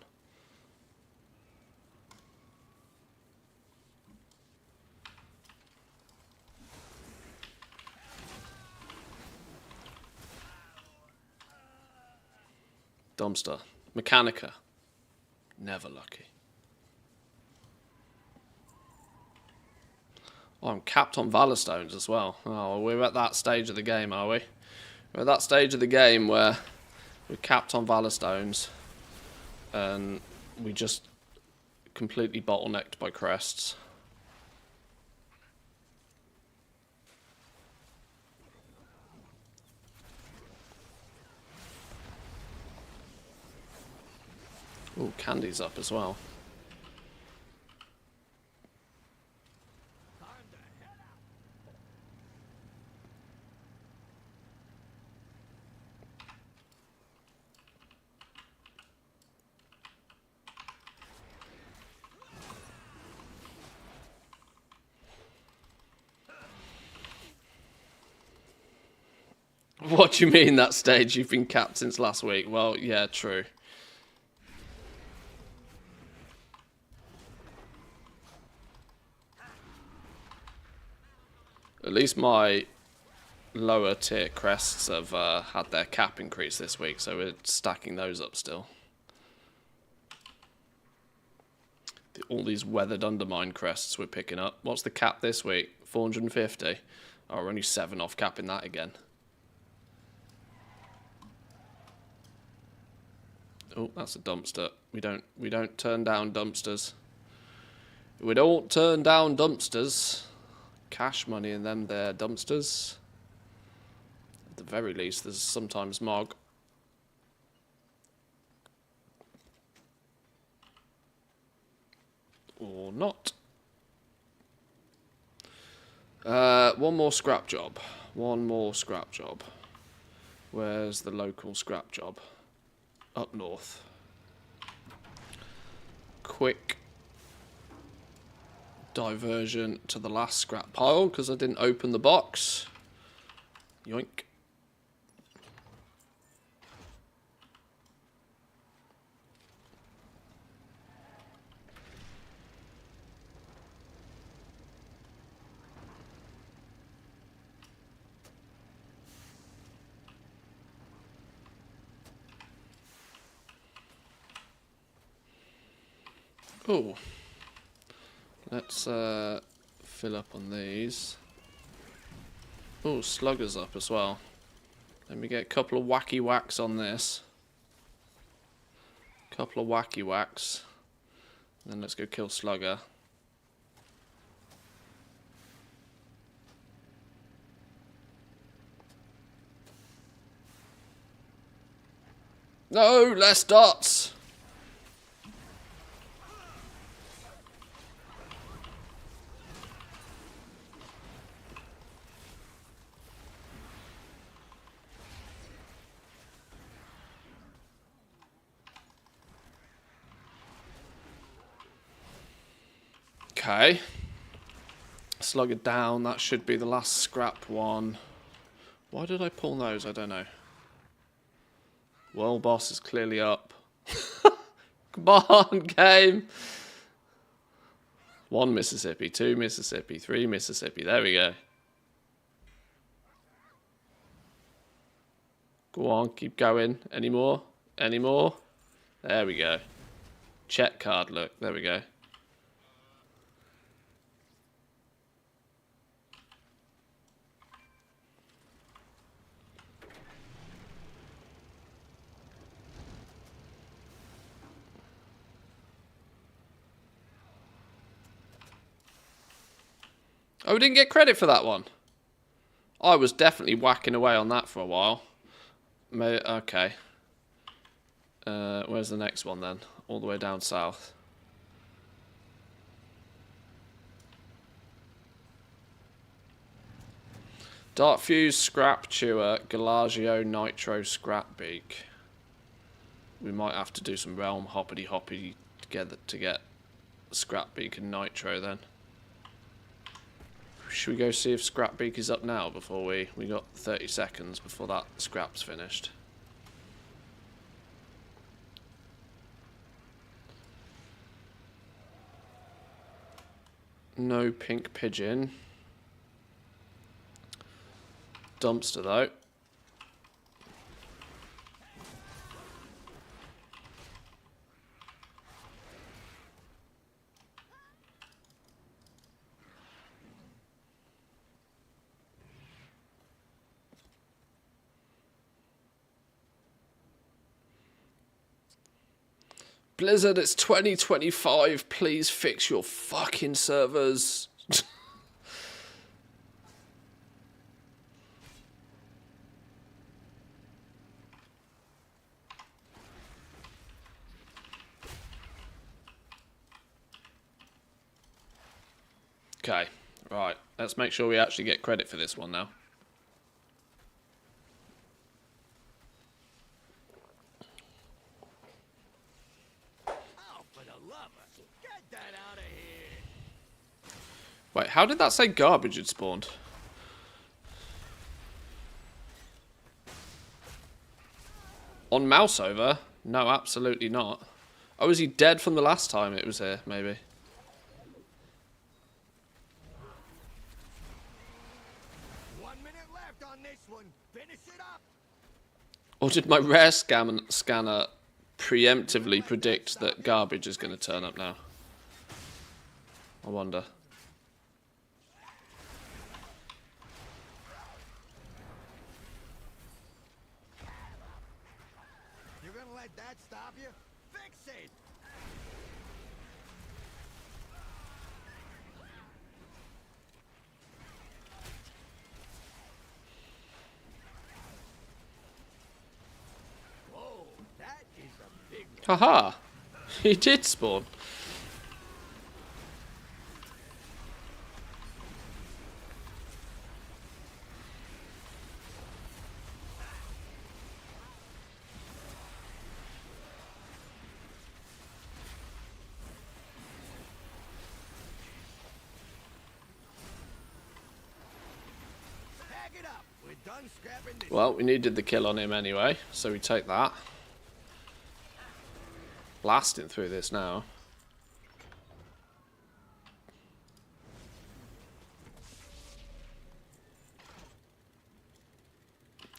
Dumpster. Mechanica. Never lucky. Oh, I'm capped on Valor Stones as well. Oh, we're at that stage of the game, are we? We're at that stage of the game where we're capped on Valor Stones and we just completely bottlenecked by crests. Ooh, Candy's up as well. What do you mean that stage? You've been capped since last week. Well, yeah, true. At least my lower tier crests have had their cap increase this week, so we're stacking those up still. All these weathered undermine crests we're picking up. What's the cap this week? 450. Oh, we're only 7 off capping that again. Oh, that's a dumpster. We don't turn down dumpsters. We don't turn down dumpsters. Cash money in them there dumpsters. At the very least, there's sometimes Mog. Or not. One more scrap job. One more scrap job. Where's the local scrap job? Up north. Quick diversion to the last scrap pile because I didn't open the box. Yoink. Oh, let's fill up on these. Oh, Slugger's up as well. Let me get a couple of wacky whacks on this. Couple of wacky whacks. Then let's go kill Slugger. No, less dots! Okay. Slug it down. That should be the last scrap one. Why did I pull those? I don't know. World boss is clearly up. Come on, game. 1 Mississippi, 2 Mississippi, 3 Mississippi. There we go. Go on, keep going. Any more? Any more? There we go. Check card, look. There we go. Oh, we didn't get credit for that one. I was definitely whacking away on that for a while. Okay. Where's the next one then? All the way down south. Dark Fuse, Scrap Chewer, Galagio, Nitro, Scrap Beak. We might have to do some Realm hoppity together to get Scrap Beak and Nitro then. Should we go see if Scrap Beak is up now before we got 30 seconds before that scrap's finished. No pink pigeon. Dumpster though. Blizzard, it's 2025. Please fix your fucking servers. Okay, right. Let's make sure we actually get credit for this one now. Wait, how did that say garbage had spawned? On mouse over? No, absolutely not. Oh, is he dead from the last time it was here, maybe? Or did my rare scanner preemptively predict that garbage is going to turn up now? I wonder. You're gonna let that stop you? Fix it! Whoa, that is a big one. Haha! He did spawn. Pack it up. We're done scrapping this. Well, we needed the kill on him anyway, so we take that. Blasting through this now.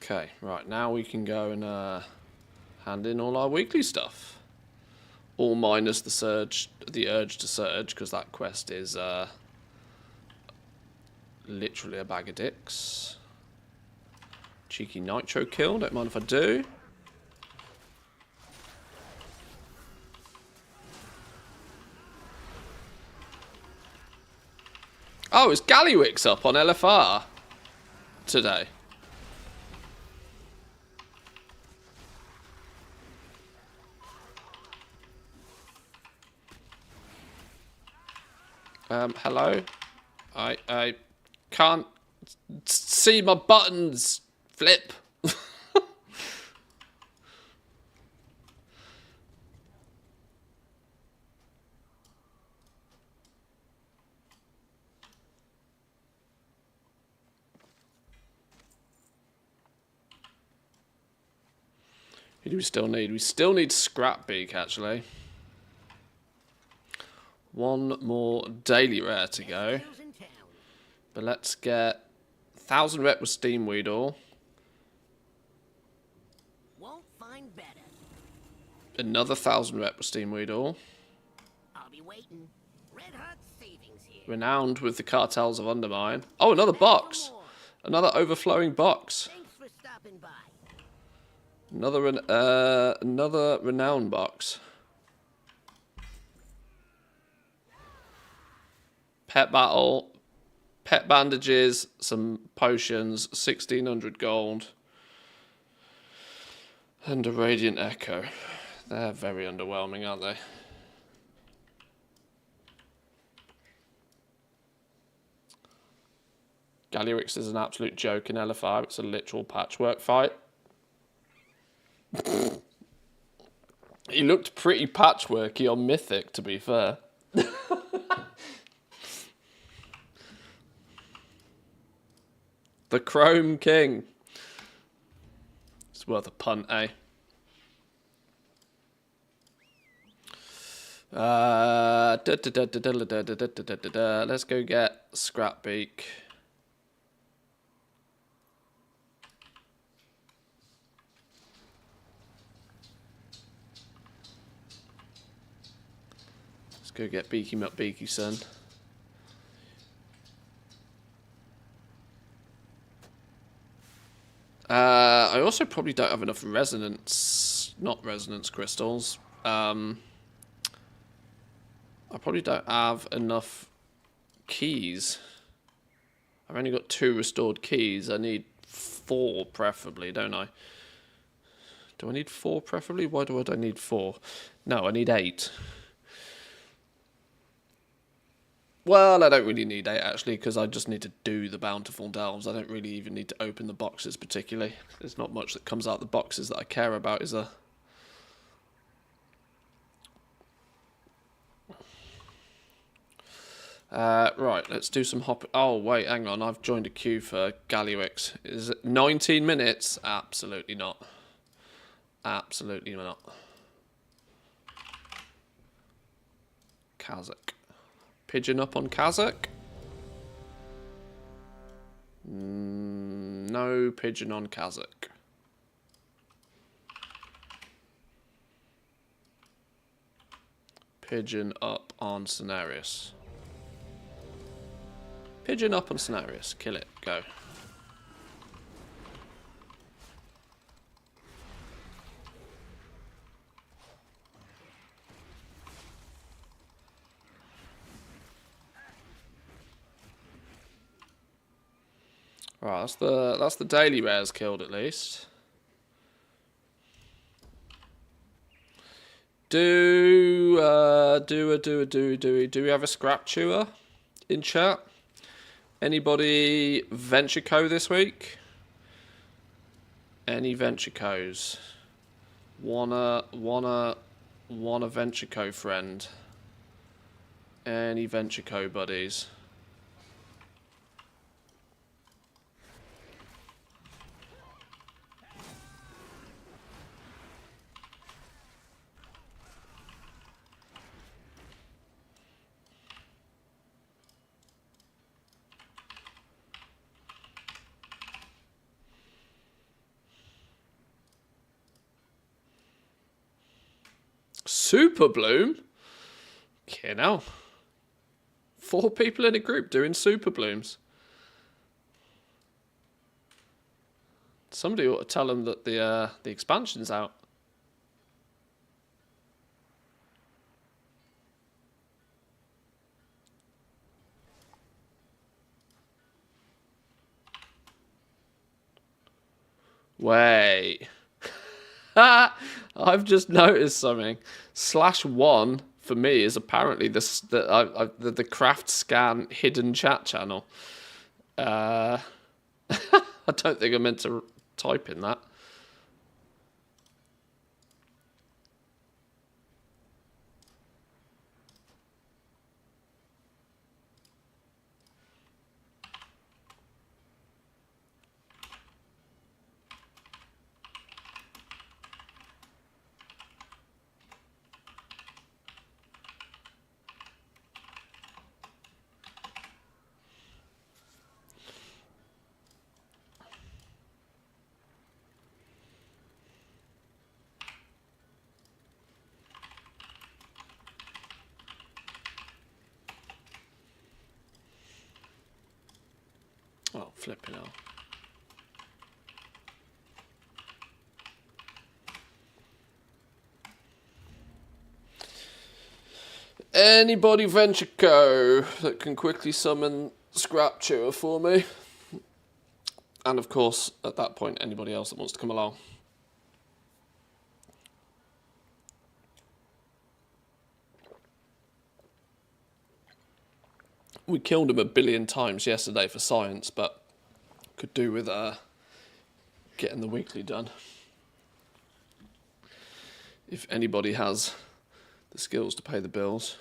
Okay, right, now we can go and hand in all our weekly stuff. All minus the urge to surge, because that quest is literally a bag of dicks. Cheeky nitro kill, don't mind if I do. Oh, it's Gallywix up on LFR today. Hello? I can't see my buttons flip. Who do we still need? We still need Scrap Beak, actually. One more daily rare to go. Deals in town. But let's get 1,000 rep with Steam Weedle. Won't find better. Another 1,000 rep with Steam Weedle. I'll be waiting. Red hot savings here. Renowned with the Cartels of Undermine. Oh, another box. Another overflowing box. Thanks for stopping by. Another renowned box. Pet battle, pet bandages, some potions, 1,600 gold, and a radiant echo. They're very underwhelming, aren't they? Galliarix is an absolute joke in LFR. It's a literal patchwork fight. He looked pretty patchworky on Mythic, to be fair. The Chrome King. It's worth a punt, eh? Let's go get Scrapbeak. Let's go get Beaky McBeaky, son. I also probably don't have enough not resonance crystals. I probably don't have enough keys. I've only got 2 restored keys. I need 4 preferably, don't I? Do I need 4 preferably? Why do I need 4? No, I need 8. Well, I don't really need 8 actually, because I just need to do the Bountiful Delves. I don't really even need to open the boxes particularly. There's not much that comes out of the boxes that I care about, is there? Right, let's do some hop. Oh, wait, hang on. I've joined a queue for Galliarix. Is it 19 minutes? Absolutely not. Absolutely not. Kazakh. Pigeon up on Kazakh? No pigeon on Kazakh. Pigeon up on Cenarius. Pigeon up on Cenarius. Kill it. Go. Right, that's the daily rares killed at least. Do we have a scrap chewer in chat? Anybody venture co this week? Any venture co's? Wanna venture co friend? Any venture co buddies? Super Bloom? Okay, now 4 people in a group doing Super Blooms. Somebody ought to tell them that the expansion's out. Wait. I've just noticed something. /1 for me is apparently the craft scan hidden chat channel. I don't think I meant to type in that. Oh, flipping hell. Anybody Venture Co. that can quickly summon Scrap Chewer for me? And of course, at that point, anybody else that wants to come along. We killed him 1 billion times yesterday for science, but could do with getting the weekly done. If anybody has the skills to pay the bills.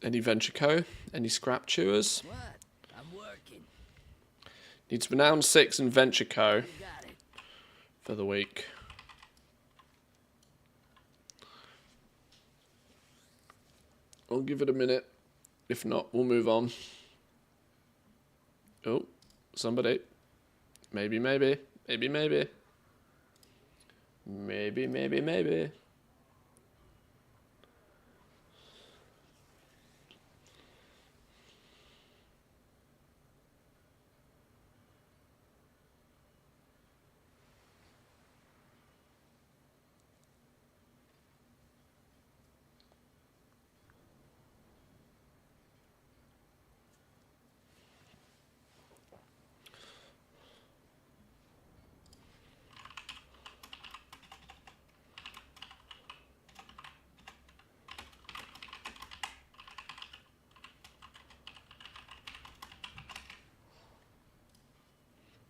Any Venture Co? Any Scrap Chewers? What? I'm working. Needs Renown 6 and Venture Co. You got it. for the week. I'll give it a minute. If not, we'll move on. Oh, somebody. Maybe. Maybe.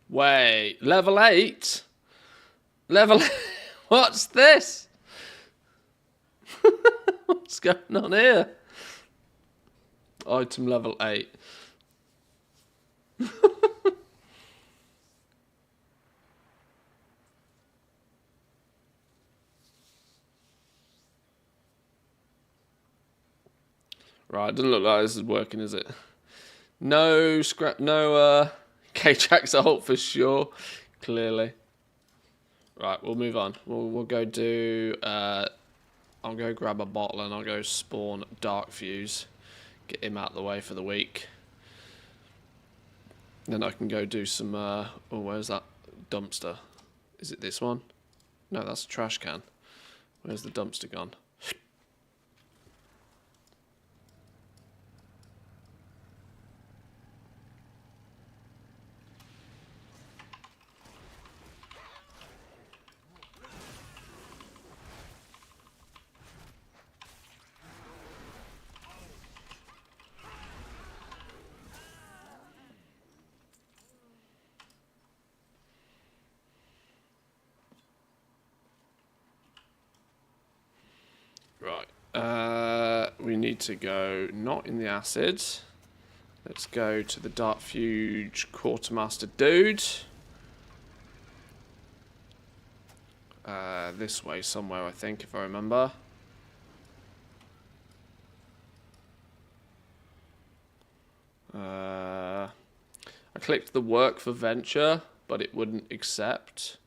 Wait, level 8? Level... What's this? What's going on here? Item level 8. Right, doesn't look like this is working, is it? No scrap, no K-Jack's ult for sure, clearly. Right, we'll move on. We'll go do. I'll go grab a bottle and I'll go spawn Dark Fuse, get him out of the way for the week. Then I can go do some. Oh, where's that dumpster? Is it this one? No, that's a trash can. Where's the dumpster gone? Right, we need to go not in the acid. Let's go to the Dark Fuge Quartermaster dude. This way somewhere, I think, if I remember. I clicked the work for venture, but it wouldn't accept.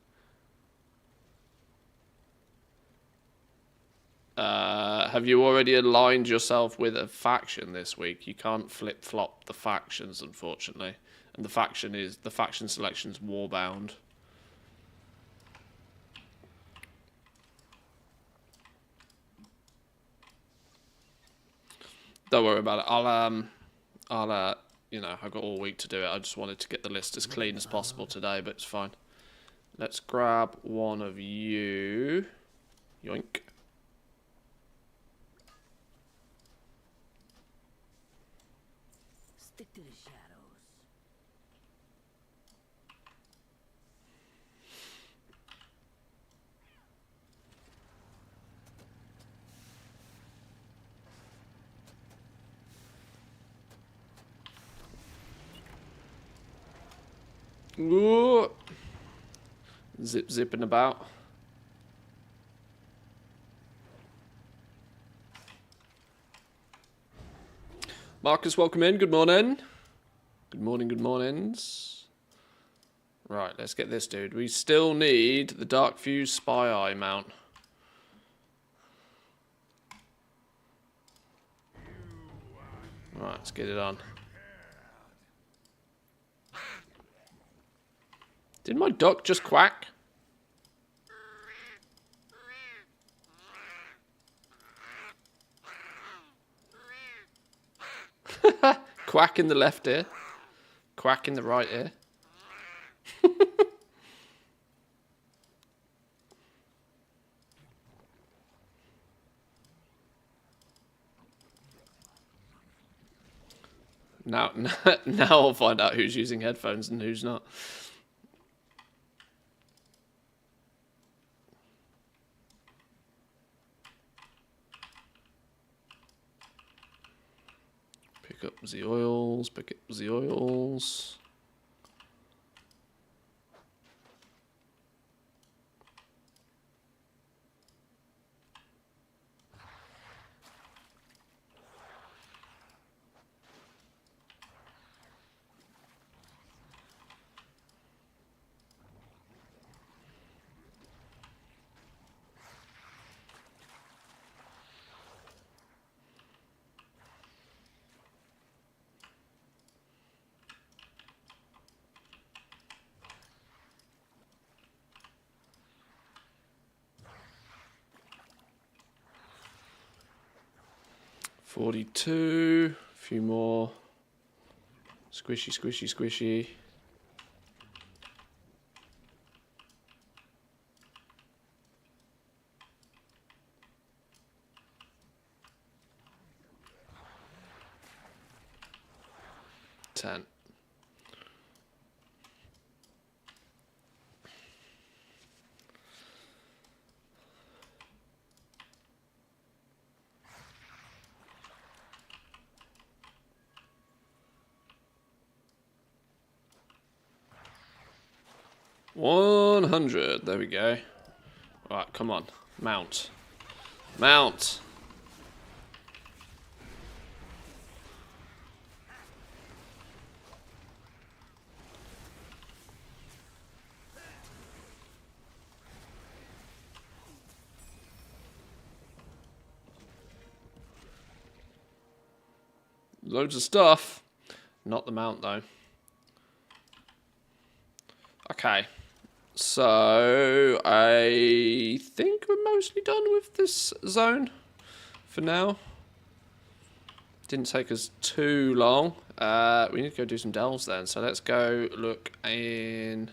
Have you already aligned yourself with a faction this week? You can't flip-flop the factions, unfortunately. And the faction selection's warbound. Don't worry about it. You know, I've got all week to do it. I just wanted to get the list as clean as possible today, but it's fine. Let's grab one of you. Yoink. Stick to the shadows. Ooh. Zipping about. Marcus, welcome in. Good morning. Good morning, good mornings. Right, let's get this dude. We still need the Dark Fuse Spy Eye mount. Right, let's get it on. Did my duck just quack? Quack in the left ear. Quack in the right ear. Now I'll find out who's using headphones and who's not. Pick up the oils, pick up the oils. $42, a few more. Squishy, squishy, squishy. $10. $100. There we go. Right, come on. Mount. Mount. Loads of stuff. Not the mount, though. Okay. So, I think we're mostly done with this zone for now. Didn't take us too long. We need to go do some delves then. So let's go look in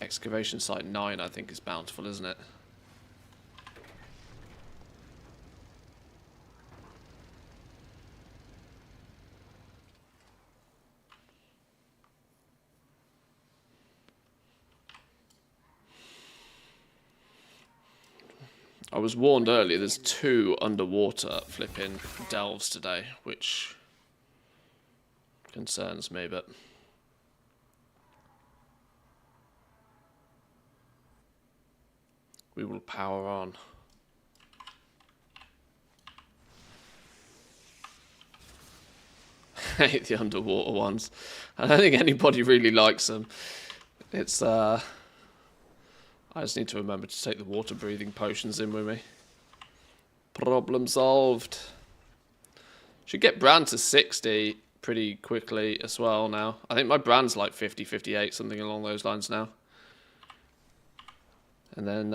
excavation site 9, I think is bountiful, isn't it? I was warned earlier there's 2 underwater flipping delves today, which concerns me, but we will power on. I hate the underwater ones. I don't think anybody really likes them. It's I just need to remember to take the water breathing potions in with me. Problem solved. Should get Brand to 60 pretty quickly as well now. I think my Brand's like 50, 58, something along those lines now. And then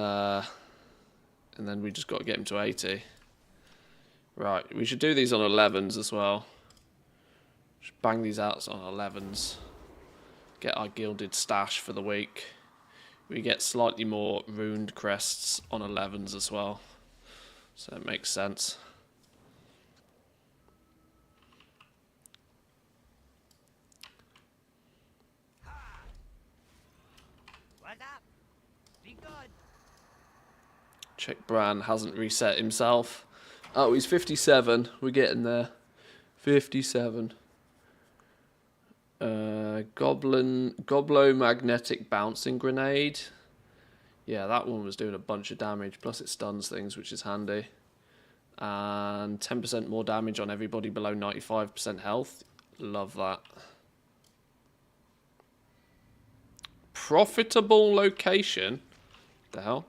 we just got to get him to 80. Right, we should do these on 11s as well. Just bang these out on 11s. Get our gilded stash for the week. We get slightly more runed crests on 11s as well. So it makes sense. What's up? Be good. Check Bran hasn't reset himself. Oh, he's 57. We're getting there. 57. Goblo magnetic bouncing grenade. Yeah, that one was doing a bunch of damage. Plus it stuns things, which is handy. And 10% more damage on everybody below 95% health. Love that. Profitable location. The hell?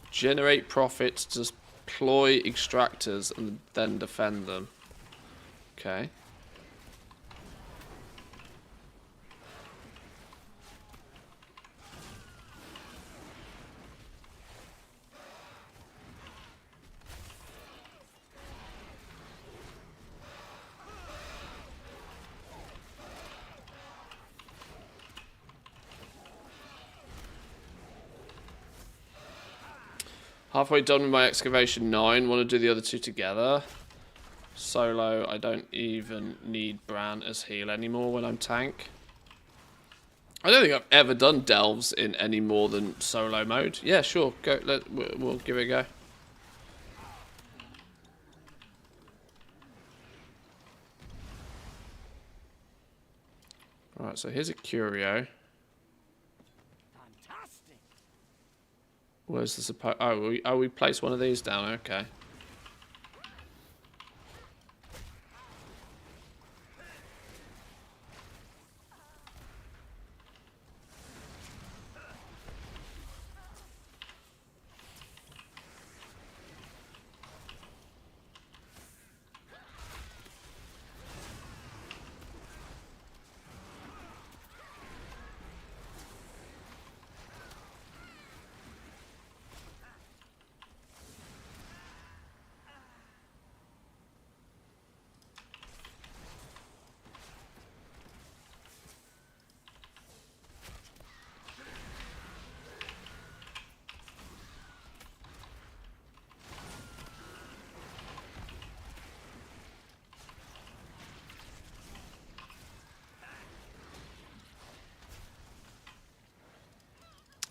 Generate profits to deploy extractors and then defend them. Okay. Halfway done with my excavation 9. Want to do the other two together. Solo, I don't even need Bran as heal anymore when I'm tank. I don't think I've ever done delves in any more than solo mode. Yeah, sure. Go. We'll give it a go. Right, so here's a curio. Fantastic. Where's the supposed? Oh, we placed one of these down. Okay.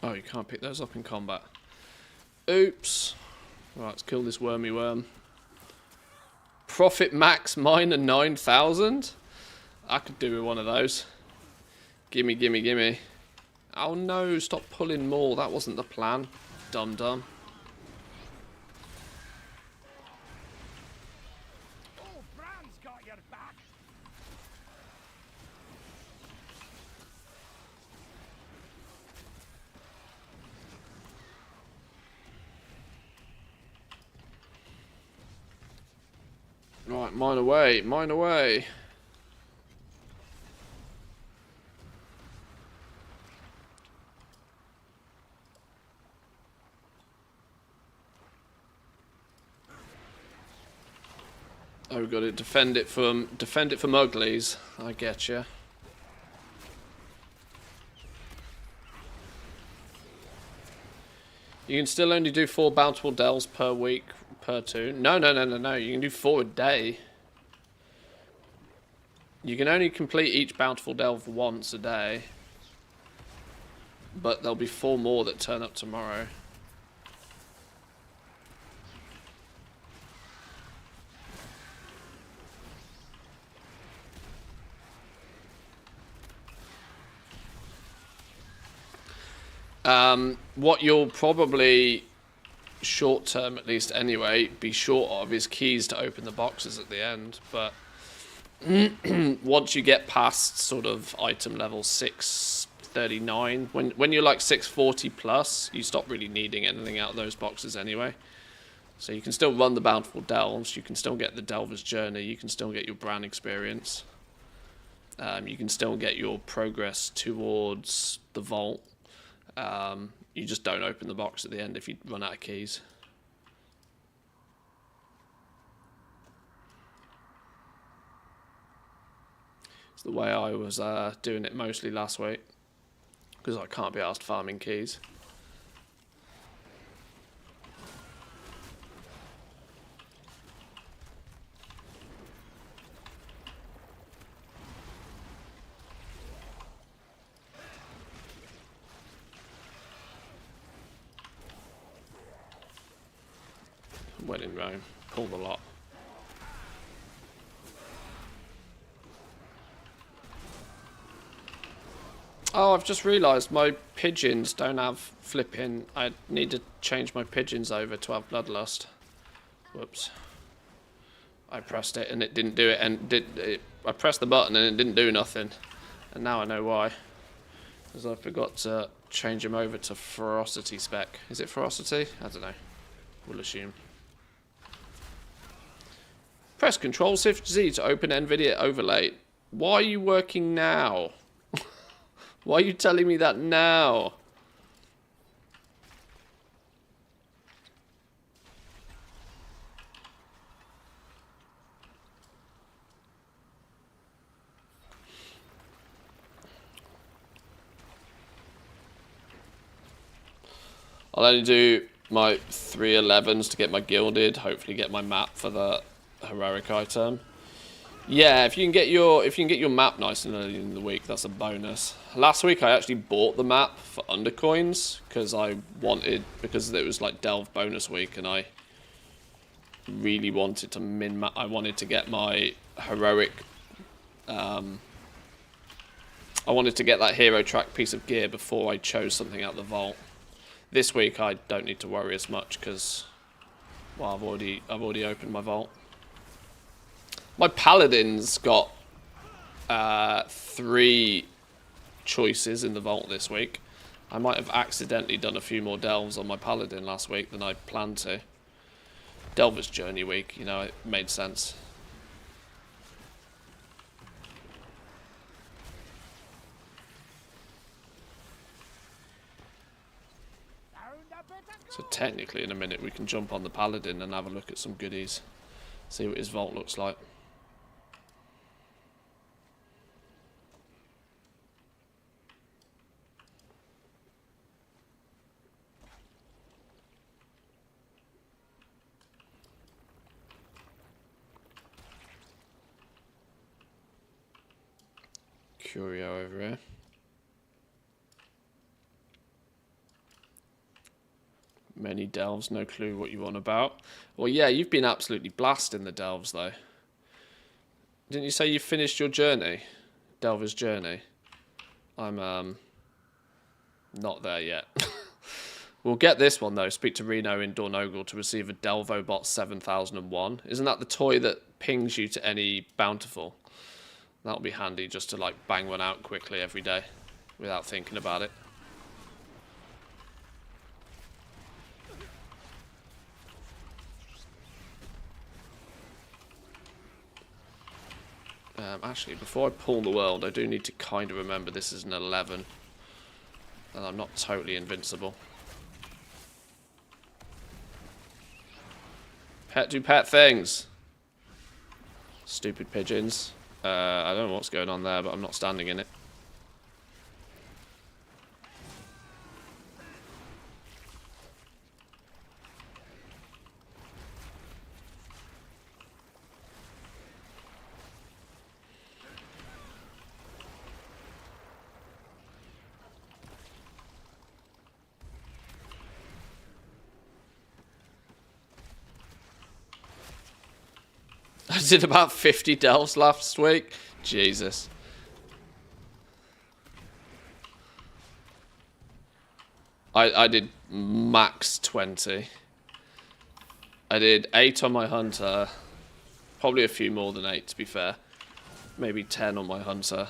Oh, you can't pick those up in combat. Oops. Right, let's kill this wormy worm. Profit max minor 9,000? I could do with one of those. Gimme, gimme, gimme. Oh no, stop pulling more. That wasn't the plan. Dum-dum. Oh, Bran's got your back. Right, mine away, mine away. Oh, we got to defend it from uglies. I get you. You can still only do 4 bountiful delves per week per toon. No. You can do 4 a day. You can only complete each bountiful delve once a day. But there'll be 4 more that turn up tomorrow. What you'll probably, short term at least anyway, be short of is keys to open the boxes at the end. But once you get past sort of item level 639, when you're like 640 plus, you stop really needing anything out of those boxes anyway. So you can still run the bountiful delves, you can still get the Delver's Journey, you can still get your Bran experience. You can still get your progress towards the vault. You just don't open the box at the end if you run out of keys. It's the way I was doing it mostly last week, because I can't be asked farming keys. When in Rome, pull the lot. Oh, I've just realised my pigeons don't have flipping. I need to change my pigeons over to have bloodlust. Whoops. I pressed it and it didn't do it, and I pressed the button and it didn't do nothing. And now I know why. Because I forgot to change them over to ferocity spec. Is it ferocity? I don't know. We'll assume. Press Ctrl Shift Z to open NVIDIA overlay. Why are you working now? Why are you telling me that now? I'll only do my 311s to get my gilded, hopefully get my map for the heroic item. Yeah, if you can get your map nice and early in the week, that's a bonus. Last week I actually bought the map for undercoins because it was like delve bonus week, and I really wanted to I wanted to get my heroic I wanted to get that hero track piece of gear before I chose something out the vault. This week I don't need to worry as much because, well, I've already opened my vault. My paladin's got 3 choices in the vault this week. I might have accidentally done a few more delves on my paladin last week than I planned to. Delver's journey week, you know, it made sense. So technically in a minute we can jump on the paladin and have a look at some goodies. See what his vault looks like. Curio over here. Many delves, no clue what you on about. Well, yeah, you've been absolutely blasting the delves, though. Didn't you say you finished your journey? Delver's journey? I'm, not there yet. We'll get this one, though. Speak to Reno in Dornogle to receive a Delvobot 7001. Isn't that the toy that pings you to any bountiful? That'll be handy just to, like, bang one out quickly every day without thinking about it. Actually, before I pull the world, I do need to kind of remember this is an 11. And I'm not totally invincible. Pet do pet things. Stupid pigeons. I don't know what's going on there, but I'm not standing in it. I did about 50 delves last week. Jesus. I did max 20. I did 8 on my hunter. Probably a few more than 8, to be fair. Maybe 10 on my hunter.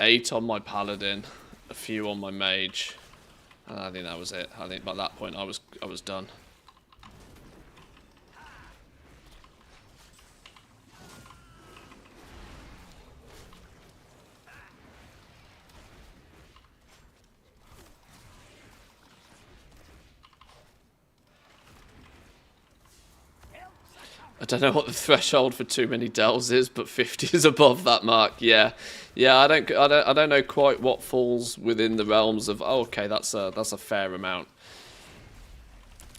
8 on my paladin. A few on my mage. And I think that was it. I think by that point I was done. I don't know what the threshold for too many delves is, but 50 is above that mark. Yeah, I don't know quite what falls within the realms of. Oh, okay, that's a fair amount.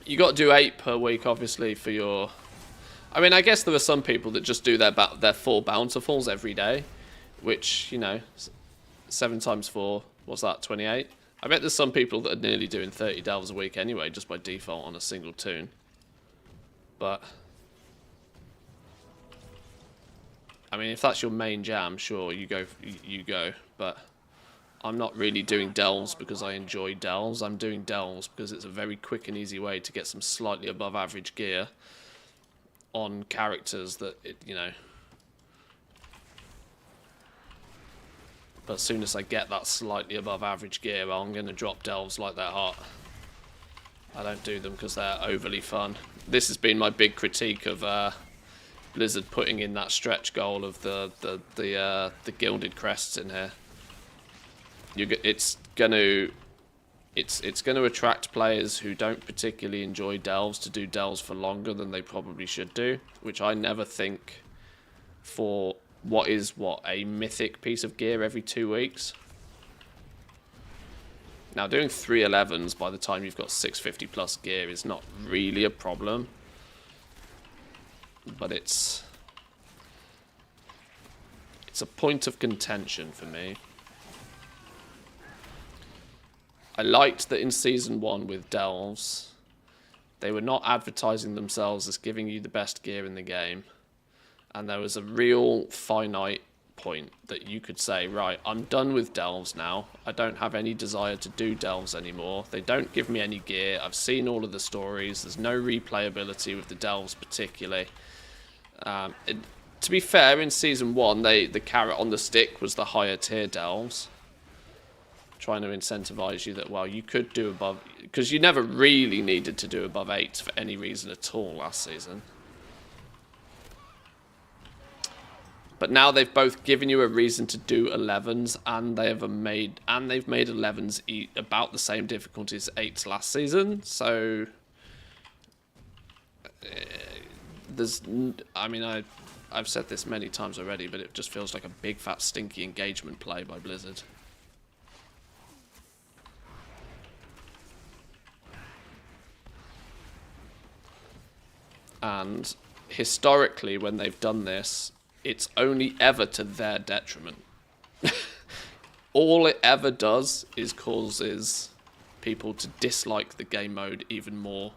You got to do 8 per week, obviously, for your. I mean, I guess there are some people that just do their 4 bountifuls every day, which, you know, 7 times 4. What's that? 28. I bet there's some people that are nearly doing 30 delves a week anyway, just by default on a single tune. But. I mean, if that's your main jam, sure, you go. But I'm not really doing delves because I enjoy delves. I'm doing delves because it's a very quick and easy way to get some slightly above average gear on characters that, But as soon as I get that slightly above average gear, I'm going to drop delves like they're hot. I don't do them because they're overly fun. This has been my big critique of Blizzard putting in that stretch goal of the gilded crests in here. It's gonna attract players who don't particularly enjoy delves to do delves for longer than they probably should do, which I never think for what is a mythic piece of gear every 2 weeks. Now, doing 311s by the time you've got 650 plus gear is not really a problem, but it's a point of contention for me. I liked that in Season 1 with Delves, they were not advertising themselves as giving you the best gear in the game. And there was a real finite point that you could say, right, I'm done with Delves now. I don't have any desire to do Delves anymore. They don't give me any gear. I've seen all of the stories. There's no replayability with the Delves particularly. To be fair, in Season 1, the carrot on the stick was the higher tier Delves. Trying to incentivize you that, well, you could do above... Because you never really needed to do above 8 for any reason at all last season. But now they've both given you a reason to do 11s, and they've made 11s about the same difficulty as 8s last season. So I've said this many times already, but it just feels like a big fat stinky engagement play by Blizzard. And historically, when they've done this, it's only ever to their detriment. All it ever does is causes people to dislike the game mode even more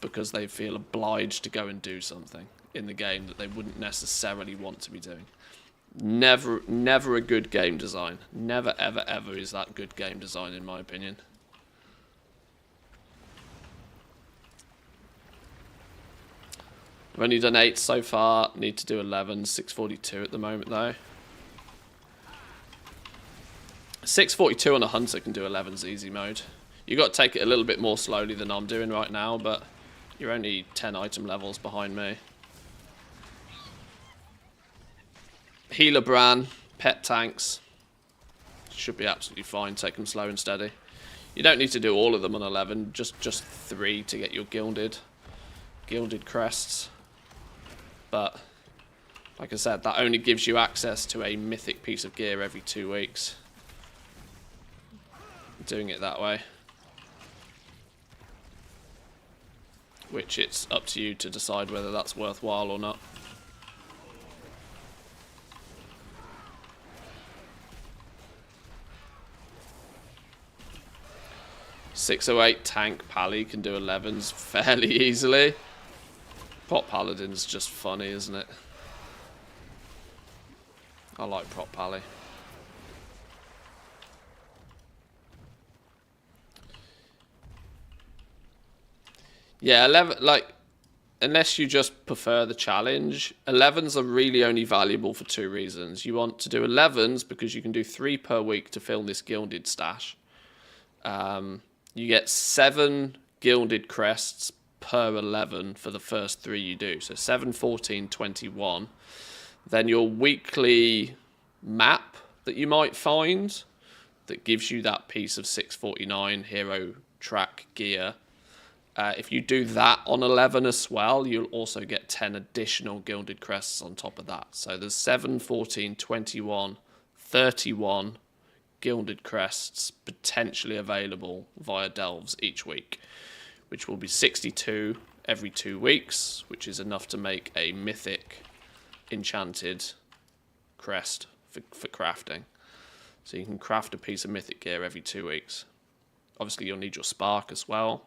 because they feel obliged to go and do something in the game that they wouldn't necessarily want to be doing. Never a good game design. Never, ever, ever is that good game design, in my opinion. I've only done 8 so far. Need to do 11. 642 at the moment, though. 642 on a hunter can do 11's easy mode. You've got to take it a little bit more slowly than I'm doing right now, but you're only 10 item levels behind me. Healer Bran, pet tanks. Should be absolutely fine. Take them slow and steady. You don't need to do all of them on 11. Just 3 to get your gilded crests. But, like I said, that only gives you access to a mythic piece of gear every 2 weeks. Doing it that way. Which it's up to you to decide whether that's worthwhile or not. .608 tank Pally can do 11s fairly easily. Prop Paladin's just funny, isn't it? I like Prop Pally. Yeah, 11, like, unless you just prefer the challenge, 11s are really only valuable for 2 reasons. You want to do 11s because you can do 3 per week to fill this gilded stash. You get 7 gilded crests per 11 for the first 3 you do. So 7, 14, 21. Then your weekly map that you might find that gives you that piece of 649 hero track gear. If you do that on 11 as well, you'll also get 10 additional gilded crests on top of that. So there's 7, 14, 21, 31 gilded crests potentially available via delves each week, which will be 62 every 2 weeks, which is enough to make a mythic enchanted crest for crafting. So you can craft a piece of mythic gear every 2 weeks. Obviously you'll need your spark as well.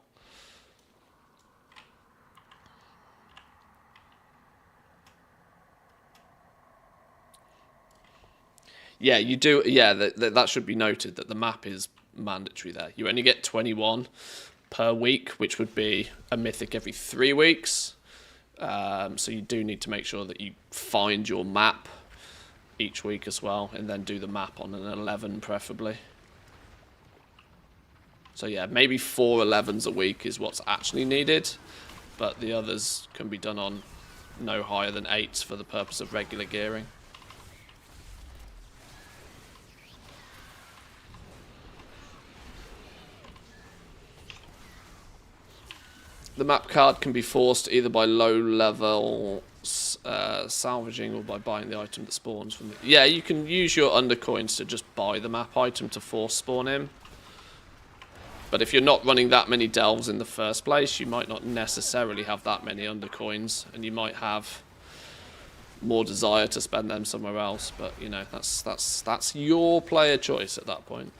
Yeah, you do. Yeah, that should be noted that the map is mandatory there. You only get 21 per week, which would be a mythic every 3 weeks. So you do need to make sure that you find your map each week as well, and then do the map on an 11 preferably. So yeah, maybe 4 11s a week is what's actually needed, but the others can be done on no higher than 8s for the purpose of regular gearing. The map card can be forced either by low level salvaging or by buying the item that spawns from the... Yeah, you can use your undercoins to just buy the map item to force spawn in. But if you're not running that many delves in the first place, you might not necessarily have that many undercoins, and you might have more desire to spend them somewhere else. But you know, that's your player choice at that point.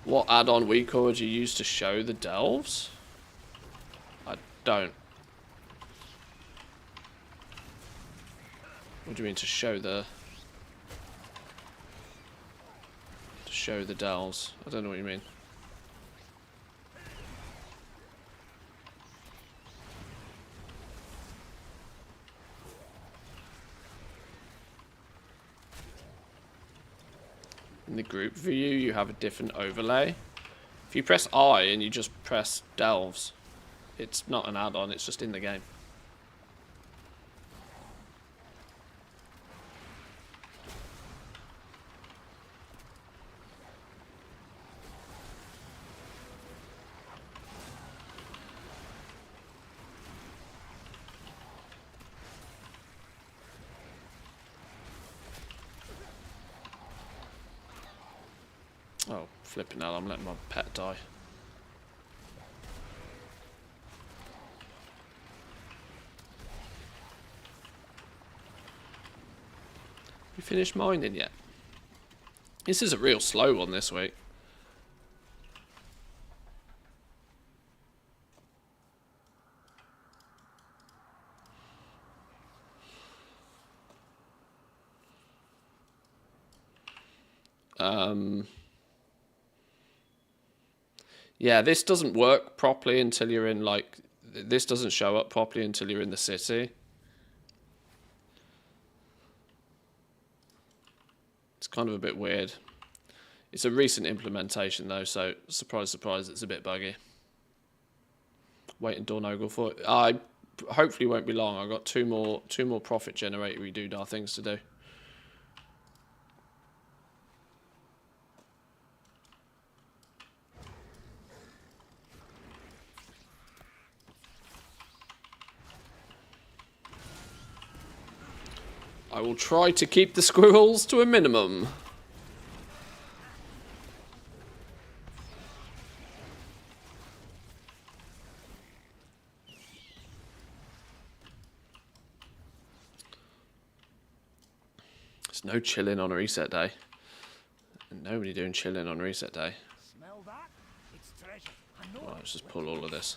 What add-on weaker would you use to show the delves? I don't. What do you mean to show the... To show the delves? I don't know what you mean. In the group view, you have a different overlay. If you press I and you just press delves, it's not an add-on, it's just in the game. Oh, flipping hell, I'm letting my pet die. You finished mining yet? This is a real slow one this week. Yeah, this doesn't work properly until you're in, like... This doesn't show up properly until you're in the city. It's kind of a bit weird. It's a recent implementation, though, so surprise, surprise, it's a bit buggy. Waiting Dornogle for it. I hopefully won't be long. I've got two more profit generatory doodah things to do. I will try to keep the squirrels to a minimum. There's no chilling on a reset day. Nobody doing chilling on reset day. Smell that? It's treasure. I know. Well, let's just pull all of this.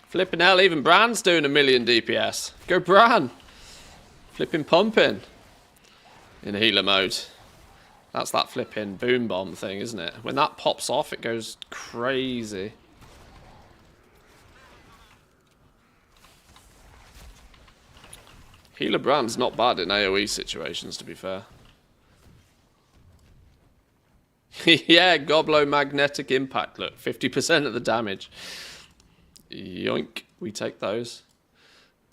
Flipping hell, even Bran's doing 1,000,000 DPS. Go Bran! Flipping pumping. In healer mode. That's that flipping boom bomb thing, isn't it? When that pops off, it goes crazy. Healer Bran's not bad in AoE situations, to be fair. Yeah, Goblo magnetic impact. Look, 50% of the damage. Yoink, we take those.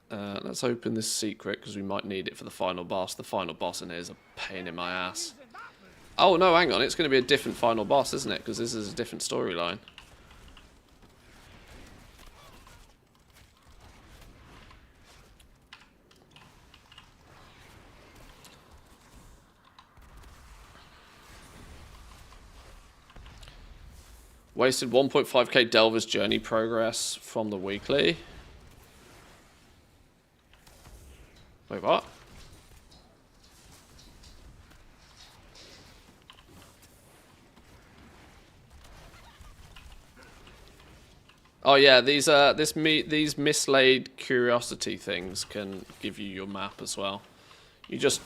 Let's open this secret because we might need it for the final boss. The final boss in here is a pain in my ass. Oh, no, hang on. It's going to be a different final boss, isn't it? Because this is a different storyline. Wasted 1.5k Delver's journey progress from the weekly. Wait, what? Oh yeah, these these mislaid curiosity things can give you your map as well. You just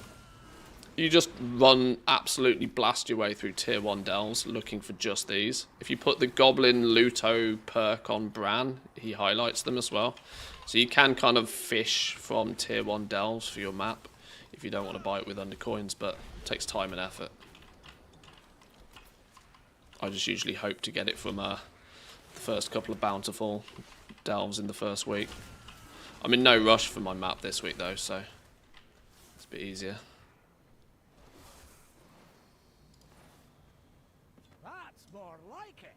run absolutely blast your way through tier 1 delves looking for just these. If you put the Goblin Luto perk on Bran, he highlights them as well. So you can kind of fish from tier 1 delves for your map if you don't want to buy it with undercoins, but it takes time and effort. I just usually hope to get it from the first couple of bountiful delves in the first week. I'm in no rush for my map this week though, so it's a bit easier. That's more like it.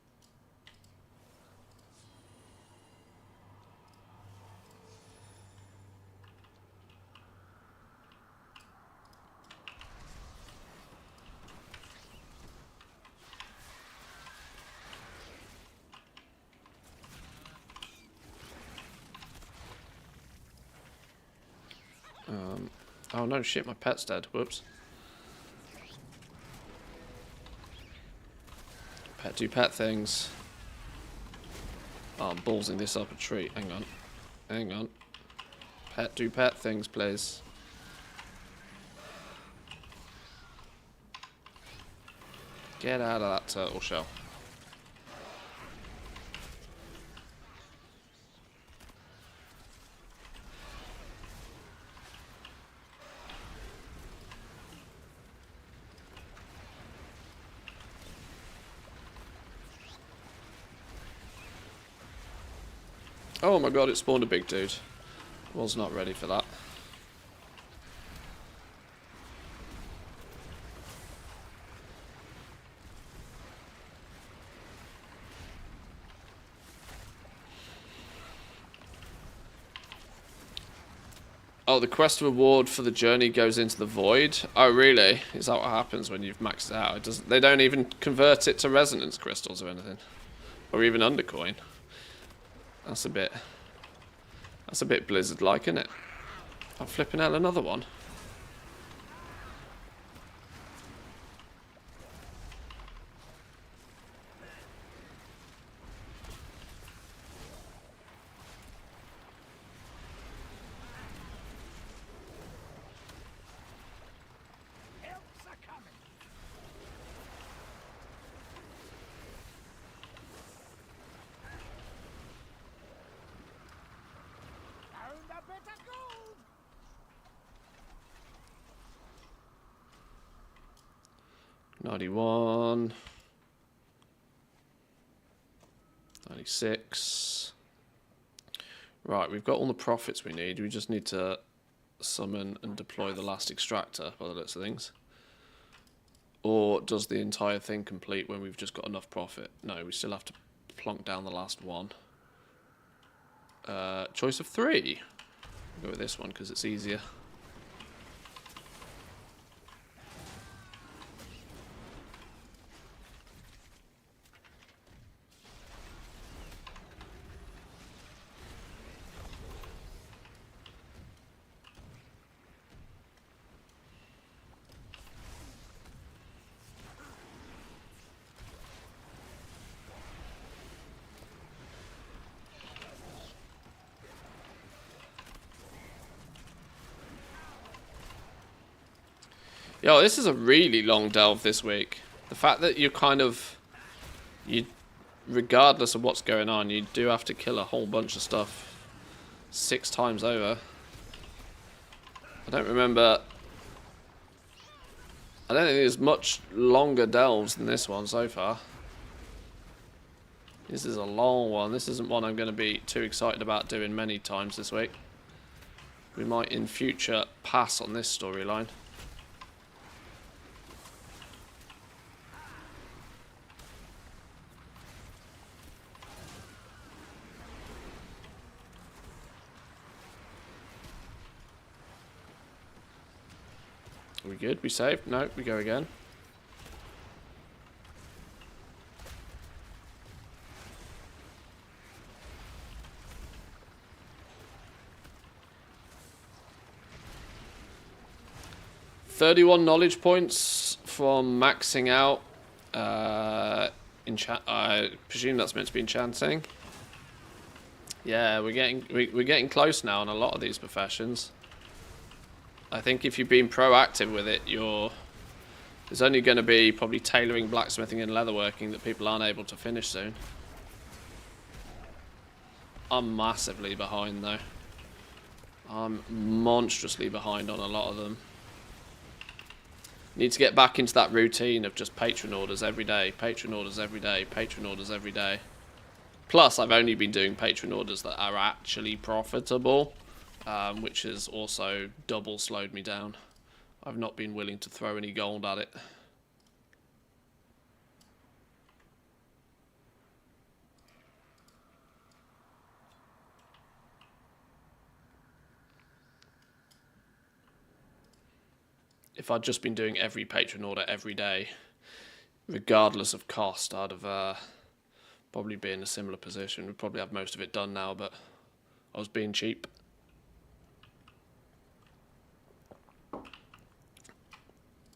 Oh no, shit, my pet's dead. Whoops. Pet do pet things. Oh, I'm ballsing this up a tree. Hang on. Hang on. Pet do pet things, please. Get out of that turtle shell. Oh my god, it spawned a big dude. Was not ready for that. Oh, the quest reward for the journey goes into the void? Oh, really? Is that what happens when you've maxed it out? They don't even convert it to resonance crystals or anything? Or even undercoin? That's a bit Blizzard-like, isn't it? I'm flipping out another one. Helps are coming. Found a bit of gold. 91. 96. Right, we've got all the profits we need. We just need to summon and deploy the last extractor by the looks of things. Or does the entire thing complete when we've just got enough profit? No, we still have to plonk down the last one. Choice of 3. I'll go with this one because it's easier. Yo, this is a really long delve this week. The fact that you regardless of what's going on, you do have to kill a whole bunch of stuff 6 times over. I don't think there's much longer delves than this one so far. This is a long one. This isn't one I'm going to be too excited about doing many times this week. We might in future pass on this storyline. we good? We saved? No, we go again. $31 knowledge points from maxing out. I presume that's meant to be enchanting. Yeah, we're getting close now on a lot of these professions. I think if you've been proactive with it, there's only going to be probably tailoring, blacksmithing, and leatherworking that people aren't able to finish soon. I'm massively behind though. I'm monstrously behind on a lot of them. Need to get back into that routine of just patron orders every day, patron orders every day, patron orders every day. Plus, I've only been doing patron orders that are actually profitable, which has also double slowed me down. I've not been willing to throw any gold at it. If I'd just been doing every patron order every day, regardless of cost, I'd have probably be in a similar position. We'd probably have most of it done now, but I was being cheap.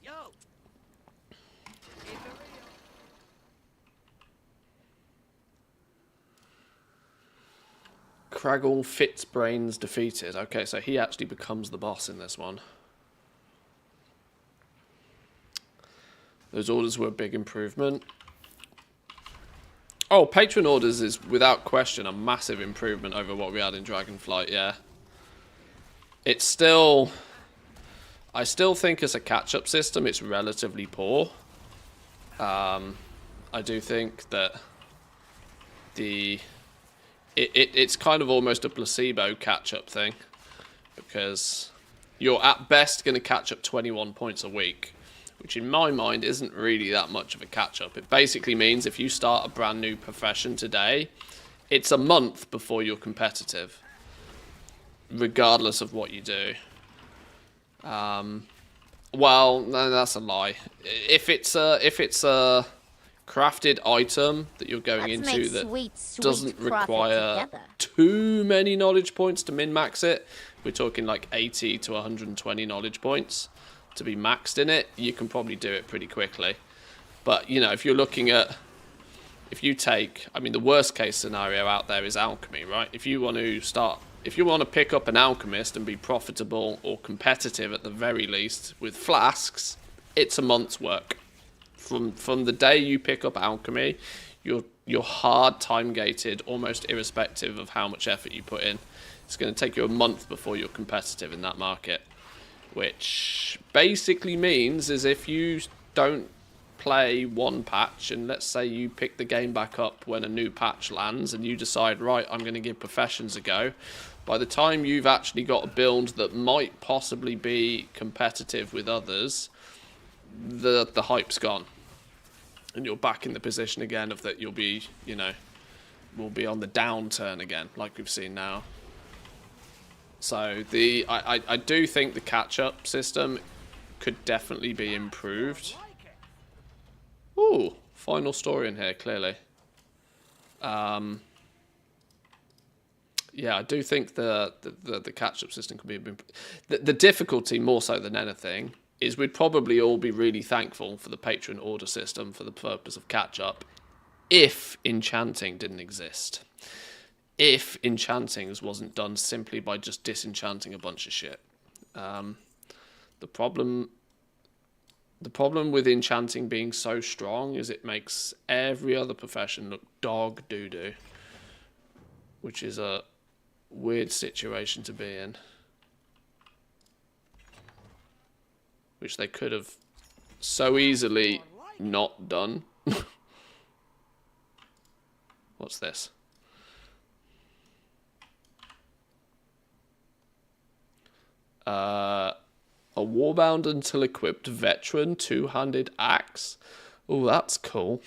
Yo! Craggle Fitzbrains defeated. Okay, so he actually becomes the boss in this one. Those orders were a big improvement. Oh, patron orders is without question a massive improvement over what we had in Dragonflight, yeah. It's still... I still think as a catch-up system it's relatively poor. I do think that it's kind of almost a placebo catch-up thing. Because you're at best going to catch up 21 points a week. Which in my mind isn't really that much of a catch-up. It basically means if you start a brand new profession today, it's a month before you're competitive, regardless of what you do. Well, no, that's a lie. If it's a crafted item that you're going into that doesn't require too many knowledge points to min-max it, we're talking like 80 to 120 knowledge points to be maxed in it, you can probably do it pretty quickly. But, you know, if you're looking at... If you take... I mean, the worst case scenario out there is alchemy, right? If you want to start... If you want to pick up an alchemist and be profitable or competitive at the very least with flasks, it's a month's work. From the day you pick up alchemy, you're hard time gated, almost irrespective of how much effort you put in. It's going to take you a month before you're competitive in that market. Which basically means is if you don't play one patch and let's say you pick the game back up when a new patch lands and you decide, right, I'm going to give professions a go, by the time you've actually got a build that might possibly be competitive with others, the hype's gone. And you're back in the position again of that you'll be, you know, we'll be on the downturn again, like we've seen now. So I do think the catch-up system could definitely be improved. Ooh, final story in here, clearly. Yeah, I do think the catch-up system could be improved. The difficulty, more so than anything, is we'd probably all be really thankful for the patron order system for the purpose of catch-up if enchanting didn't exist. If enchantings wasn't done simply by just disenchanting a bunch of shit. The problem with enchanting being so strong is it makes every other profession look dog doo-doo. Which is a weird situation to be in. Which they could have so easily not done. What's this? A warbound until equipped veteran two-handed axe. Oh, that's cool.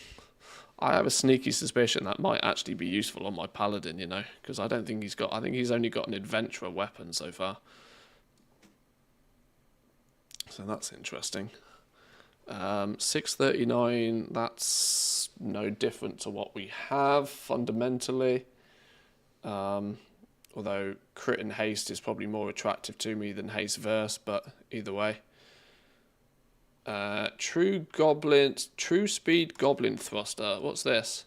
I have a sneaky suspicion that might actually be useful on my paladin, you know, because I don't think he's got. I think he's only got an adventurer weapon so far. So that's interesting. 639, that's no different to what we have fundamentally. Although crit and haste is probably more attractive to me than haste verse, but either way. True speed goblin thruster. What's this?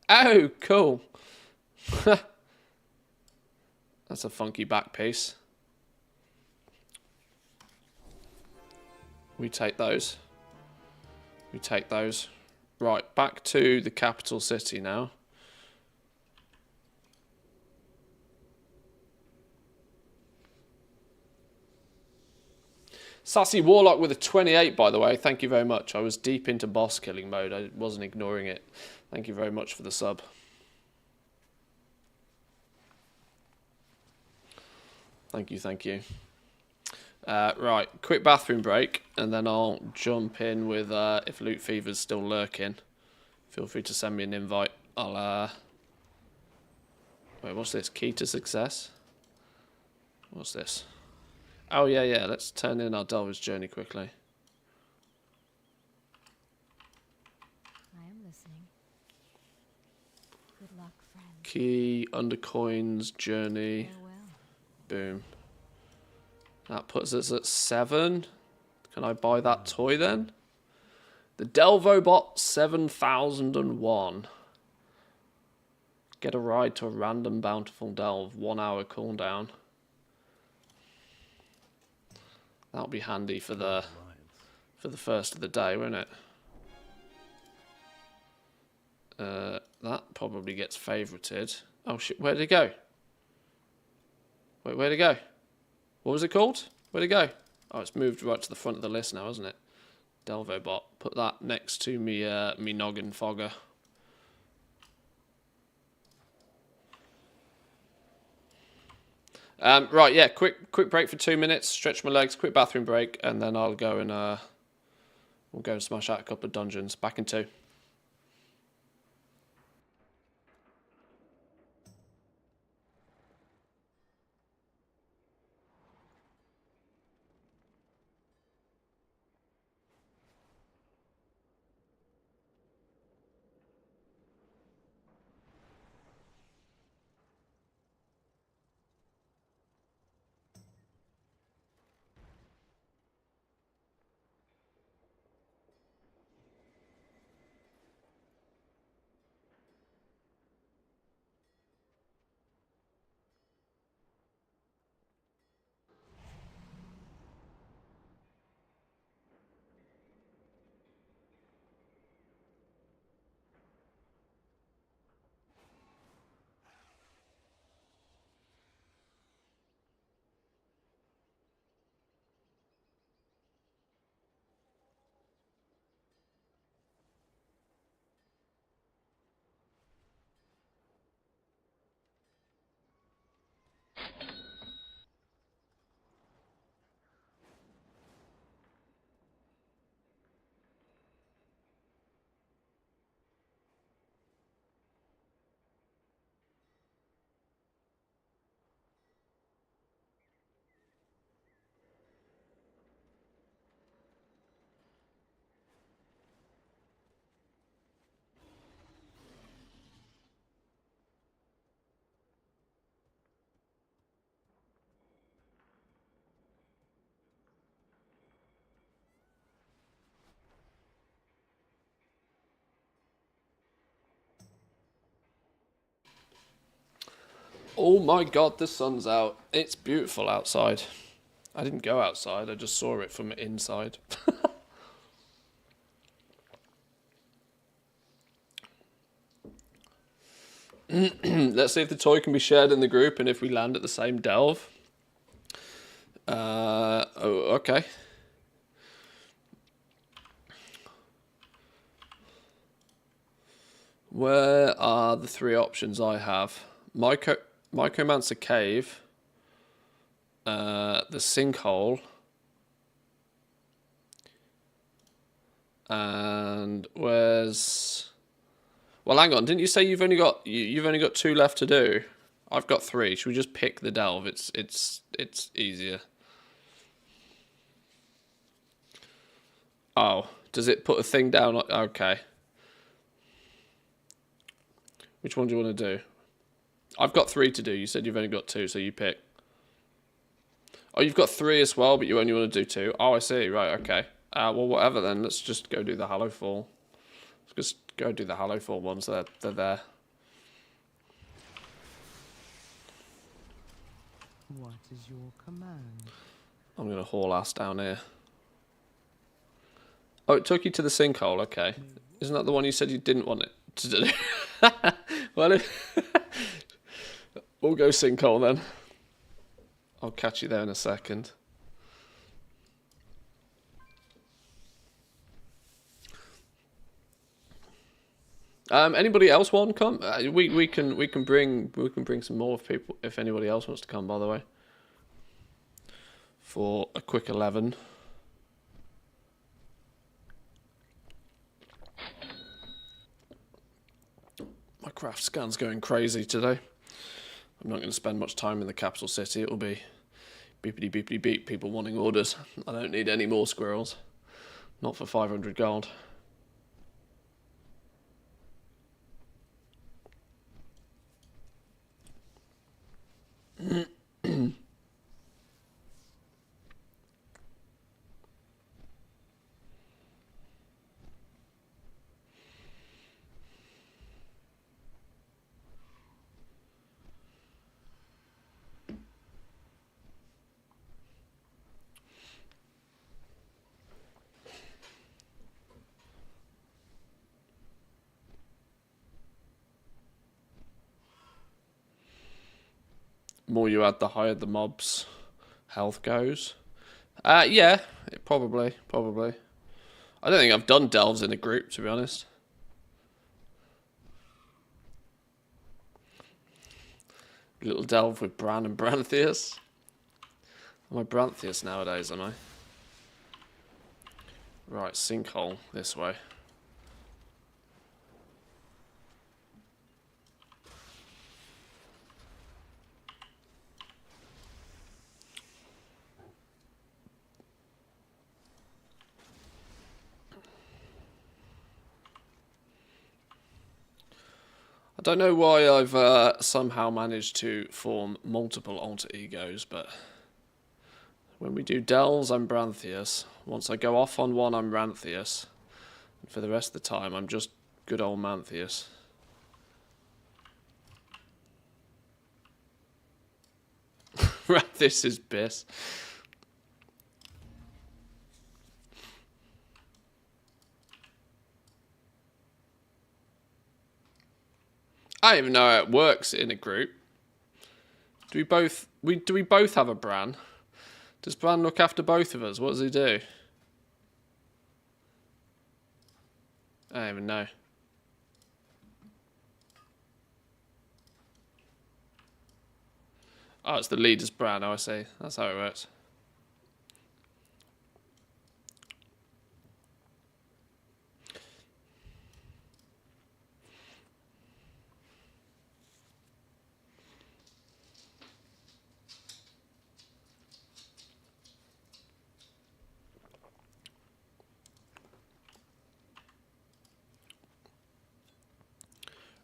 Oh, cool. That's a funky back piece. We take those. We take those. Right, back to the capital city now. Sassy Warlock with a 28, by the way. Thank you very much. I was deep into boss killing mode. I wasn't ignoring it. Thank you very much for the sub. Thank you, thank you. Right, quick bathroom break, and then I'll jump in with, if Loot Fever's still lurking, feel free to send me an invite. I'll, wait, what's this? Key to success? What's this? Oh, yeah, let's turn in our Delver's Journey quickly. I am listening. Good luck, friend. Key, Undercoins, Journey. Farewell. Boom. That puts us at 7. Can I buy that toy then? The Delvobot 7001. Get a ride to a random bountiful delve. 1 hour cooldown. That'll be handy for the first of the day, won't it? That probably gets favorited. Oh shit, where'd it go? Wait, where'd it go? What was it called? Where'd it go? Oh, it's moved right to the front of the list now, hasn't it? Delvobot. Put that next to me, me noggin fogger. Right, yeah, quick break for 2 minutes. Stretch my legs. Quick bathroom break, and then I'll go and we'll go and smash out a couple of dungeons. Back in 2. Oh my god, the sun's out. It's beautiful outside. I didn't go outside, I just saw it from inside. Let's see if the toy can be shared in the group and if we land at the same delve. Oh, okay. Where are the 3 options I have? Micromancer Cave, the Sinkhole, and where's... Well, hang on. Didn't you say you've only got 2 left to do? I've got 3. Should we just pick the delve? It's easier. Oh, does it put a thing down? Okay. Which one do you want to do? I've got 3 to do. You said you've only got 2, so you pick. Oh, you've got 3 as well, but you only want to do 2. Oh, I see. Right, okay. Well, whatever then. Let's just go do the Hallowfall. Let's just go do the Hallowfall ones. They're there. What is your command? I'm going to haul ass down here. Oh, it took you to the sinkhole. Okay. Isn't that the one you said you didn't want it to do? Well, we'll go sinkhole then. I'll catch you there in a second. Anybody else want to come? We can bring some more people if anybody else wants to come. By the way, for a quick 11. My craft scan's going crazy today. I'm not going to spend much time in the capital city. It will be beepity beepity beep. People wanting orders. I don't need any more squirrels. Not for 500 gold. More you add, the higher the mob's health goes. Yeah, probably. I don't think I've done delves in a group, to be honest. Little delve with Bran and Branthius. Am I Branthius nowadays, am I? Right, sinkhole this way. I don't know why I've somehow managed to form multiple alter egos, but when we do delves, I'm Branthius. Once I go off on one, I'm Ranthius. And for the rest of the time, I'm just good old Manthius. Ranthius is Biss. I don't even know how it works in a group. Do we both have a Bran? Does Bran look after both of us? What does he do? I don't even know. Oh, it's the leader's Bran. Oh, I see. That's how it works.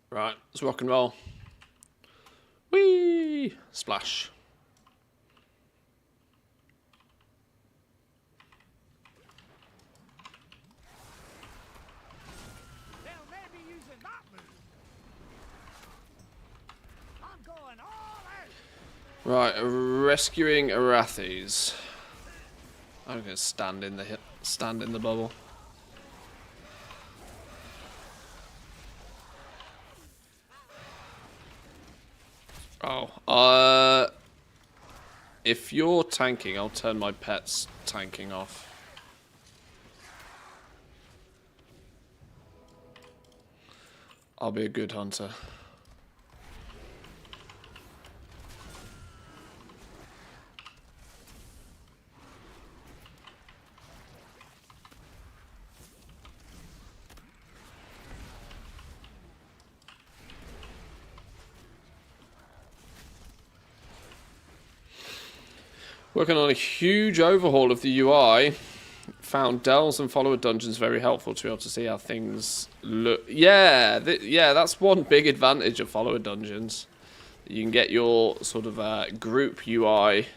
Right, let's rock and roll. Whee! Splash. They'll maybe using that move. I'm going all out. Right, rescuing Arathes. I'm gonna stand in the bubble. Oh, if you're tanking, I'll turn my pet's tanking off. I'll be a good hunter. Working on a huge overhaul of the UI. found delves and follower dungeons very helpful to be able to see how things look. Yeah, yeah, that's one big advantage of follower dungeons. You can get your sort of group UI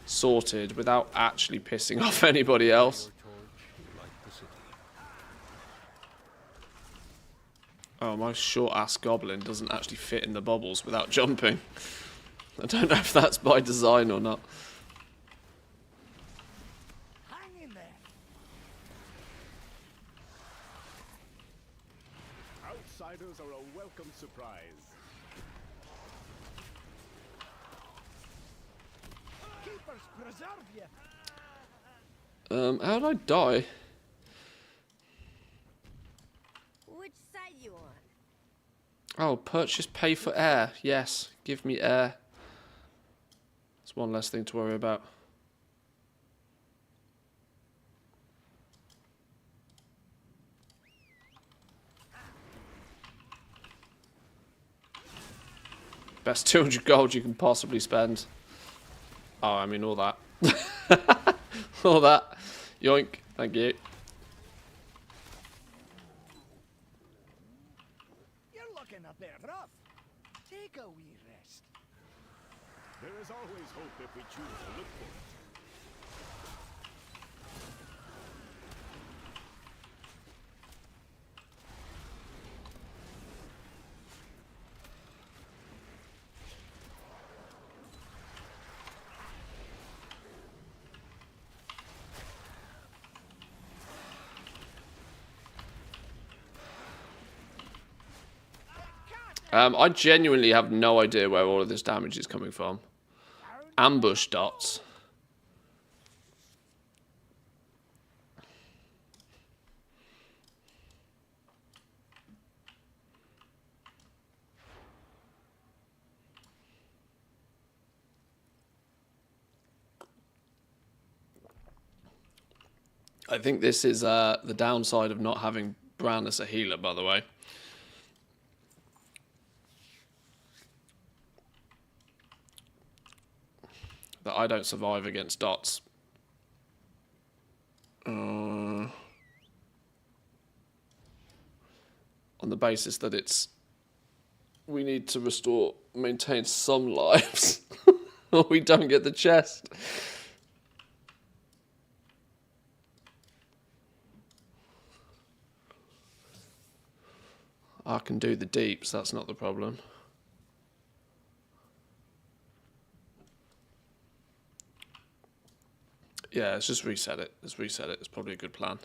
sorted without actually pissing off anybody else. Oh, my short-ass goblin doesn't actually fit in the bubbles without jumping. I don't know if that's by design or not. Hang in there. Outsiders are a welcome surprise. Keepers preserve you. How did I die? Which side you on? Oh, purchase pay for air. Yes, give me air. It's one less thing to worry about. Best 200 gold you can possibly spend. Oh, I mean all that. All that. Yoink. Thank you. You're looking a bit rough. Take a wee rest. There is always hope if we choose to look for it. I genuinely have no idea where all of this damage is coming from. Ambush dots. I think this is the downside of not having Bran as a healer, by the way. That I don't survive against dots. On the basis that we need to maintain some lives, or we don't get the chest. I can do the deeps, that's not the problem. Yeah, let's just reset it. Let's reset it. It's probably a good plan.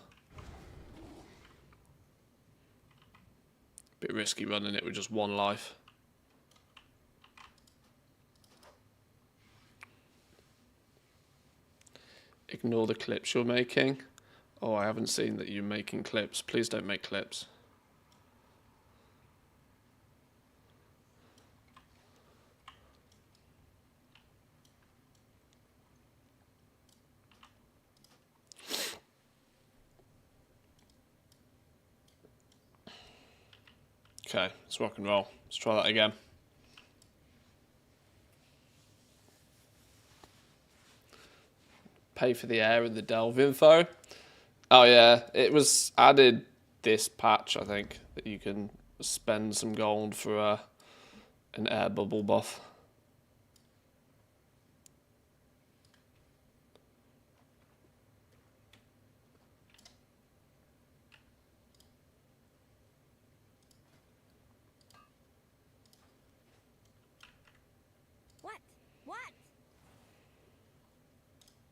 Bit risky running it with just one life. Ignore the clips you're making. Oh, I haven't seen that you're making clips. Please don't make clips. Okay, let's rock and roll. Let's try that again. Pay for the air and the delve info. Oh yeah, it was added this patch, I think, that you can spend some gold for an air bubble buff. What?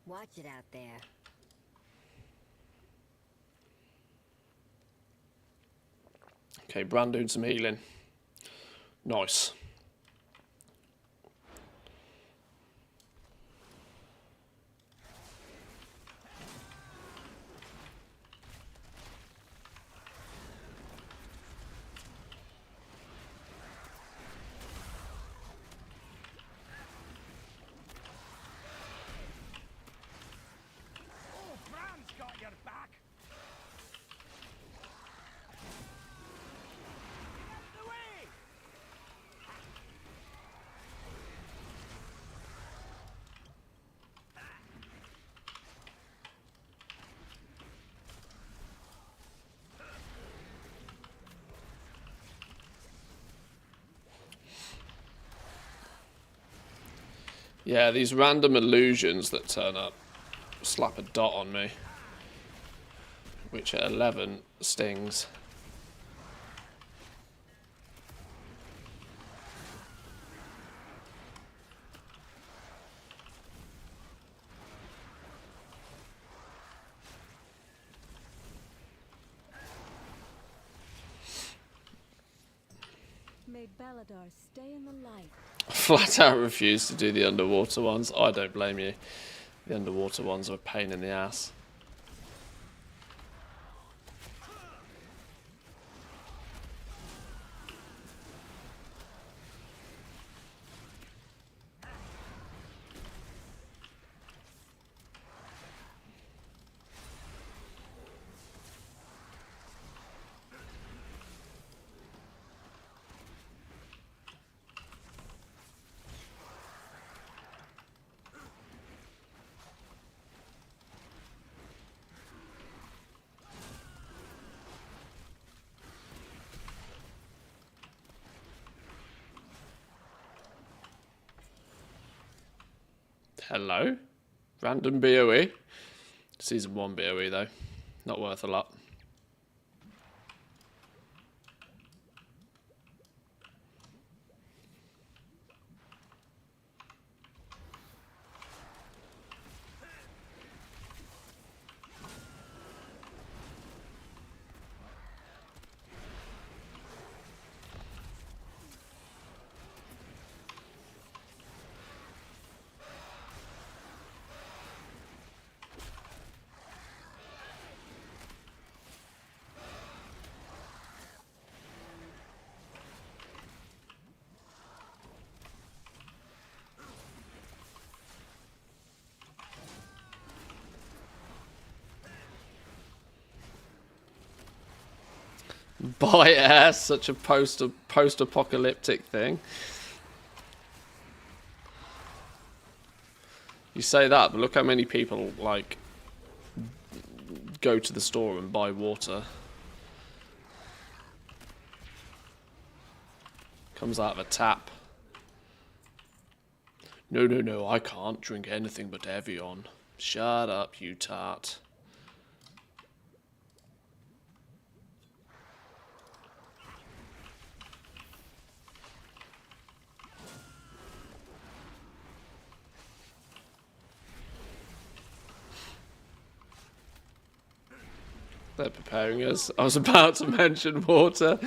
Watch it out there. Okay, Bran doing some healing. Nice. Oh, Bran's got your back. Get out of the way. Yeah, these random illusions that turn up slap a dot on me, which at 11 stings. May Baladar stay in the light. Flat out refuse to do the underwater ones. I don't blame you. The underwater ones are a pain in the ass. Hello? Random BOE? Season 1 BOE though. Not worth a lot. Buy air, such a post-apocalyptic thing. You say that, but look how many people, like, go to the store and buy water. Comes out of a tap. No, no, no, I can't drink anything but Evian. Shut up, you tart. They're preparing us. I was about to mention water.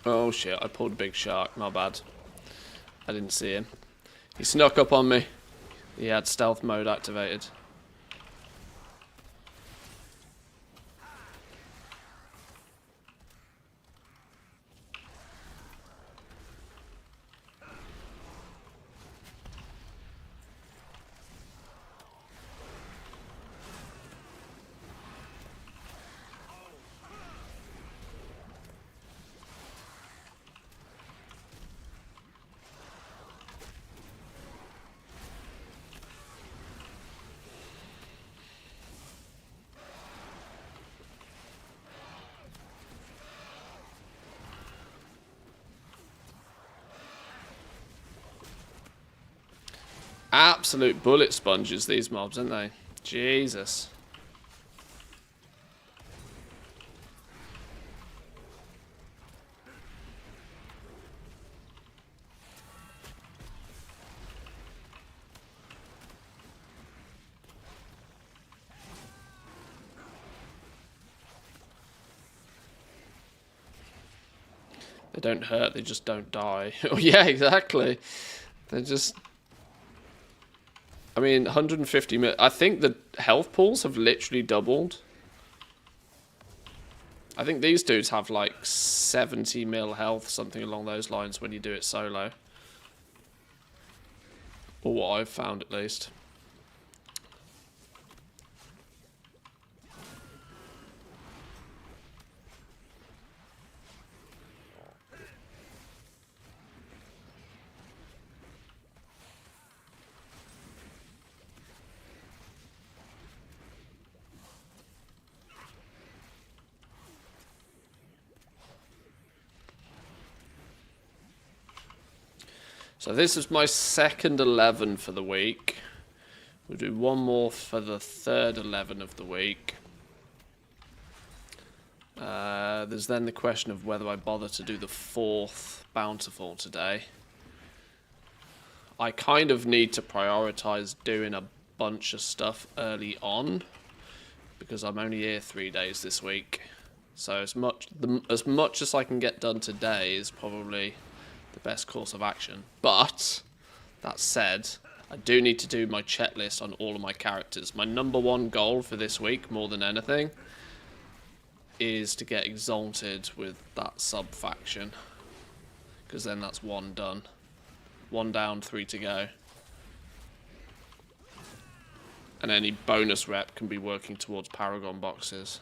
Oh shit, I pulled a big shark, my bad. I didn't see him. He snuck up on me. He had stealth mode activated. Absolute bullet sponges, these mobs, aren't they? Jesus. They don't hurt, they just don't die. Oh yeah, exactly. They're just... I mean, 150 mil... I think the health pools have literally doubled. I think these dudes have like 70 mil health, something along those lines when you do it solo. Or what I've found at least. So this is my second 11 for the week. We'll do one more for the third 11 of the week. There's then the question of whether I bother to do the fourth Bountiful today. I kind of need to prioritize doing a bunch of stuff early on because I'm only here 3 days this week. So as much as I can get done today is probably the best course of action. But that said, I do need to do my checklist on all of my characters. My number one goal for this week, more than anything, is to get exalted with that sub-faction. Because then that's one done. 1 down, 3 to go. And any bonus rep can be working towards Paragon boxes.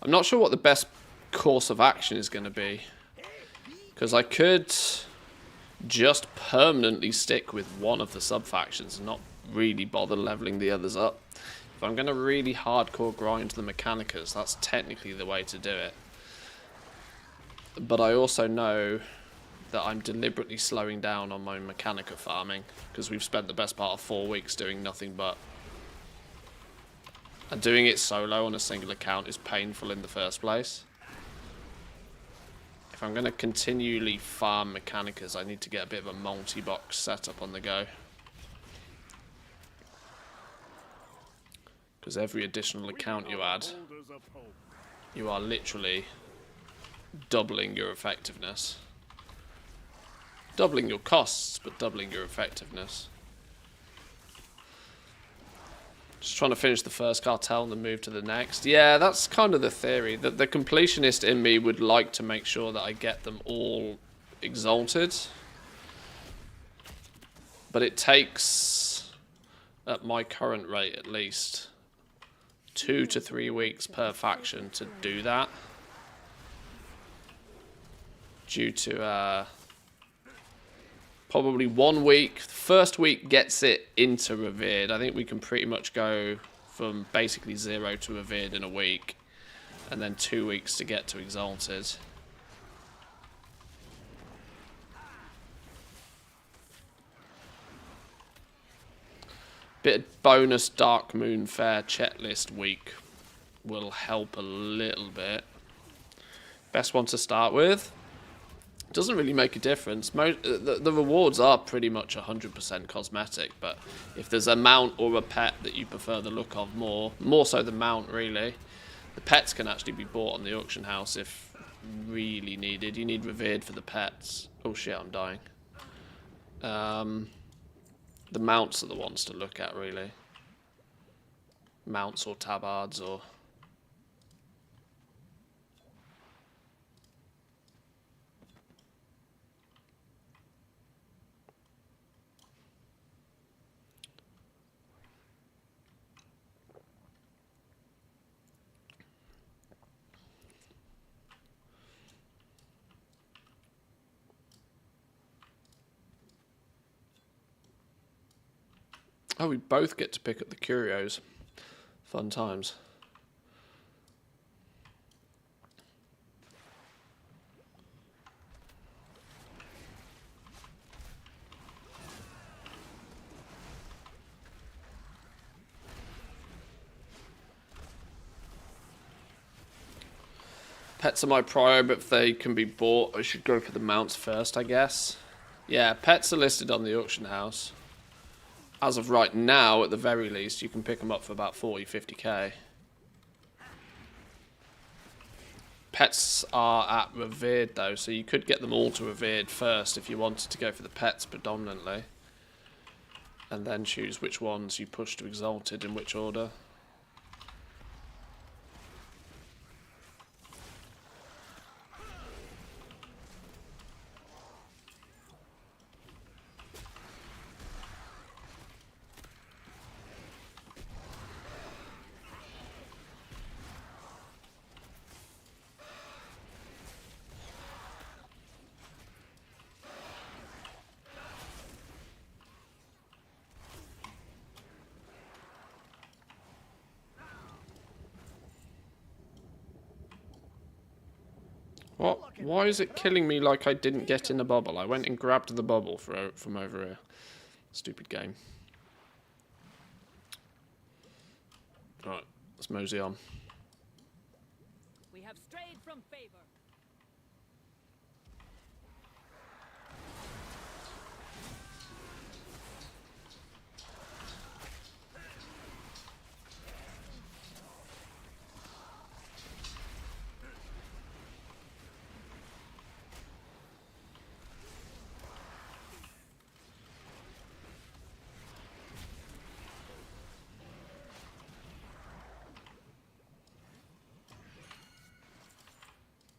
I'm not sure what the best course of action is going to be. Because I could just permanently stick with one of the sub-factions and not really bother leveling the others up. If I'm going to really hardcore grind the Mechanicas, that's technically the way to do it. But I also know that I'm deliberately slowing down on my Mechanica farming because we've spent the best part of 4 weeks doing nothing but. And doing it solo on a single account is painful in the first place. If I'm going to continually farm Mechanicas, I need to get a bit of a multi-box setup on the go. Because every additional account you add, you are literally doubling your effectiveness. Doubling your costs, but doubling your effectiveness. Just trying to finish the first cartel and then move to the next. Yeah, that's kind of the theory. The completionist in me would like to make sure that I get them all exalted. But it takes, at my current rate at least, 2 to 3 weeks per faction to do that. Due to probably 1 week. The first week gets it into revered. I think we can pretty much go from basically 0 to revered in a week. And then 2 weeks to get to exalted. Bit of bonus Dark Moon Fair checklist week will help a little bit. Best one to start with. Doesn't really make a difference. The rewards are pretty much 100% cosmetic, but if there's a mount or a pet that you prefer the look of more so the mount really, the pets can actually be bought on the auction house if really needed. You need revered for the pets. Oh shit, I'm dying. The mounts are the ones to look at really. Mounts or tabards or... Oh, we both get to pick up the curios. Fun times. Pets are my prior, but if they can be bought, I should go for the mounts first, I guess. Yeah, pets are listed on the auction house. As of right now, at the very least, you can pick them up for about 40, 50k. Pets are at revered though, so you could get them all to revered first if you wanted to go for the pets predominantly. And then choose which ones you push to exalted in which order. What? Why is it killing me like I didn't get in the bubble? I went and grabbed the bubble from over here. Stupid game. Right, let's mosey on. We have strayed from favor.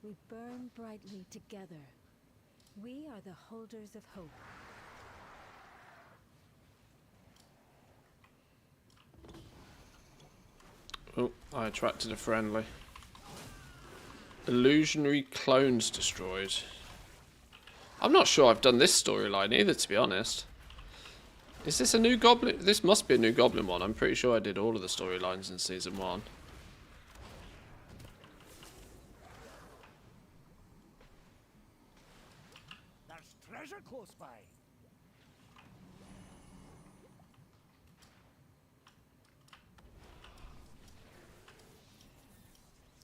We burn brightly together. We are the holders of hope. Oh, I attracted a friendly. Illusionary clones destroyed. I'm not sure I've done this storyline either, to be honest. Is this a new goblin? This must be a new goblin one. I'm pretty sure I did all of the storylines in season 1. There's treasure close by.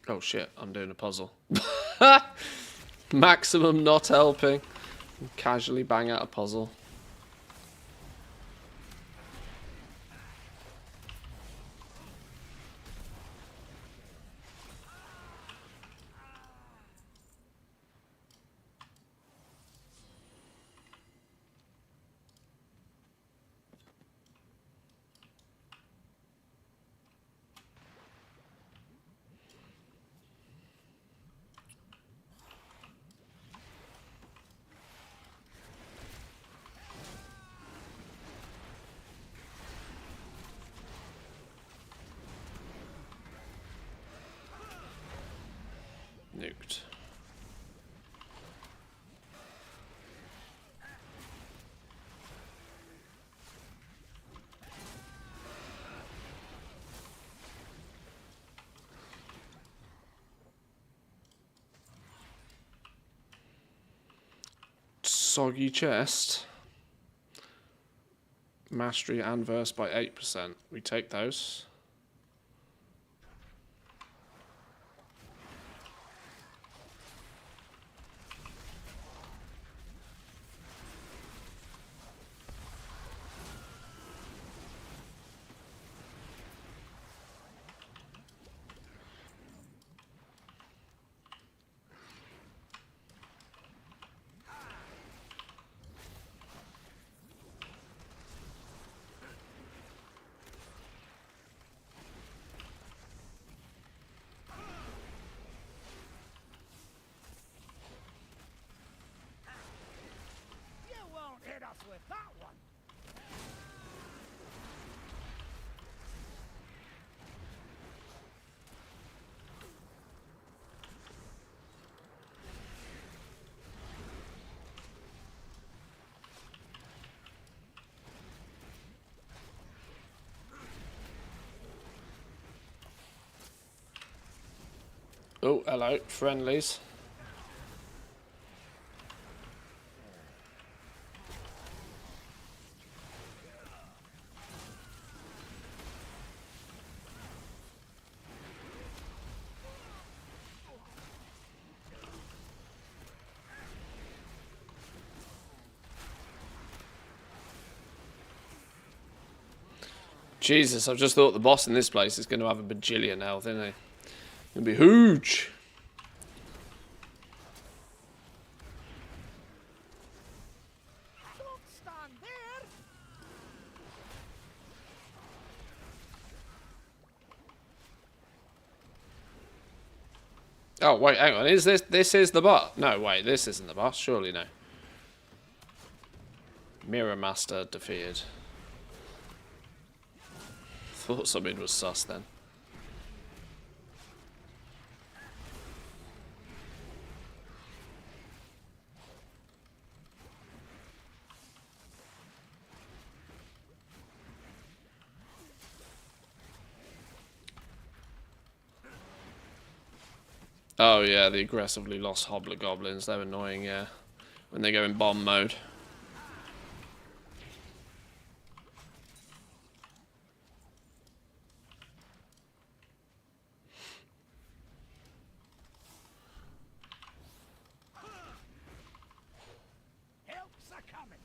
Oh shit, I'm doing a puzzle. Maximum not helping. Casually bang out a puzzle. Nuked. Soggy chest. Mastery and verse by 8%. We take those. You won't hit us with that one. Oh, hello, friendlies. Jesus, I've just thought the boss in this place is going to have a bajillion health, isn't he? It'll be huge. Don't stand there. Oh, wait, hang on. Is this is the boss? No, wait, this isn't the boss. Surely no. Mirror Master defeated. Thought something was sus then. Oh yeah, the aggressively lost hobgoblins. They're annoying, yeah. When they go in bomb mode. Helps are coming.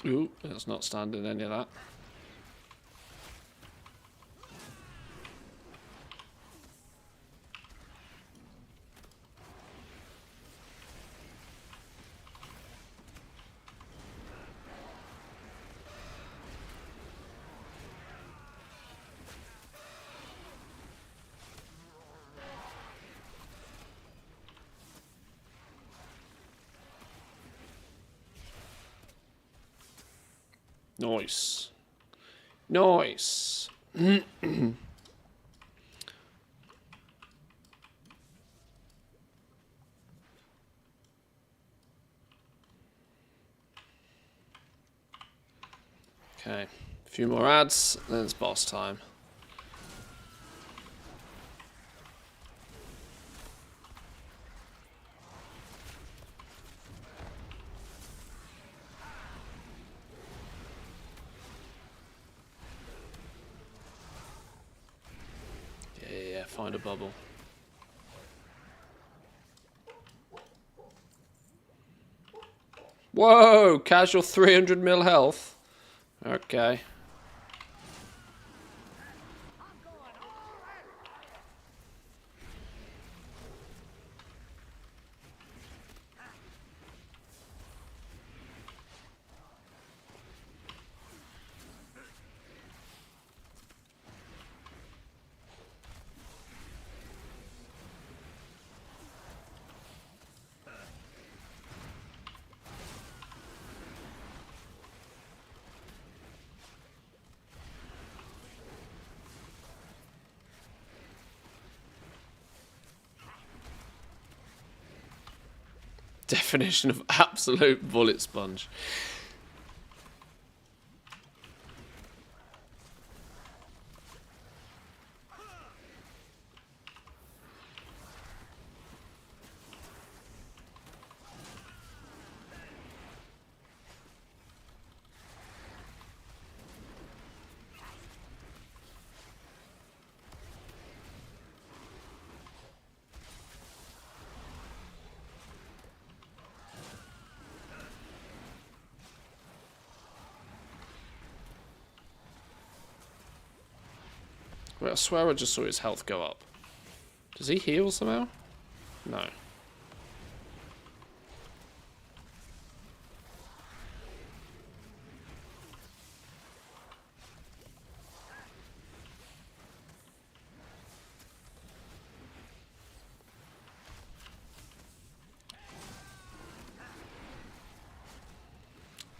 Ooh, let's not stand in any of that. Nice. Nice. Okay, a few more ads, then it's boss time. Yeah, find a bubble. Whoa, casual 300 mil health. Okay. Definition of absolute bullet sponge. Wait, I swear I just saw his health go up. Does he heal somehow? No.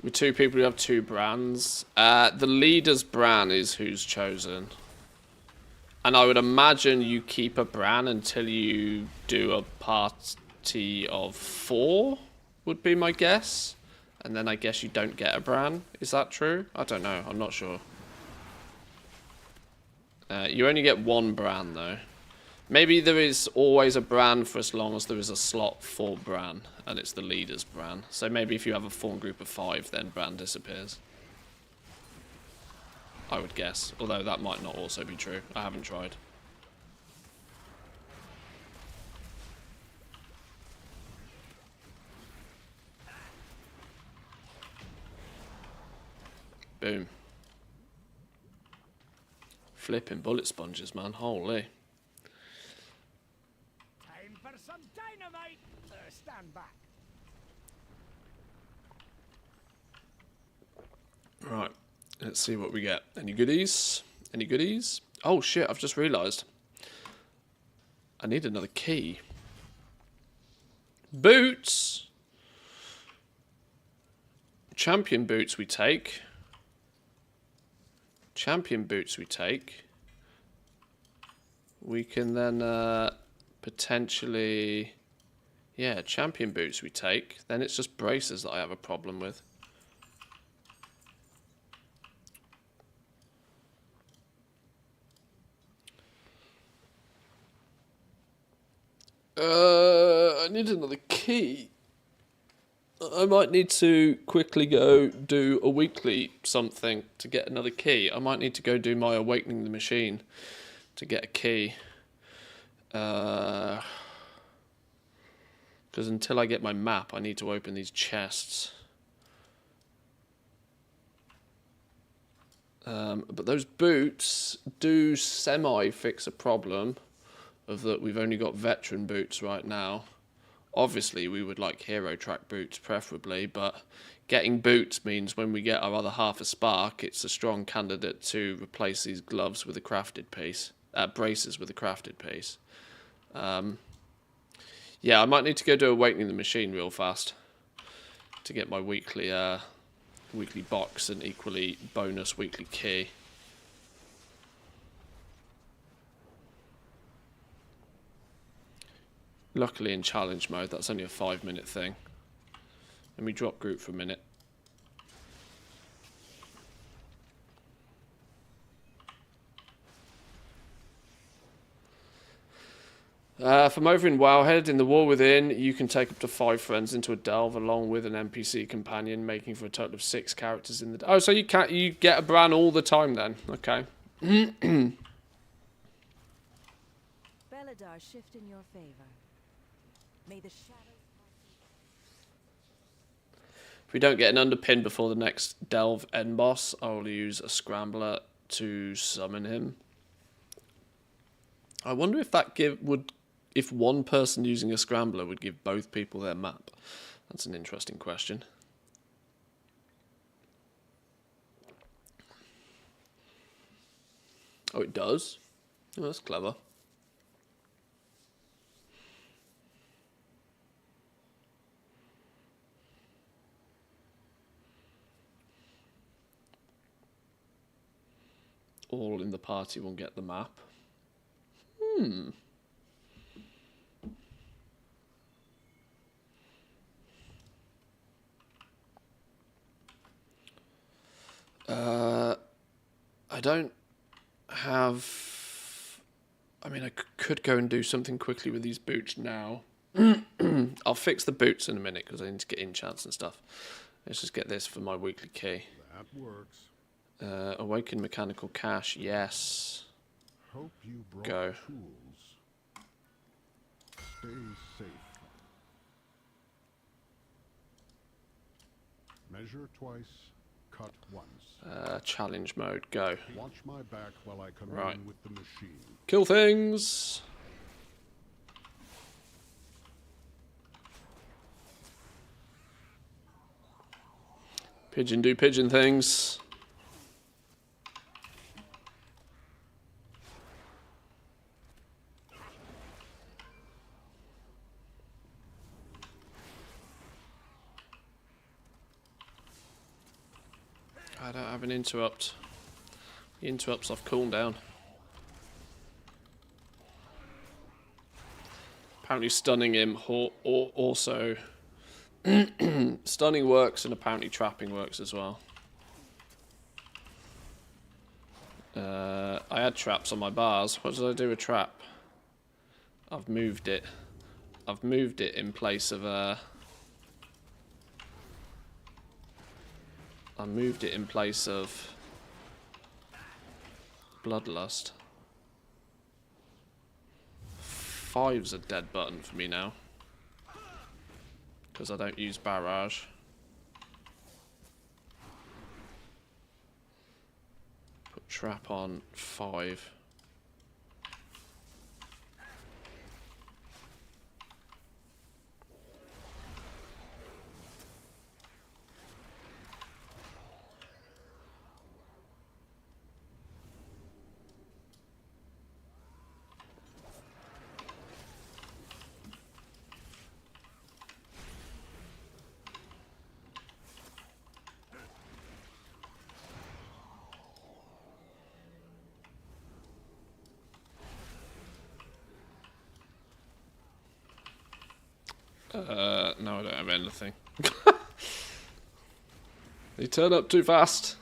With two people who have two brands. The leader's brand is who's chosen. And I would imagine you keep a brand until you do a party of 4, would be my guess. And then I guess you don't get a brand. Is that true? I don't know. I'm not sure. You only get one brand, though. Maybe there is always a brand for as long as there is a slot for brand, and it's the leader's brand. So maybe if you have a form group of 5, then brand disappears. I would guess, although that might not also be true. I haven't tried. Boom. Flipping bullet sponges, man. Holy. Time for some dynamite. Stand back. Right, let's see what we get. Any goodies? Any goodies? Oh shit, I've just realised. I need another key. Boots! Champion boots we take. Champion boots we take. We can then potentially... Yeah, champion boots we take. Then it's just braces that I have a problem with. I need another key. I might need to quickly go do a weekly something to get another key. I might need to go do my Awakening the Machine to get a key. Because until I get my map, I need to open these chests. But those boots do semi-fix a problem of that we've only got veteran boots right now. Obviously, we would like hero track boots preferably, but getting boots means when we get our other half a spark, it's a strong candidate to replace these gloves with a crafted piece, braces with a crafted piece. Yeah, I might need to go do Awakening the Machine real fast to get my weekly box and equally bonus weekly key. Luckily in challenge mode, that's only a 5-minute thing. Let me drop group for a minute. From over in Wowhead, in the War Within, you can take up to 5 friends into a delve along with an NPC companion, making for a total of 6 characters in the... Oh, so you get a Bran all the time then? Okay. Beladar shift in your favor. May the shadows... If we don't get an underpin before the next delve end boss, I will use a scrambler to summon him. I wonder if that if one person using a scrambler would give both people their map. That's an interesting question. Oh, it does? Oh, that's clever. All in the party will get the map. I don't have... I mean, I could go and do something quickly with these boots now. I'll fix the boots in a minute because I need to get enchants and stuff. Let's just get this for my weekly key. That works. Awaken mechanical cache, yes. Hope you brought Go. tools. Stay safe. Measure twice, cut once. Challenge mode, go. Watch my back while I commune Right. with the machine. Kill things! Pigeon do pigeon things. I don't have an interrupt. The interrupts off cooldown. Apparently stunning him also... Stunning works and apparently trapping works as well. I had traps on my bars. What did I do with trap? I've moved it. I've moved it in place of I moved it in place of Bloodlust. 5's a dead button for me now. Because I don't use barrage. Put trap on 5. No, I don't have anything. They turn up too fast.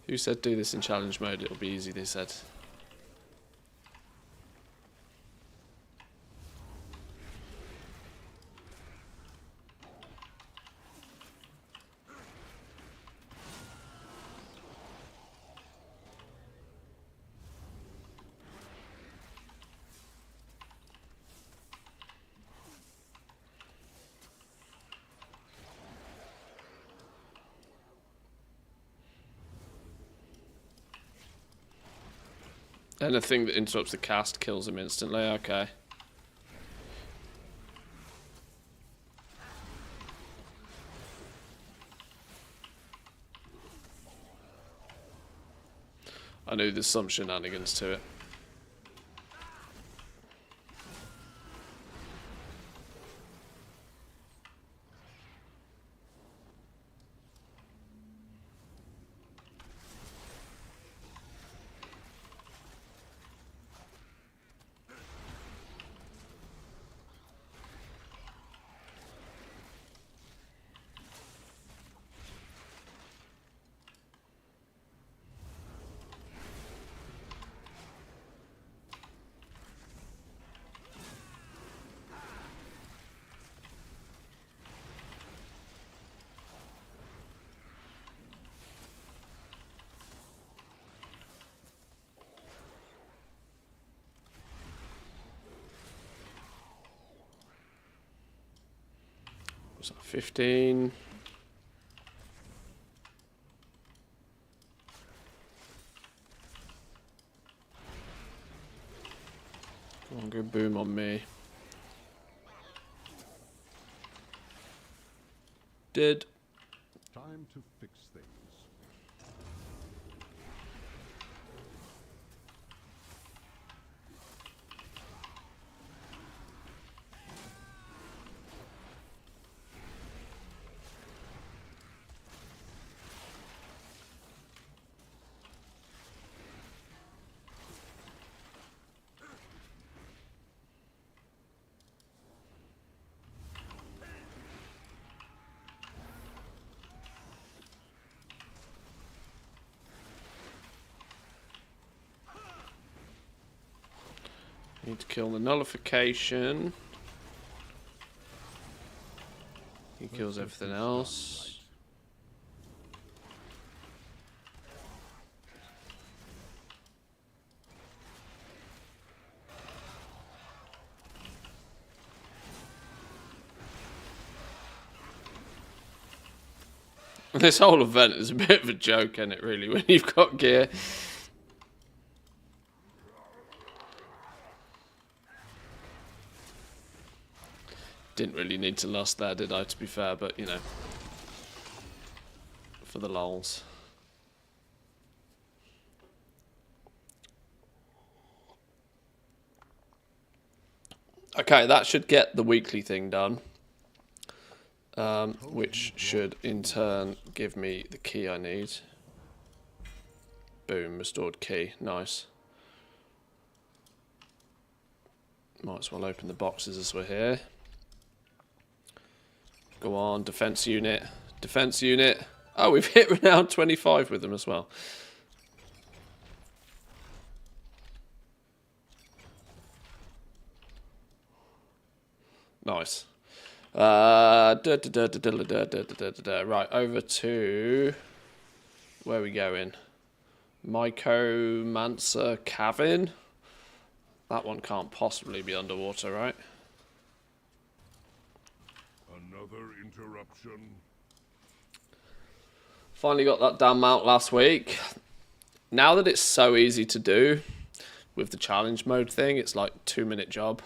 Who said do this in challenge mode? It'll be easy, they said. Anything that interrupts the cast kills him instantly, okay. I knew there's some shenanigans to it. What's that, 15? Come on, go boom on me. Did. Time to fix things. Need to kill the nullification. He kills everything else. This whole event is a bit of a joke, isn't it, really, when you've got gear. Didn't really need to lust there, did I, to be fair, but, you know, for the lols. Okay, that should get the weekly thing done. Which should, in turn, give me the key I need. Boom, restored key. Nice. Might as well open the boxes as we're here. Go on, defense unit. Defense unit. Oh, we've hit renown 25 with them as well. Nice. Right, over to... Where are we going? Mycomancer Cavern? That one can't possibly be underwater, right? Another interruption. Finally got that damn mount last week. Now that it's so easy to do with the challenge mode thing, it's like a 2-minute job.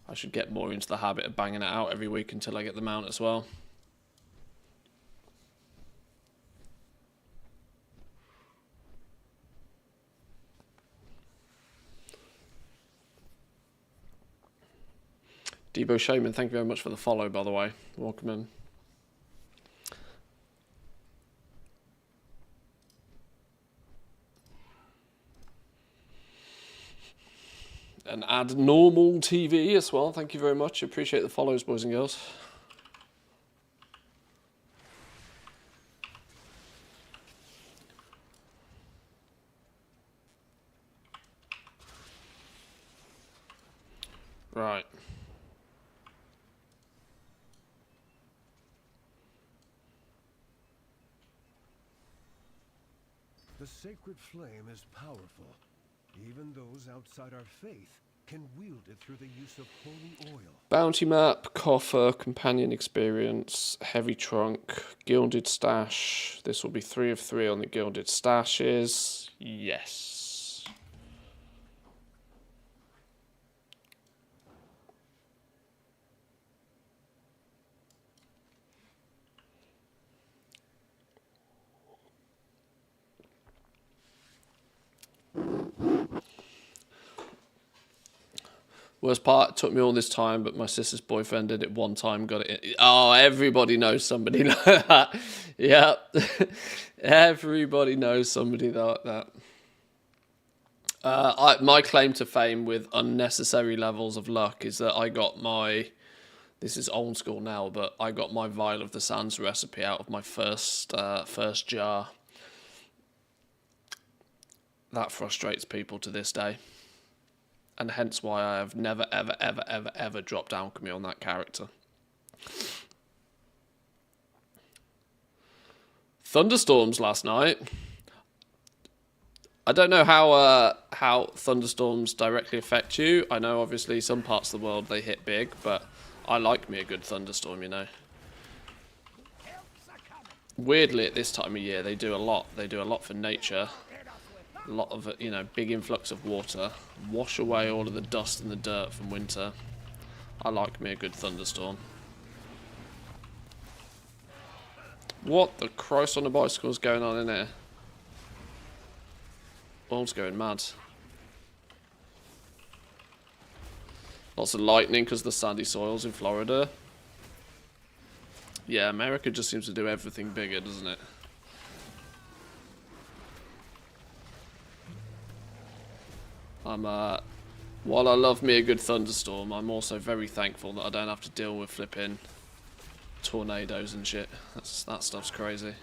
I should get more into the habit of banging it out every week until I get the mount as well. Debo Shaman, thank you very much for the follow, by the way. Welcome in. And add normal TV as well. Thank you very much. Appreciate the follows, boys and girls. Right. The sacred flame is powerful. Even those outside our faith can wield it through the use of holy oil. Bounty map, coffer, companion experience, heavy trunk, gilded stash. This will be 3 of 3 on the gilded stashes. Yes. Worst part, it took me all this time, but my sister's boyfriend did it one time, got it in. Oh, everybody knows somebody like that. Yep. Everybody knows somebody like that. My claim to fame with unnecessary levels of luck is that I got my... This is old school now, but I got my Vial of the Sands recipe out of my first jar. That frustrates people to this day. And hence why I have never, ever, ever, ever, ever dropped alchemy on that character. Thunderstorms last night. I don't know how thunderstorms directly affect you. I know obviously some parts of the world they hit big, but I like me a good thunderstorm, you know. Weirdly, at this time of year, they do a lot. They do a lot for nature. A lot of, you know, big influx of water. Wash away all of the dust and the dirt from winter. I like me a good thunderstorm. What the Christ on the bicycle is going on in here? World's going mad. Lots of lightning because of the sandy soils in Florida. Yeah, America just seems to do everything bigger, doesn't it? While I love me a good thunderstorm, I'm also very thankful that I don't have to deal with flipping tornadoes and shit. That stuff's crazy.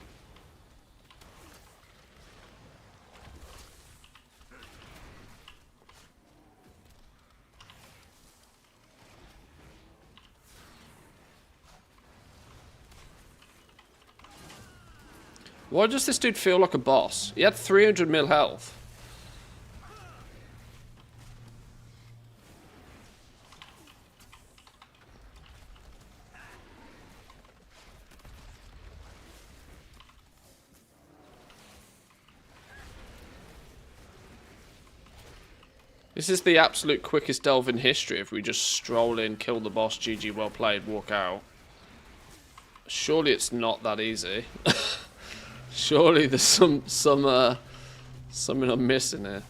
Why does this dude feel like a boss? He had 300 mil health. This is the absolute quickest delve in history if we just stroll in, kill the boss, GG, well played, walk out. Surely it's not that easy. Surely there's something I'm missing here.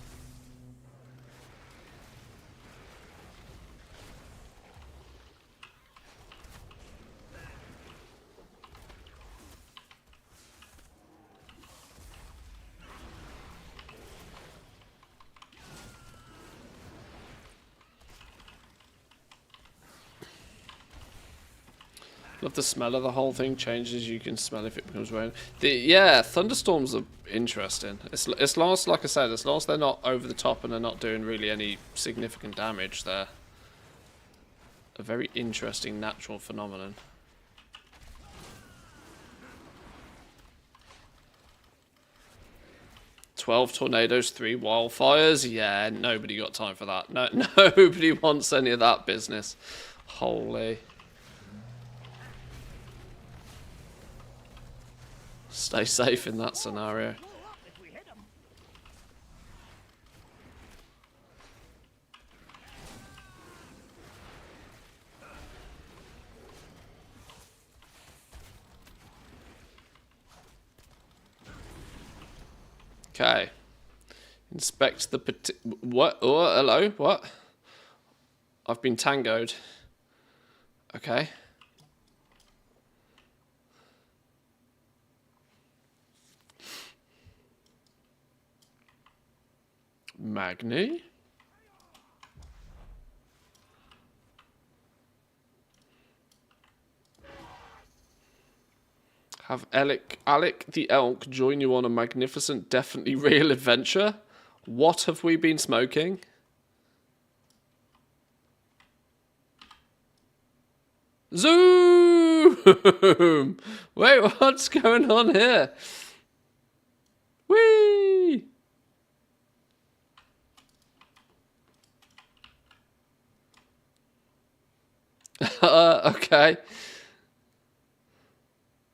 Love the smell of the whole thing changes. You can smell if it becomes rain. Yeah, thunderstorms are interesting. As long as, like I said, as long as they're not over the top and they're not doing really any significant damage, they're a very interesting natural phenomenon. "12 tornadoes, 3 wildfires." Yeah, nobody got time for that. No, nobody wants any of that business. Holy. Stay safe in that scenario. Okay. Inspect the what? Oh, hello. What? I've been tangoed. Okay. Magni? Have Alec the elk join you on a magnificent, definitely real adventure? What have we been smoking? Zoom! Wait, what's going on here? Whee! Okay.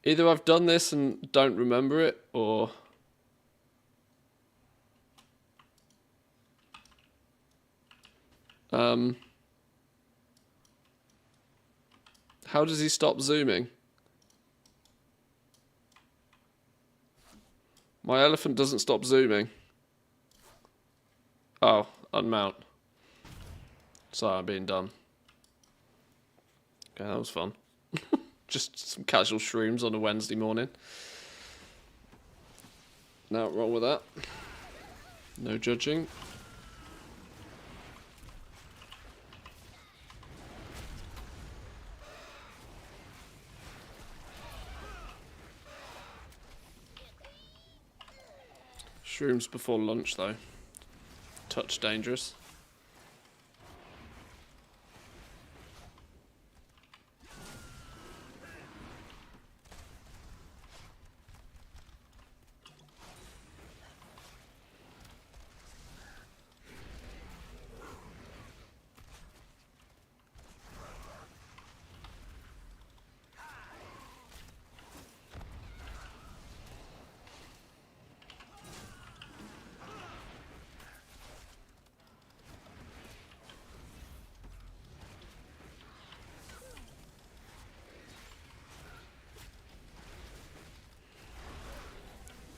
Either I've done this and don't remember it, or... How does he stop zooming? My elephant doesn't stop zooming. Oh, unmount. Sorry, I'm being dumb. Okay, that was fun. Just some casual shrooms on a Wednesday morning. Nothing wrong with that. No judging. Shrooms before lunch, though. Touch dangerous.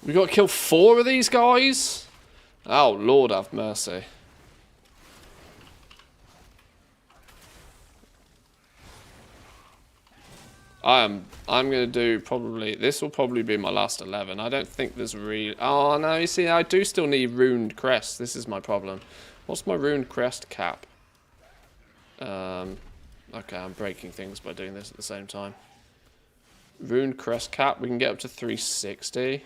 We got to kill 4 of these guys? Oh, Lord have mercy. I'm gonna do probably, this will probably be my last 11. I don't think there's really, oh no, you see, I do still need runed crest. This is my problem. What's my runed crest cap? Okay, I'm breaking things by doing this at the same time. Runed crest cap, we can get up to 360.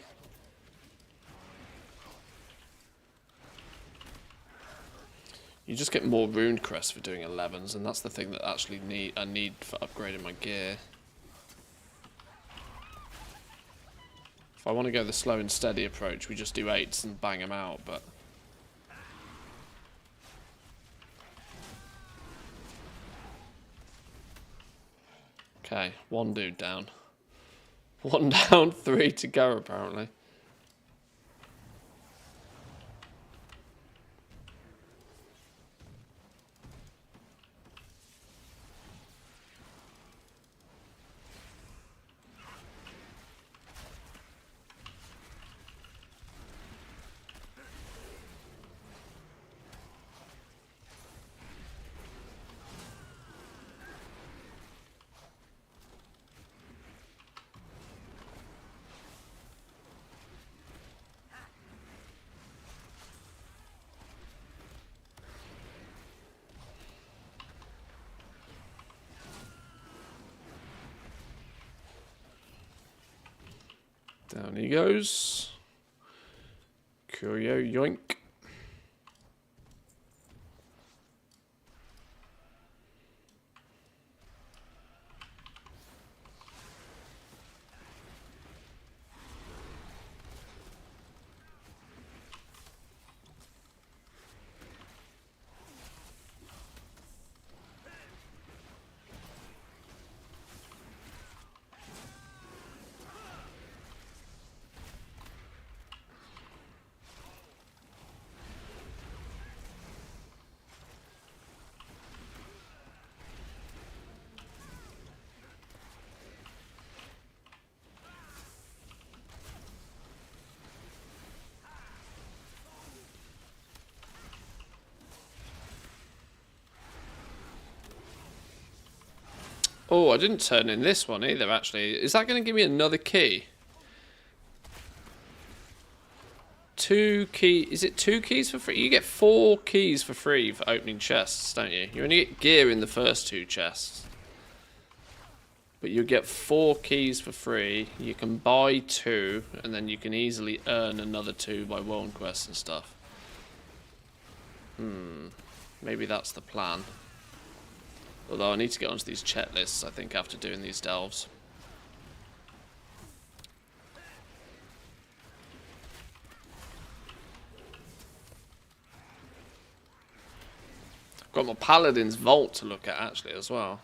You just get more runed crest for doing 11s, and that's the thing that actually I need for upgrading my gear. If I want to go the slow and steady approach, we just do 8s and bang them out, but... Okay, 1 dude down. 1 down, 3 to go apparently. Down he goes. Curio yoink. Oh, I didn't turn in this one either, actually. Is that going to give me another key? 2 key. Is it 2 keys for free? You get 4 keys for free for opening chests, don't you? You only get gear in the first 2 chests. but you get 4 keys for free. You can buy 2, and then you can easily earn another 2 by world quests and stuff. Maybe that's the plan. Although I need to get onto these checklists, I think, after doing these delves. Got my Paladin's Vault to look at, actually, as well.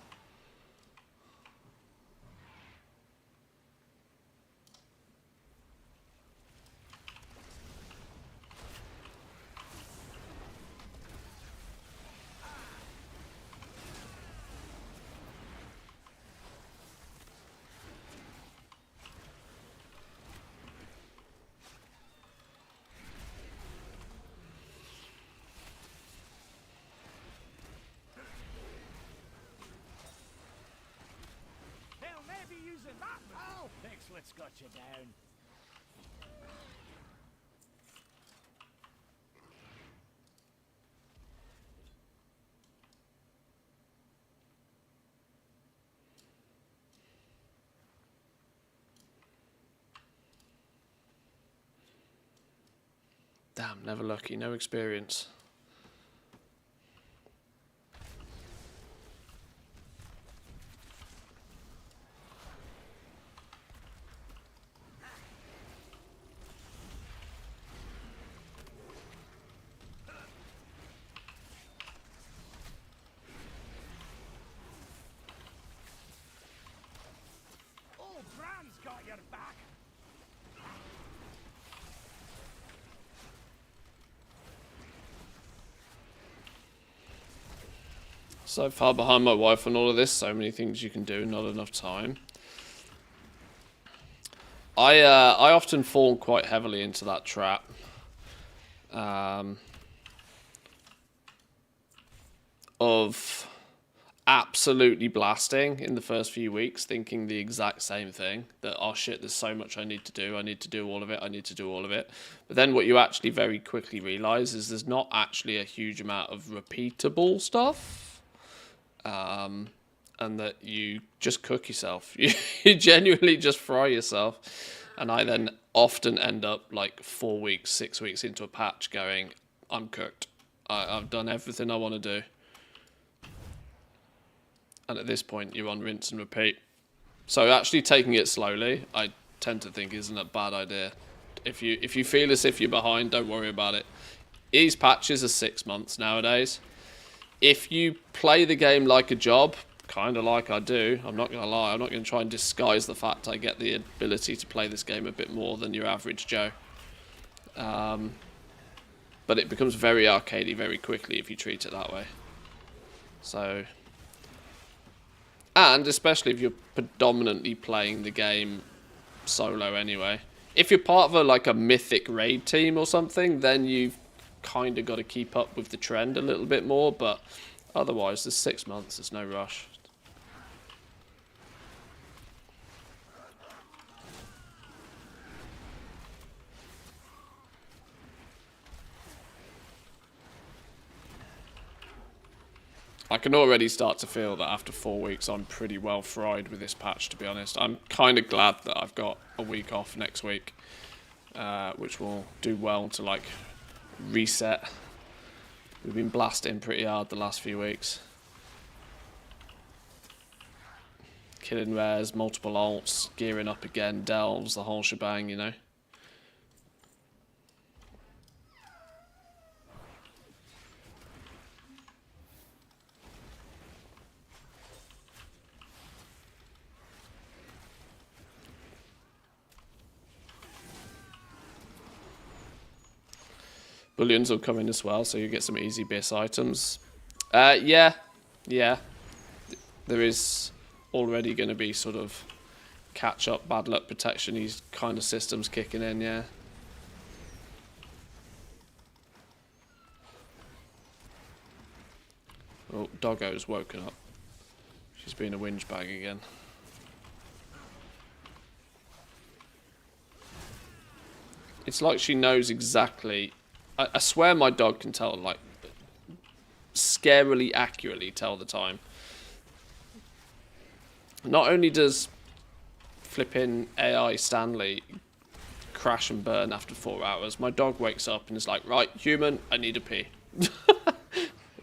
Thanks, what's got you down? Damn, never lucky, no experience. Old Bran's got your back. So far behind my wife on all of this, so many things you can do, not enough time. I often fall quite heavily into that trap. Of absolutely blasting in the first few weeks, thinking the exact same thing, that, oh shit, there's so much I need to do all of it, I need to do all of it. But then what you actually very quickly realise is there's not actually a huge amount of repeatable stuff. And that you just cook yourself. You genuinely just fry yourself. And I then often end up like 4 weeks, 6 weeks into a patch going, I'm cooked. I've done everything I want to do. And at this point, you're on rinse and repeat. So actually taking it slowly, I tend to think isn't a bad idea. If you feel as if you're behind, don't worry about it. These patches are 6 months nowadays. If you play the game like a job, kind of like I do, I'm not going to lie, I'm not going to try and disguise the fact I get the ability to play this game a bit more than your average Joe. But it becomes very arcadey very quickly if you treat it that way. So, and especially if you're predominantly playing the game solo anyway. If you're part of like a mythic raid team or something, then you've kind of got to keep up with the trend a little bit more, but otherwise there's 6 months, there's no rush. I can already start to feel that after 4 weeks I'm pretty well fried with this patch, to be honest. I'm kind of glad that I've got a week off next week, which will do well to like reset. We've been blasting pretty hard the last few weeks. Killing rares, multiple ults, gearing up again, delves, the whole shebang, you know. Bullions will come in as well, so you get some easy BIS items. Yeah. There is already going to be sort of catch-up, bad luck protection, these kind of systems kicking in, yeah. Oh, Doggo's woken up. She's being a whinge bag again. It's like she knows exactly... I swear my dog can tell, like, scarily accurately tell the time. Not only does flipping AI Stanley crash and burn after 4 hours, my dog wakes up and is like, right, human, I need a pee.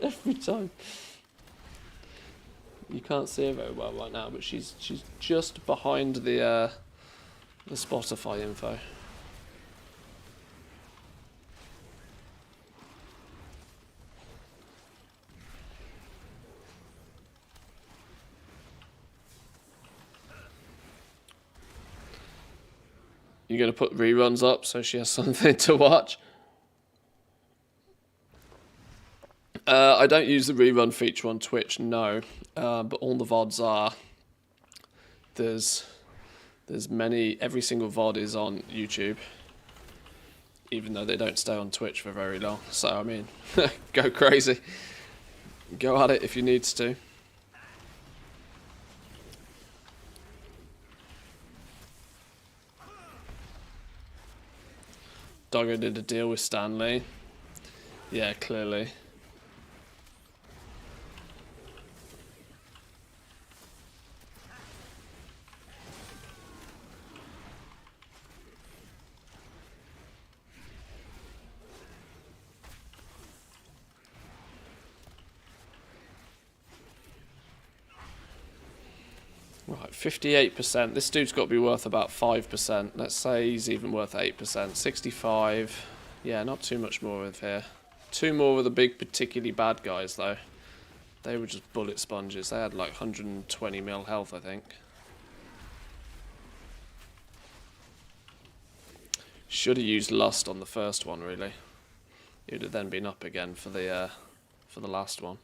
Every time. You can't see her very well right now, but she's just behind the Spotify info. You're going to put reruns up so she has something to watch? I don't use the rerun feature on Twitch, no. But all the VODs are. There's many, every single VOD is on YouTube. Even though they don't stay on Twitch for very long. So, I mean, go crazy. Go at it if you need to. Doggo did a deal with Stanley. Yeah, clearly. Right, 58%. This dude's got to be worth about 5%. Let's say he's even worth 8%. 65. Yeah, not too much more with here. 2 more of the big, particularly bad guys, though. They were just bullet sponges. They had like 120 mil health, I think. Should have used Lust on the first one, really. It would have then been up again for the last one.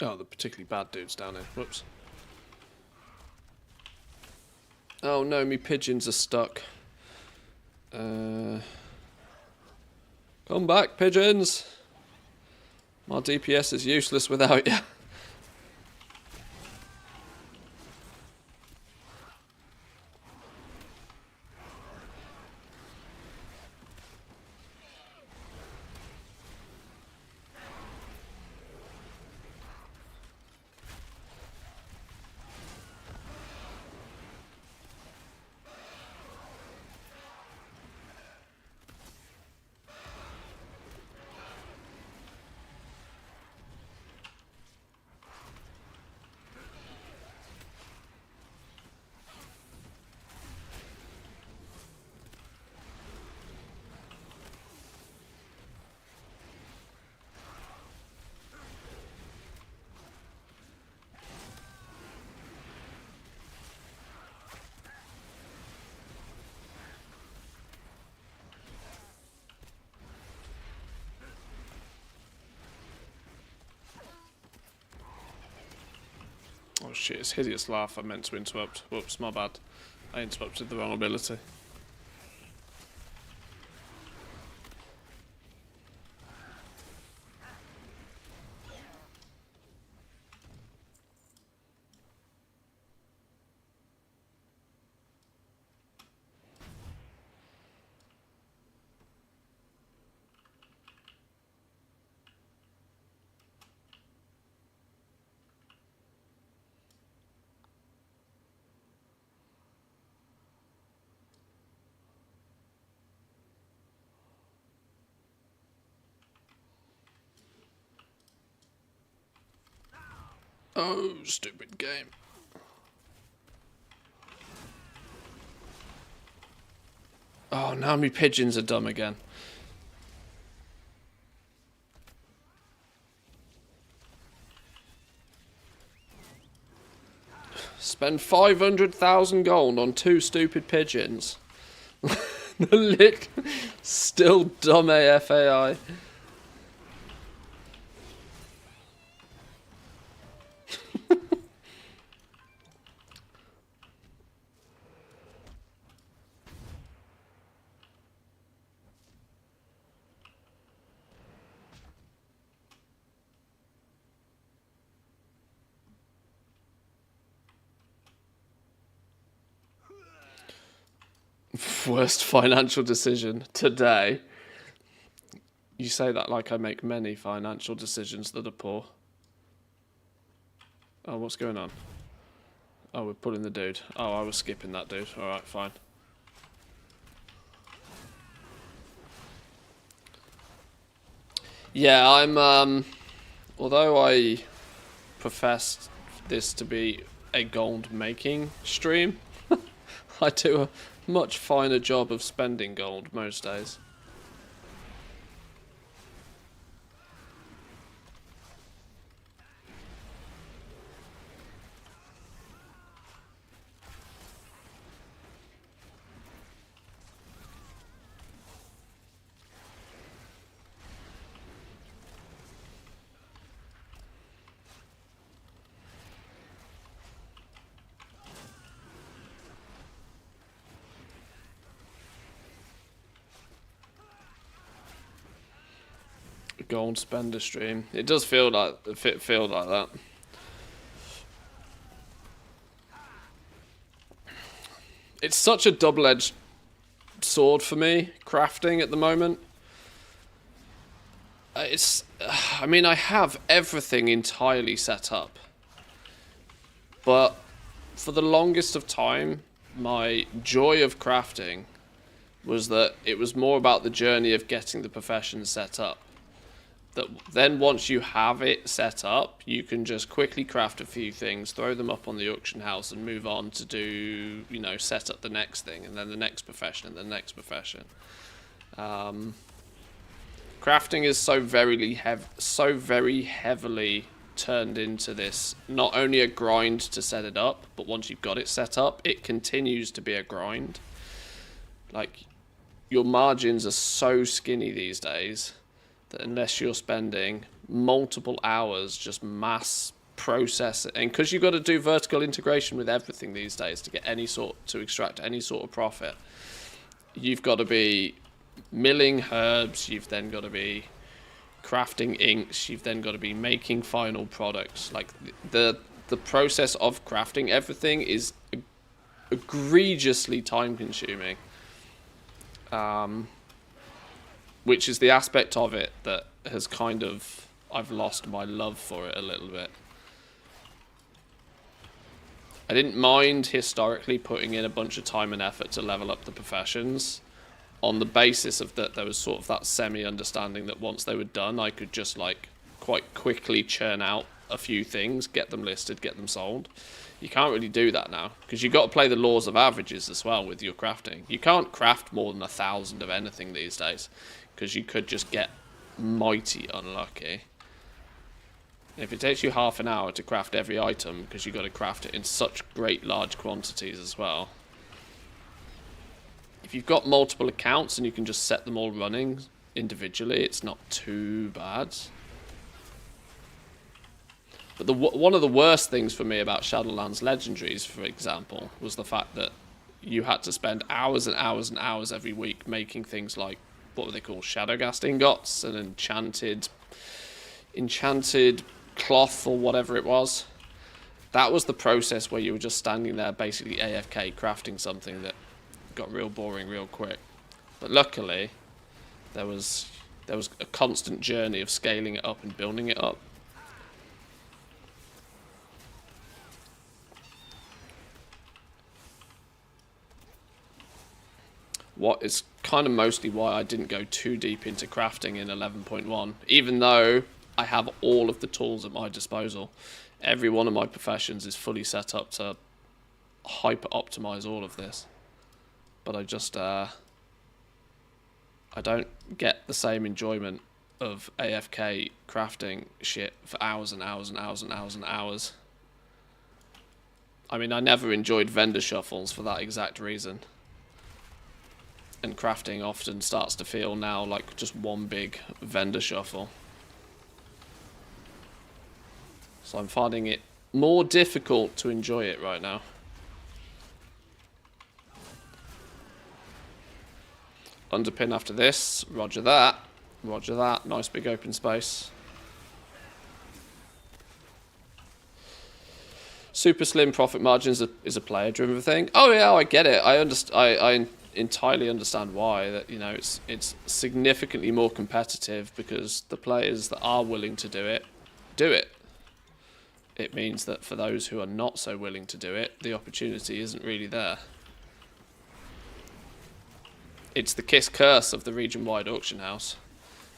Oh, the particularly bad dude's down here. Whoops. Oh no, me pigeons are stuck. Come back, pigeons! My DPS is useless without you. Oh shit, it's Hideous Laugh I meant to interrupt. Whoops, my bad. I interrupted the wrong ability. Oh, stupid game. Oh, now me pigeons are dumb again. Spend 500,000 gold on 2 stupid pigeons. The lick still dumb AF AI. Worst financial decision today. You say that like I make many financial decisions that are poor. Oh, what's going on? Oh, we're pulling the dude. Oh, I was skipping that dude. Alright, fine. Yeah, I'm, although I professed this to be a gold making stream, I do a much finer job of spending gold most days. Gold spender stream. It does feel like that. It's such a double-edged sword for me, crafting at the moment. I mean, I have everything entirely set up. But for the longest of time, my joy of crafting was that it was more about the journey of getting the profession set up. That then once you have it set up, you can just quickly craft a few things, throw them up on the auction house and move on to do, you know, set up the next thing and then the next profession and the next profession. Crafting is so very heavily turned into this, not only a grind to set it up, but once you've got it set up, it continues to be a grind. Like, your margins are so skinny these days that unless you're spending multiple hours just mass process, and because you've got to do vertical integration with everything these days to get to extract any sort of profit, you've got to be milling herbs, you've then got to be crafting inks, you've then got to be making final products. Like the process of crafting everything is egregiously time consuming. Which is the aspect of it that has kind of, I've lost my love for it a little bit. I didn't mind historically putting in a bunch of time and effort to level up the professions on the basis of that there was sort of that semi-understanding that once they were done, I could just like quite quickly churn out a few things, get them listed, get them sold. You can't really do that now because you've got to play the laws of averages as well with your crafting. You can't craft more than 1,000 of anything these days because you could just get mighty unlucky. If it takes you half an hour to craft every item because you've got to craft it in such great large quantities as well. If you've got multiple accounts and you can just set them all running individually, it's not too bad. But one of the worst things for me about Shadowlands Legendaries, for example, was the fact that you had to spend hours and hours and hours every week making things like, what were they called, Shadowgast ingots and enchanted cloth or whatever it was. That was the process where you were just standing there basically AFK crafting something that got real boring real quick. But luckily, there was a constant journey of scaling it up and building it up. What is kind of mostly why I didn't go too deep into crafting in 11.1, even though I have all of the tools at my disposal. Every one of my professions is fully set up to hyper optimize all of this. But I just, I don't get the same enjoyment of AFK crafting shit for hours and hours and hours and hours and hours. I mean, I never enjoyed vendor shuffles for that exact reason. And crafting often starts to feel now like just one big vendor shuffle. So I'm finding it more difficult to enjoy it right now. Underpin after this. Roger that. Roger that. Nice big open space. Super slim profit margins is a player-driven thing. Oh yeah, I get it. I entirely understand why. That, you know, it's significantly more competitive because the players that are willing to do it, do it. It means that for those who are not so willing to do it, the opportunity isn't really there. It's the kiss curse of the region-wide auction house.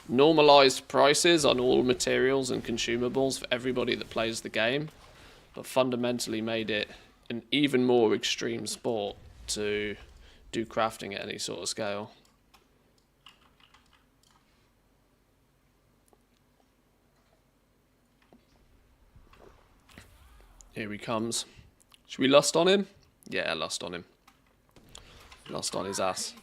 Normalized prices on all materials and consumables for everybody that plays the game, but fundamentally made it an even more extreme sport to do crafting at any sort of scale. Here he comes. Should we lust on him? Yeah, lust on him. Lust on his ass.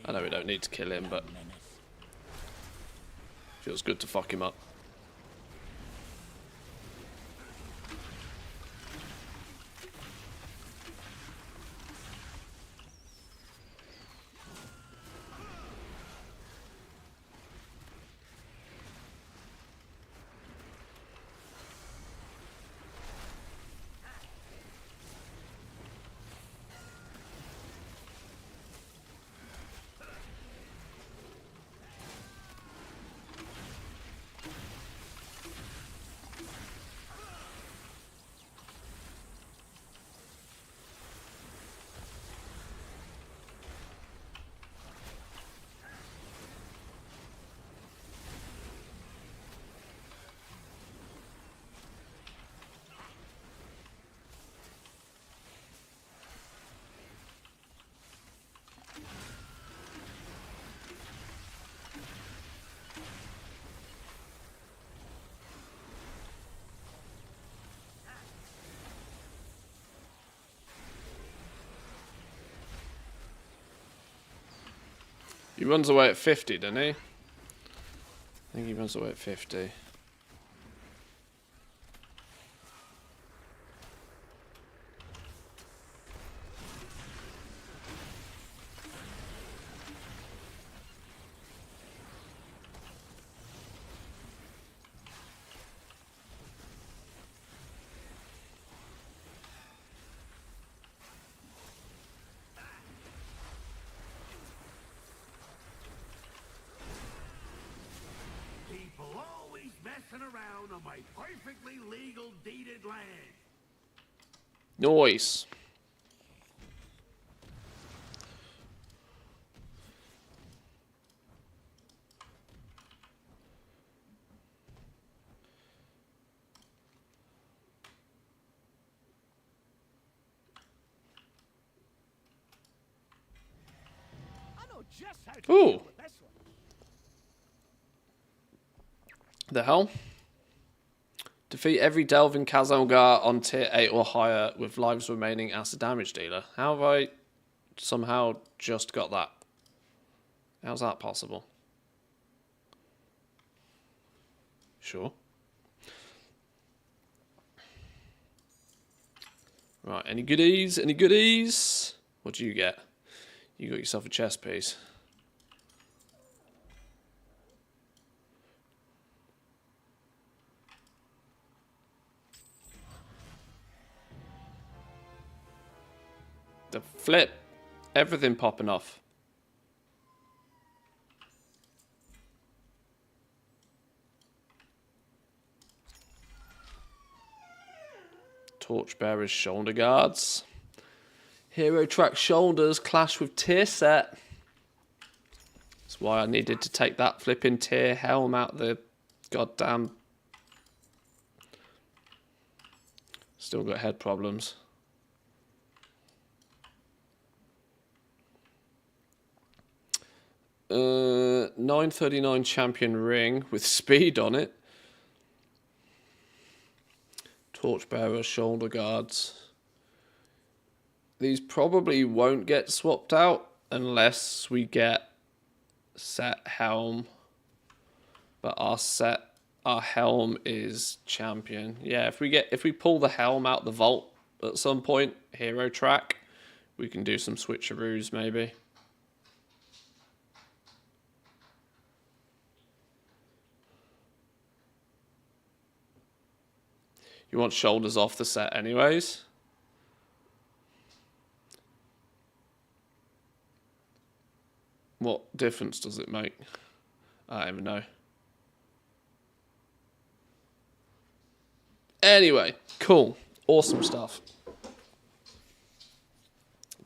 I know we don't need to kill him, but feels good to fuck him up. He runs away at 50, doesn't he? I think he runs away at 50. Around on my perfectly legal deeded land. Nice. I know just how to Ooh. deal with this one. The hell? Defeat every Delvin Kazalgar on tier 8 or higher with lives remaining as a damage dealer. How have I somehow just got that? How's that possible? Sure. Right, any goodies? Any goodies? What do you get? You got yourself a chess piece. The flip. Everything popping off. Torchbearer's shoulder guards. Hero track shoulders clash with tier set. That's why I needed to take that flipping tier helm out the goddamn. Still got head problems. $9.39 champion ring with speed on it. Torchbearer, shoulder guards. These probably won't get swapped out unless we get set helm. But our helm is champion. Yeah, if we pull the helm out the vault at some point, hero track, we can do some switcheroos maybe. You want shoulders off the set anyways? What difference does it make? I don't even know. Anyway, cool. Awesome stuff.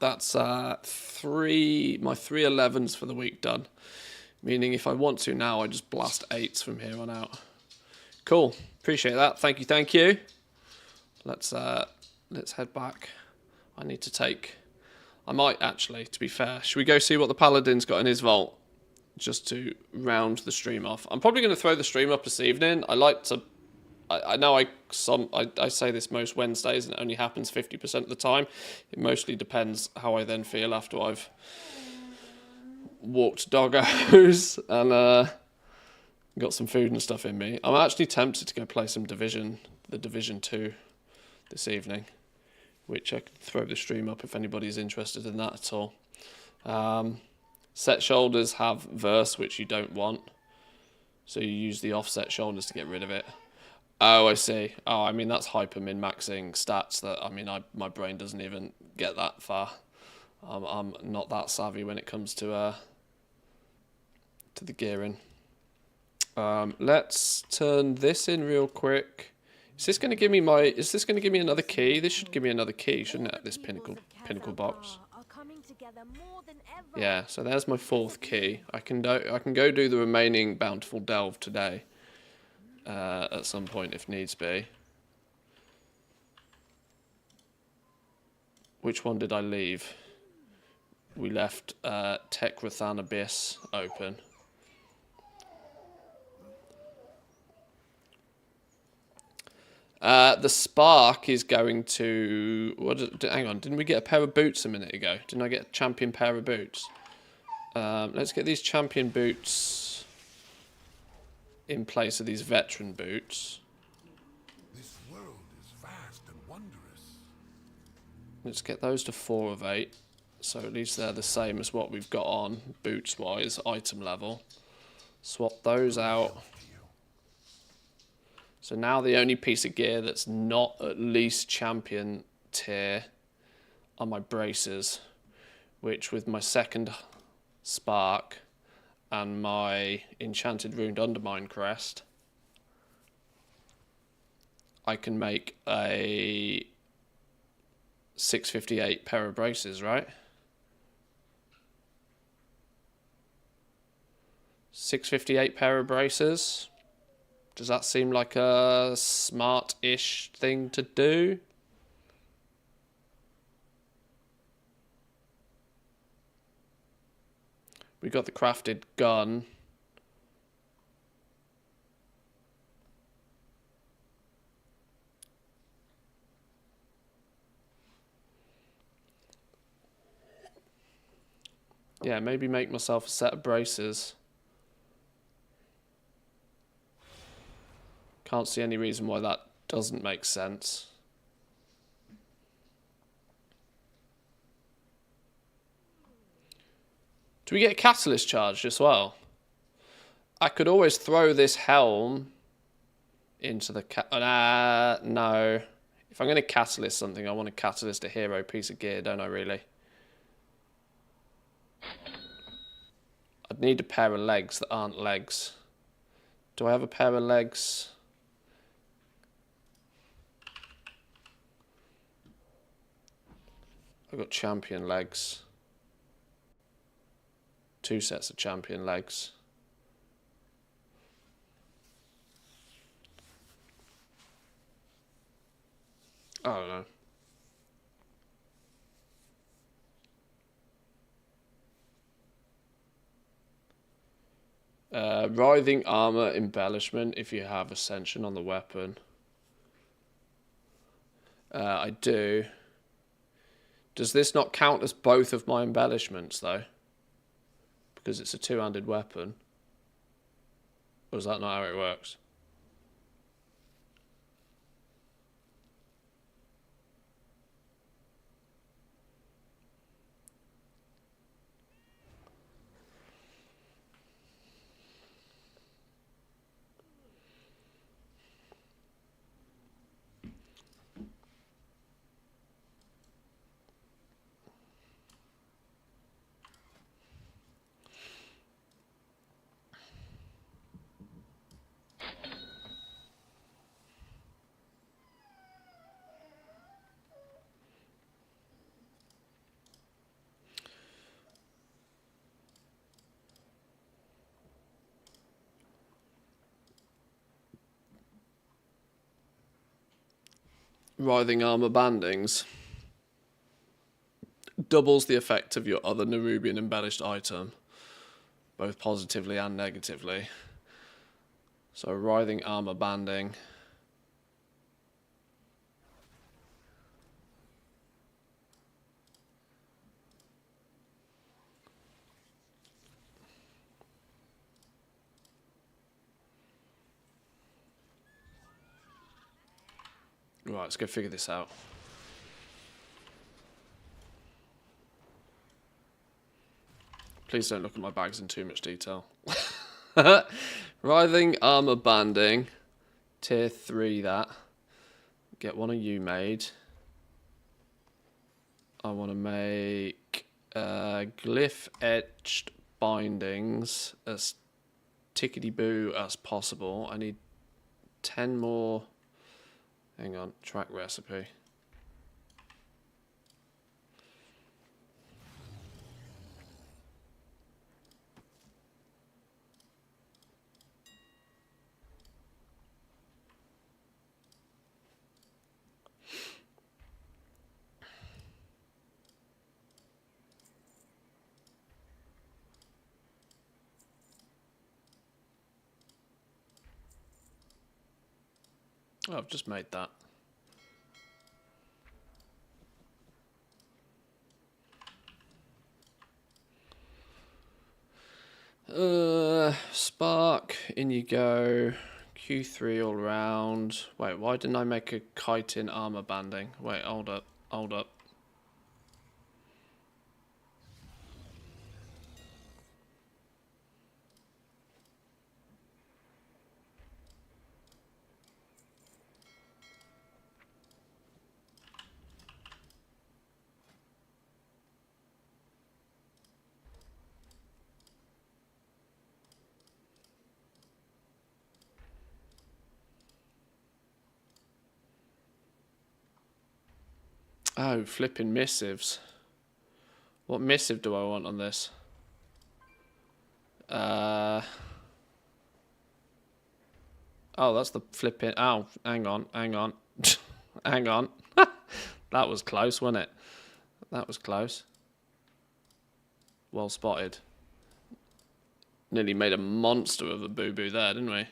That's my 311s for the week done. Meaning if I want to now, I just blast 8s from here on out. Cool. Appreciate that. Thank you, thank you. Let's head back. I need to take... I might actually, to be fair. Should we go see what the Paladin's got in his vault? Just to round the stream off. I'm probably going to throw the stream up this evening. I like to... I know I say this most Wednesdays and it only happens 50% of the time. It mostly depends how I then feel after I've walked doggos and got some food and stuff in me. I'm actually tempted to go play some the Division 2 this evening, which I could throw the stream up if anybody's interested in that at all. Set shoulders have verse, which you don't want, so you use the offset shoulders to get rid of it. Oh, I see. Oh, I mean, that's hyper min-maxing stats that, I mean, my brain doesn't even get that far. I'm not that savvy when it comes to the gearing. Let's turn this in real quick. Is this going to give me another key? This should give me another key, shouldn't it? This pinnacle box. Yeah, so there's my 4th key. I can go do the remaining Bountiful Delve today. At some point if needs be. Which one did I leave? We left Tekrathan Abyss open. The Spark is going to... hang on, didn't we get a pair of boots a minute ago? Didn't I get a champion pair of boots? Let's get these champion boots in place of these veteran boots. This world is vast and wondrous. Let's get those to 4 of 8. So at least they're the same as what we've got on, boots-wise, item level. Swap those out. So now the only piece of gear that's not at least champion tier are my braces, which with my 2nd Spark and my Enchanted Runed Undermine crest, I can make a 658 pair of braces, right? 658 pair of braces. Does that seem like a smart-ish thing to do? We got the crafted gun. Yeah, maybe make myself a set of braces. Can't see any reason why that doesn't make sense. Do we get catalyst charged as well? I could always throw this helm into the no. If I'm going to catalyst something, I want to catalyst a hero piece of gear, don't I really? I'd need a pair of legs that aren't legs. Do I have a pair of legs? I've got champion legs. 2 sets of champion legs. I don't know. Writhing armor embellishment if you have ascension on the weapon. I do. Does this not count as both of my embellishments, though? Because it's a two-handed weapon. Or is that not how it works? Writhing armor bandings doubles the effect of your other Nerubian embellished item, both positively and negatively. So writhing armor banding. Right, let's go figure this out. Please don't look at my bags in too much detail. Writhing armor banding. Tier 3 that. Get one of you made. I want to make glyph etched bindings as tickety-boo as possible. I need 10 more. Hang on, track recipe. Oh, I've just made that. Spark, in you go. Q3 all round. Wait, why didn't I make a chitin armor banding? Wait, hold up, hold up. Oh, flipping missives. What missive do I want on this? Oh, that's the flipping... Oh, hang on, hang on. Hang on. That was close, wasn't it? That was close. Well spotted. Nearly made a monster of a boo-boo there, didn't we?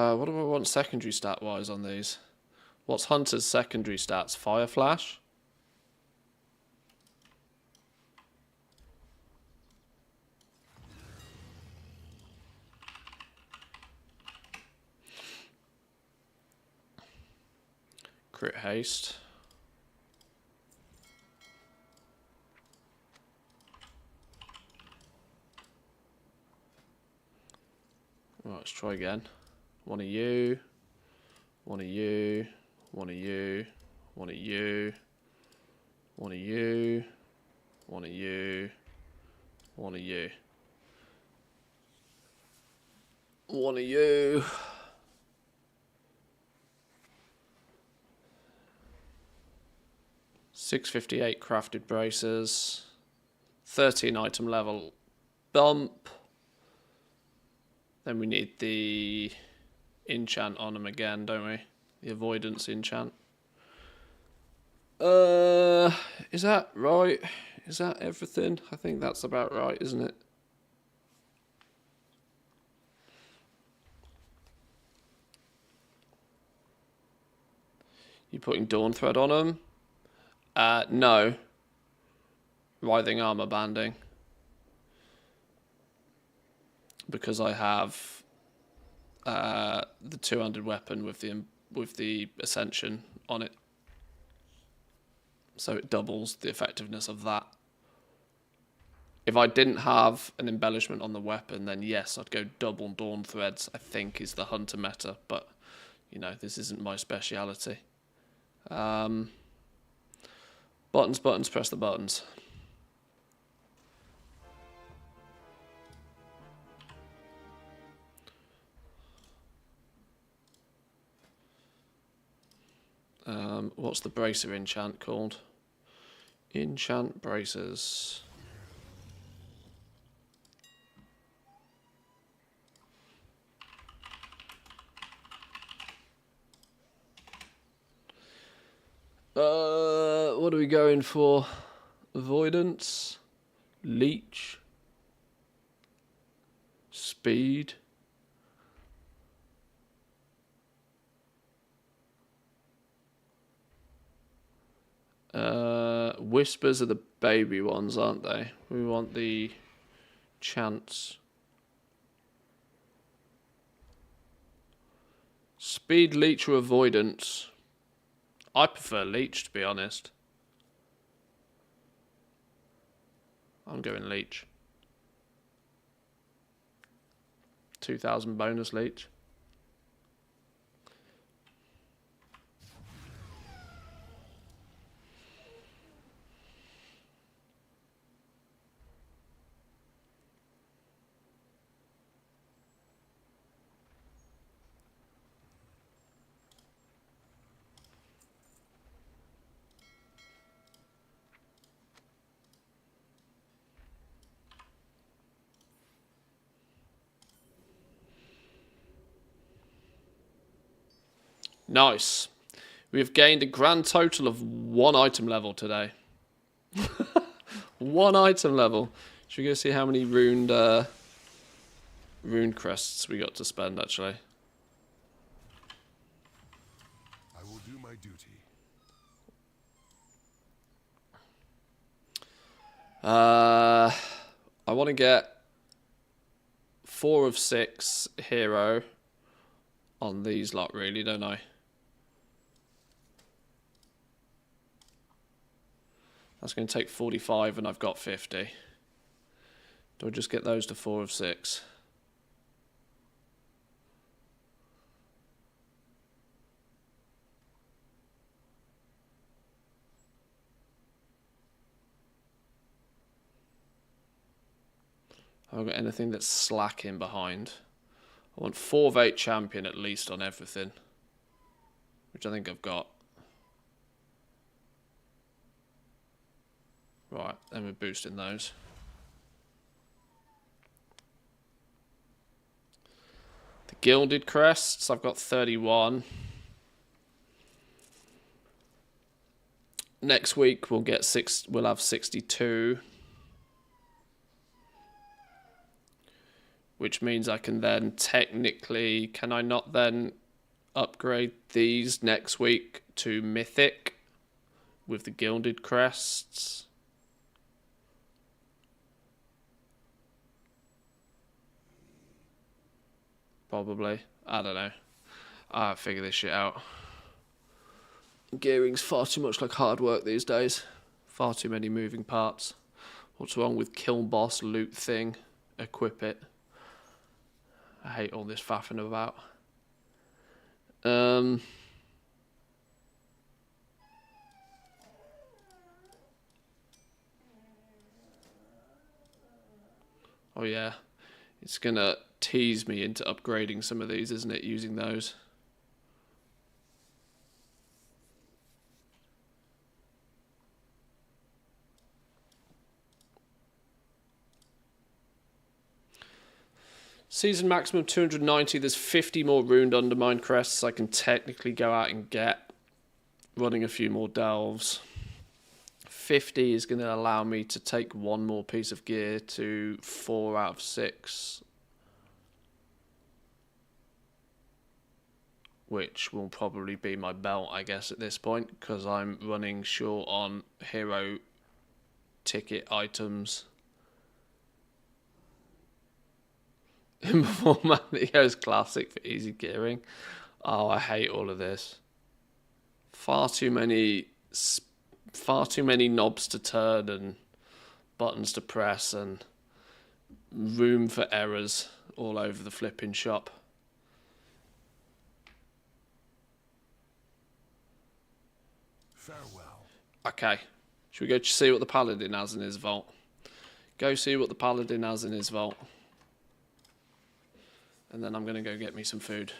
What do I want secondary stat-wise on these? What's Hunter's secondary stats? Fire Flash? Crit Haste. Right, let's try again. One of you. One of you. One of you. One of you. One of you. One of you. One of you. One of you. $658 crafted braces. 13 item level bump. Then we need the enchant on them again, don't we? The avoidance enchant. Is that right? Is that everything? I think that's about right, isn't it? You putting Dawn Thread on them? No. Writhing Armor banding. Because I have the 200 weapon with the Ascension on it. So it doubles the effectiveness of that. If I didn't have an embellishment on the weapon, then yes, I'd go double Dawn Threads, I think is the Hunter meta. But, you know, this isn't my speciality. Buttons, press the buttons. What's the bracer enchant called? Enchant bracers. What are we going for? Avoidance, leech, speed. Whispers are the baby ones, aren't they? We want the chants. Speed, leech, or avoidance. I prefer leech, to be honest. I'm going leech. 2,000 bonus leech. Nice. We have gained a grand total of 1 item level today. 1 item level. Should we go see how many rune crests we got to spend, actually? I will do my duty. I want to get 4 of 6 hero on these lot, really, don't I? That's going to take 45 and I've got 50. Do I just get those to 4 of 6? Have I got anything that's slacking behind? I want 4 of 8 champion at least on everything, which I think I've got. Right, then we're boosting those. The gilded crests, I've got 31. Next week we'll have 62. Which means I can then technically, can I not then upgrade these next week to mythic with the gilded crests? Probably. I don't know. I'll figure this shit out. Gearing's far too much like hard work these days. Far too many moving parts. What's wrong with kill boss, loot thing, equip it? I hate all this faffing about. Oh yeah. It's gonna tease me into upgrading some of these, isn't it, using those? Season maximum 290. There's 50 more runed undermine crests I can technically go out and get. Running a few more delves. 50 is going to allow me to take one more piece of gear to 4 out of 6. Which will probably be my belt, I guess, at this point, because I'm running short on hero ticket items. Before Manio's classic for easy gearing. Oh, I hate all of this. Far too many knobs to turn and buttons to press and room for errors all over the flipping shop. Farewell. Okay, should we go see what the Paladin has in his vault? Go see what the Paladin has in his vault. And then I'm going to go get me some food.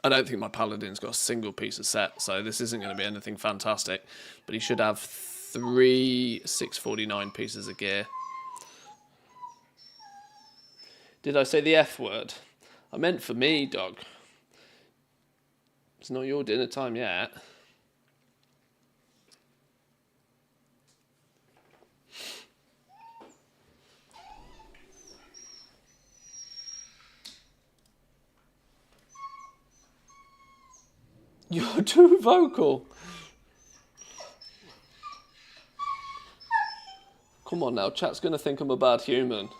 I don't think my Paladin's got a single piece of set, so this isn't going to be anything fantastic. But he should have 3 649 pieces of gear. Did I say the F word? I meant for me, dog. It's not your dinner time yet. You're too vocal. Come on now, chat's going to think I'm a bad human.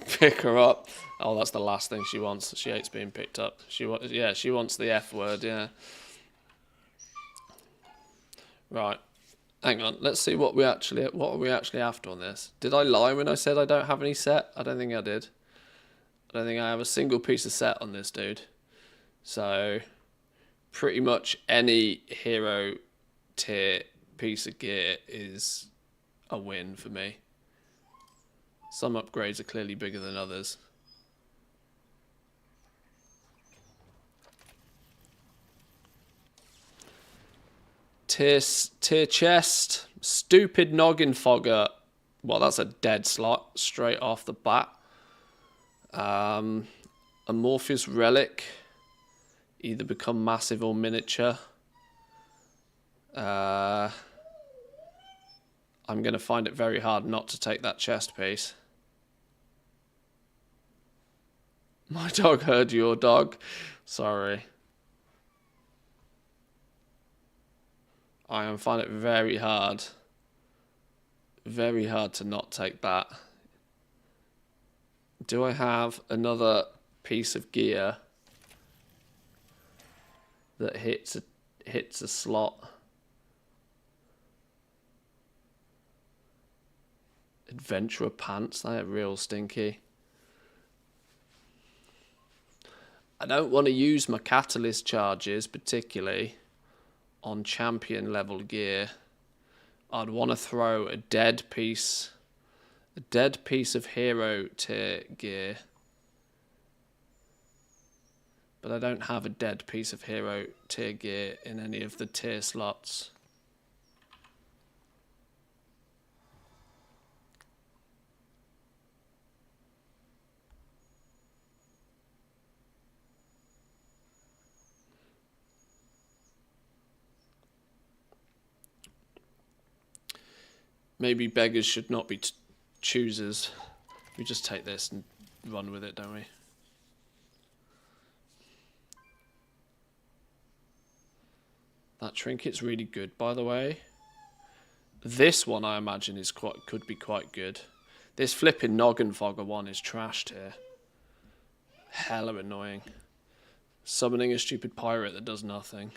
Pick her up. Oh, that's the last thing she wants. She hates being picked up. She wants the F word, yeah. Right. Hang on. Let's see what are we actually after on this. Did I lie when I said I don't have any set? I don't think I did. I don't think I have a single piece of set on this dude. So pretty much any hero tier piece of gear is a win for me. Some upgrades are clearly bigger than others. Tier chest, stupid noggin fogger. Well, that's a dead slot straight off the bat. Amorphous relic, either become massive or miniature. I'm going to find it very hard not to take that chest piece. My dog heard your dog. Sorry. I am finding it very hard to not take that. Do I have another piece of gear that hits a slot? Adventurer pants, they are real stinky. I don't want to use my catalyst charges particularly on champion level gear. I'd want to throw a dead piece of hero tier gear. But I don't have a dead piece of hero tier gear in any of the tier slots. Maybe beggars should not be choosers. We just take this and run with it, don't we? That trinket's really good, by the way. This one, I imagine, could be quite good. This flipping noggin fogger one is trashed here. Hella annoying. Summoning a stupid pirate that does nothing.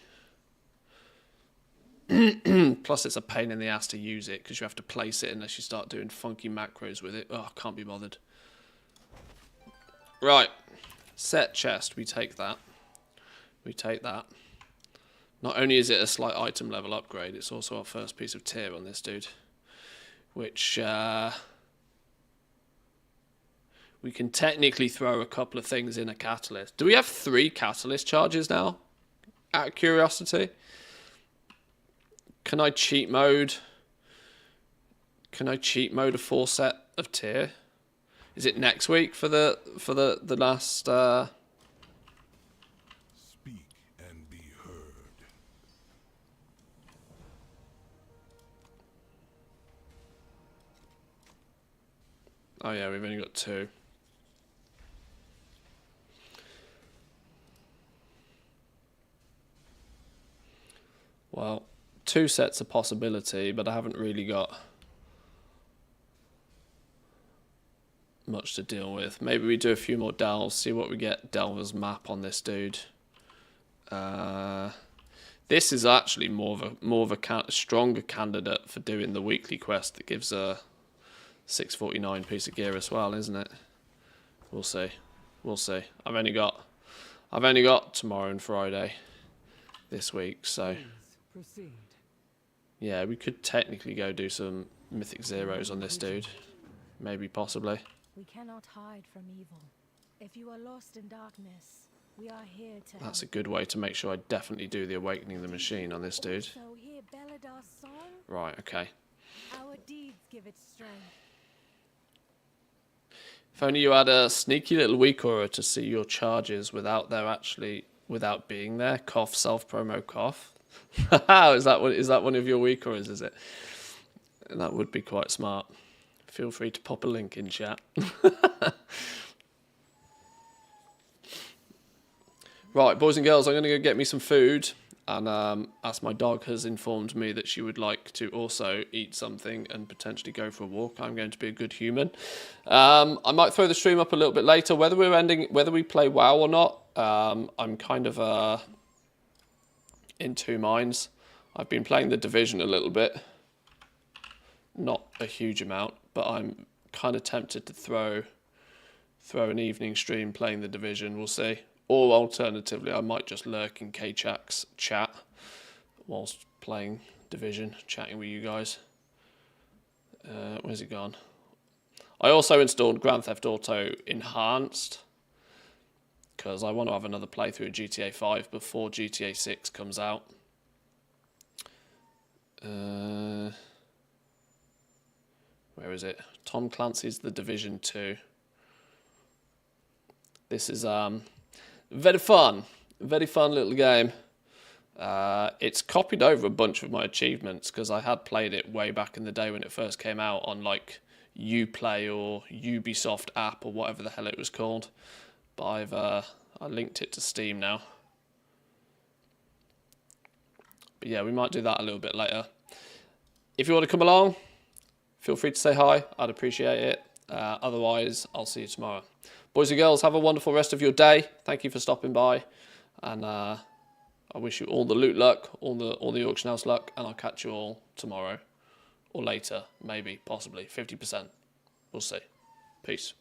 Plus it's a pain in the ass to use it because you have to place it unless you start doing funky macros with it. Oh, I can't be bothered. Right. Set chest. We take that. We take that. Not only is it a slight item level upgrade, it's also our first piece of tier on this dude. Which we can technically throw a couple of things in a catalyst. Do we have 3 catalyst charges now? out of curiosity? Can I cheat mode? Can I cheat mode a full set of tier? Is it next week for the last? Speak and be heard. Oh yeah, we've only got 2. Well, 2 sets a possibility, but I haven't really got much to deal with. Maybe we do a few more delves, see what we get. Delver's map on this dude. This is actually more of a stronger candidate for doing the weekly quest that gives a 649 piece of gear as well, isn't it? We'll see. We'll see. I've only got tomorrow and Friday this week, so Proceed. yeah, we could technically go do some mythic zeros on this dude. Maybe, possibly. We cannot hide from evil. If you are lost in darkness, we are here to That's a help. good way to make sure I definitely do the awakening the machine on this dude. So hear Beladar's song? Right, okay. Our deeds give it strength. If only you had a sneaky little weak aura to see your charges without being there. Cough, self promo cough. is that one of your weak auras, is it? That would be quite smart. Feel free to pop a link in chat. Right, boys and girls, I'm going to go get me some food. And as my dog has informed me that she would like to also eat something and potentially go for a walk, I'm going to be a good human. I might throw the stream up a little bit later. Whether we play WoW or not, I'm kind of in 2 minds. I've been playing the Division a little bit. Not a huge amount, but I'm kind of tempted to throw an evening stream playing the Division. We'll see. Or alternatively, I might just lurk in K-Chak's chat whilst playing Division, chatting with you guys. Where's it gone? I also installed Grand Theft Auto Enhanced because I want to have another playthrough of GTA 5 before GTA 6 comes out. Where is it? Tom Clancy's The Division 2. This is very fun little game. It's copied over a bunch of my achievements because I had played it way back in the day when it first came out on like Uplay or Ubisoft app or whatever the hell it was called. But I linked it to Steam now. But yeah, we might do that a little bit later. If you want to come along, feel free to say hi. I'd appreciate it. Otherwise, I'll see you tomorrow. Boys and girls, have a wonderful rest of your day. Thank you for stopping by. And I wish you all the loot luck, all the auction house luck. And I'll catch you all tomorrow. Or later, maybe, possibly, 50%. We'll see. Peace.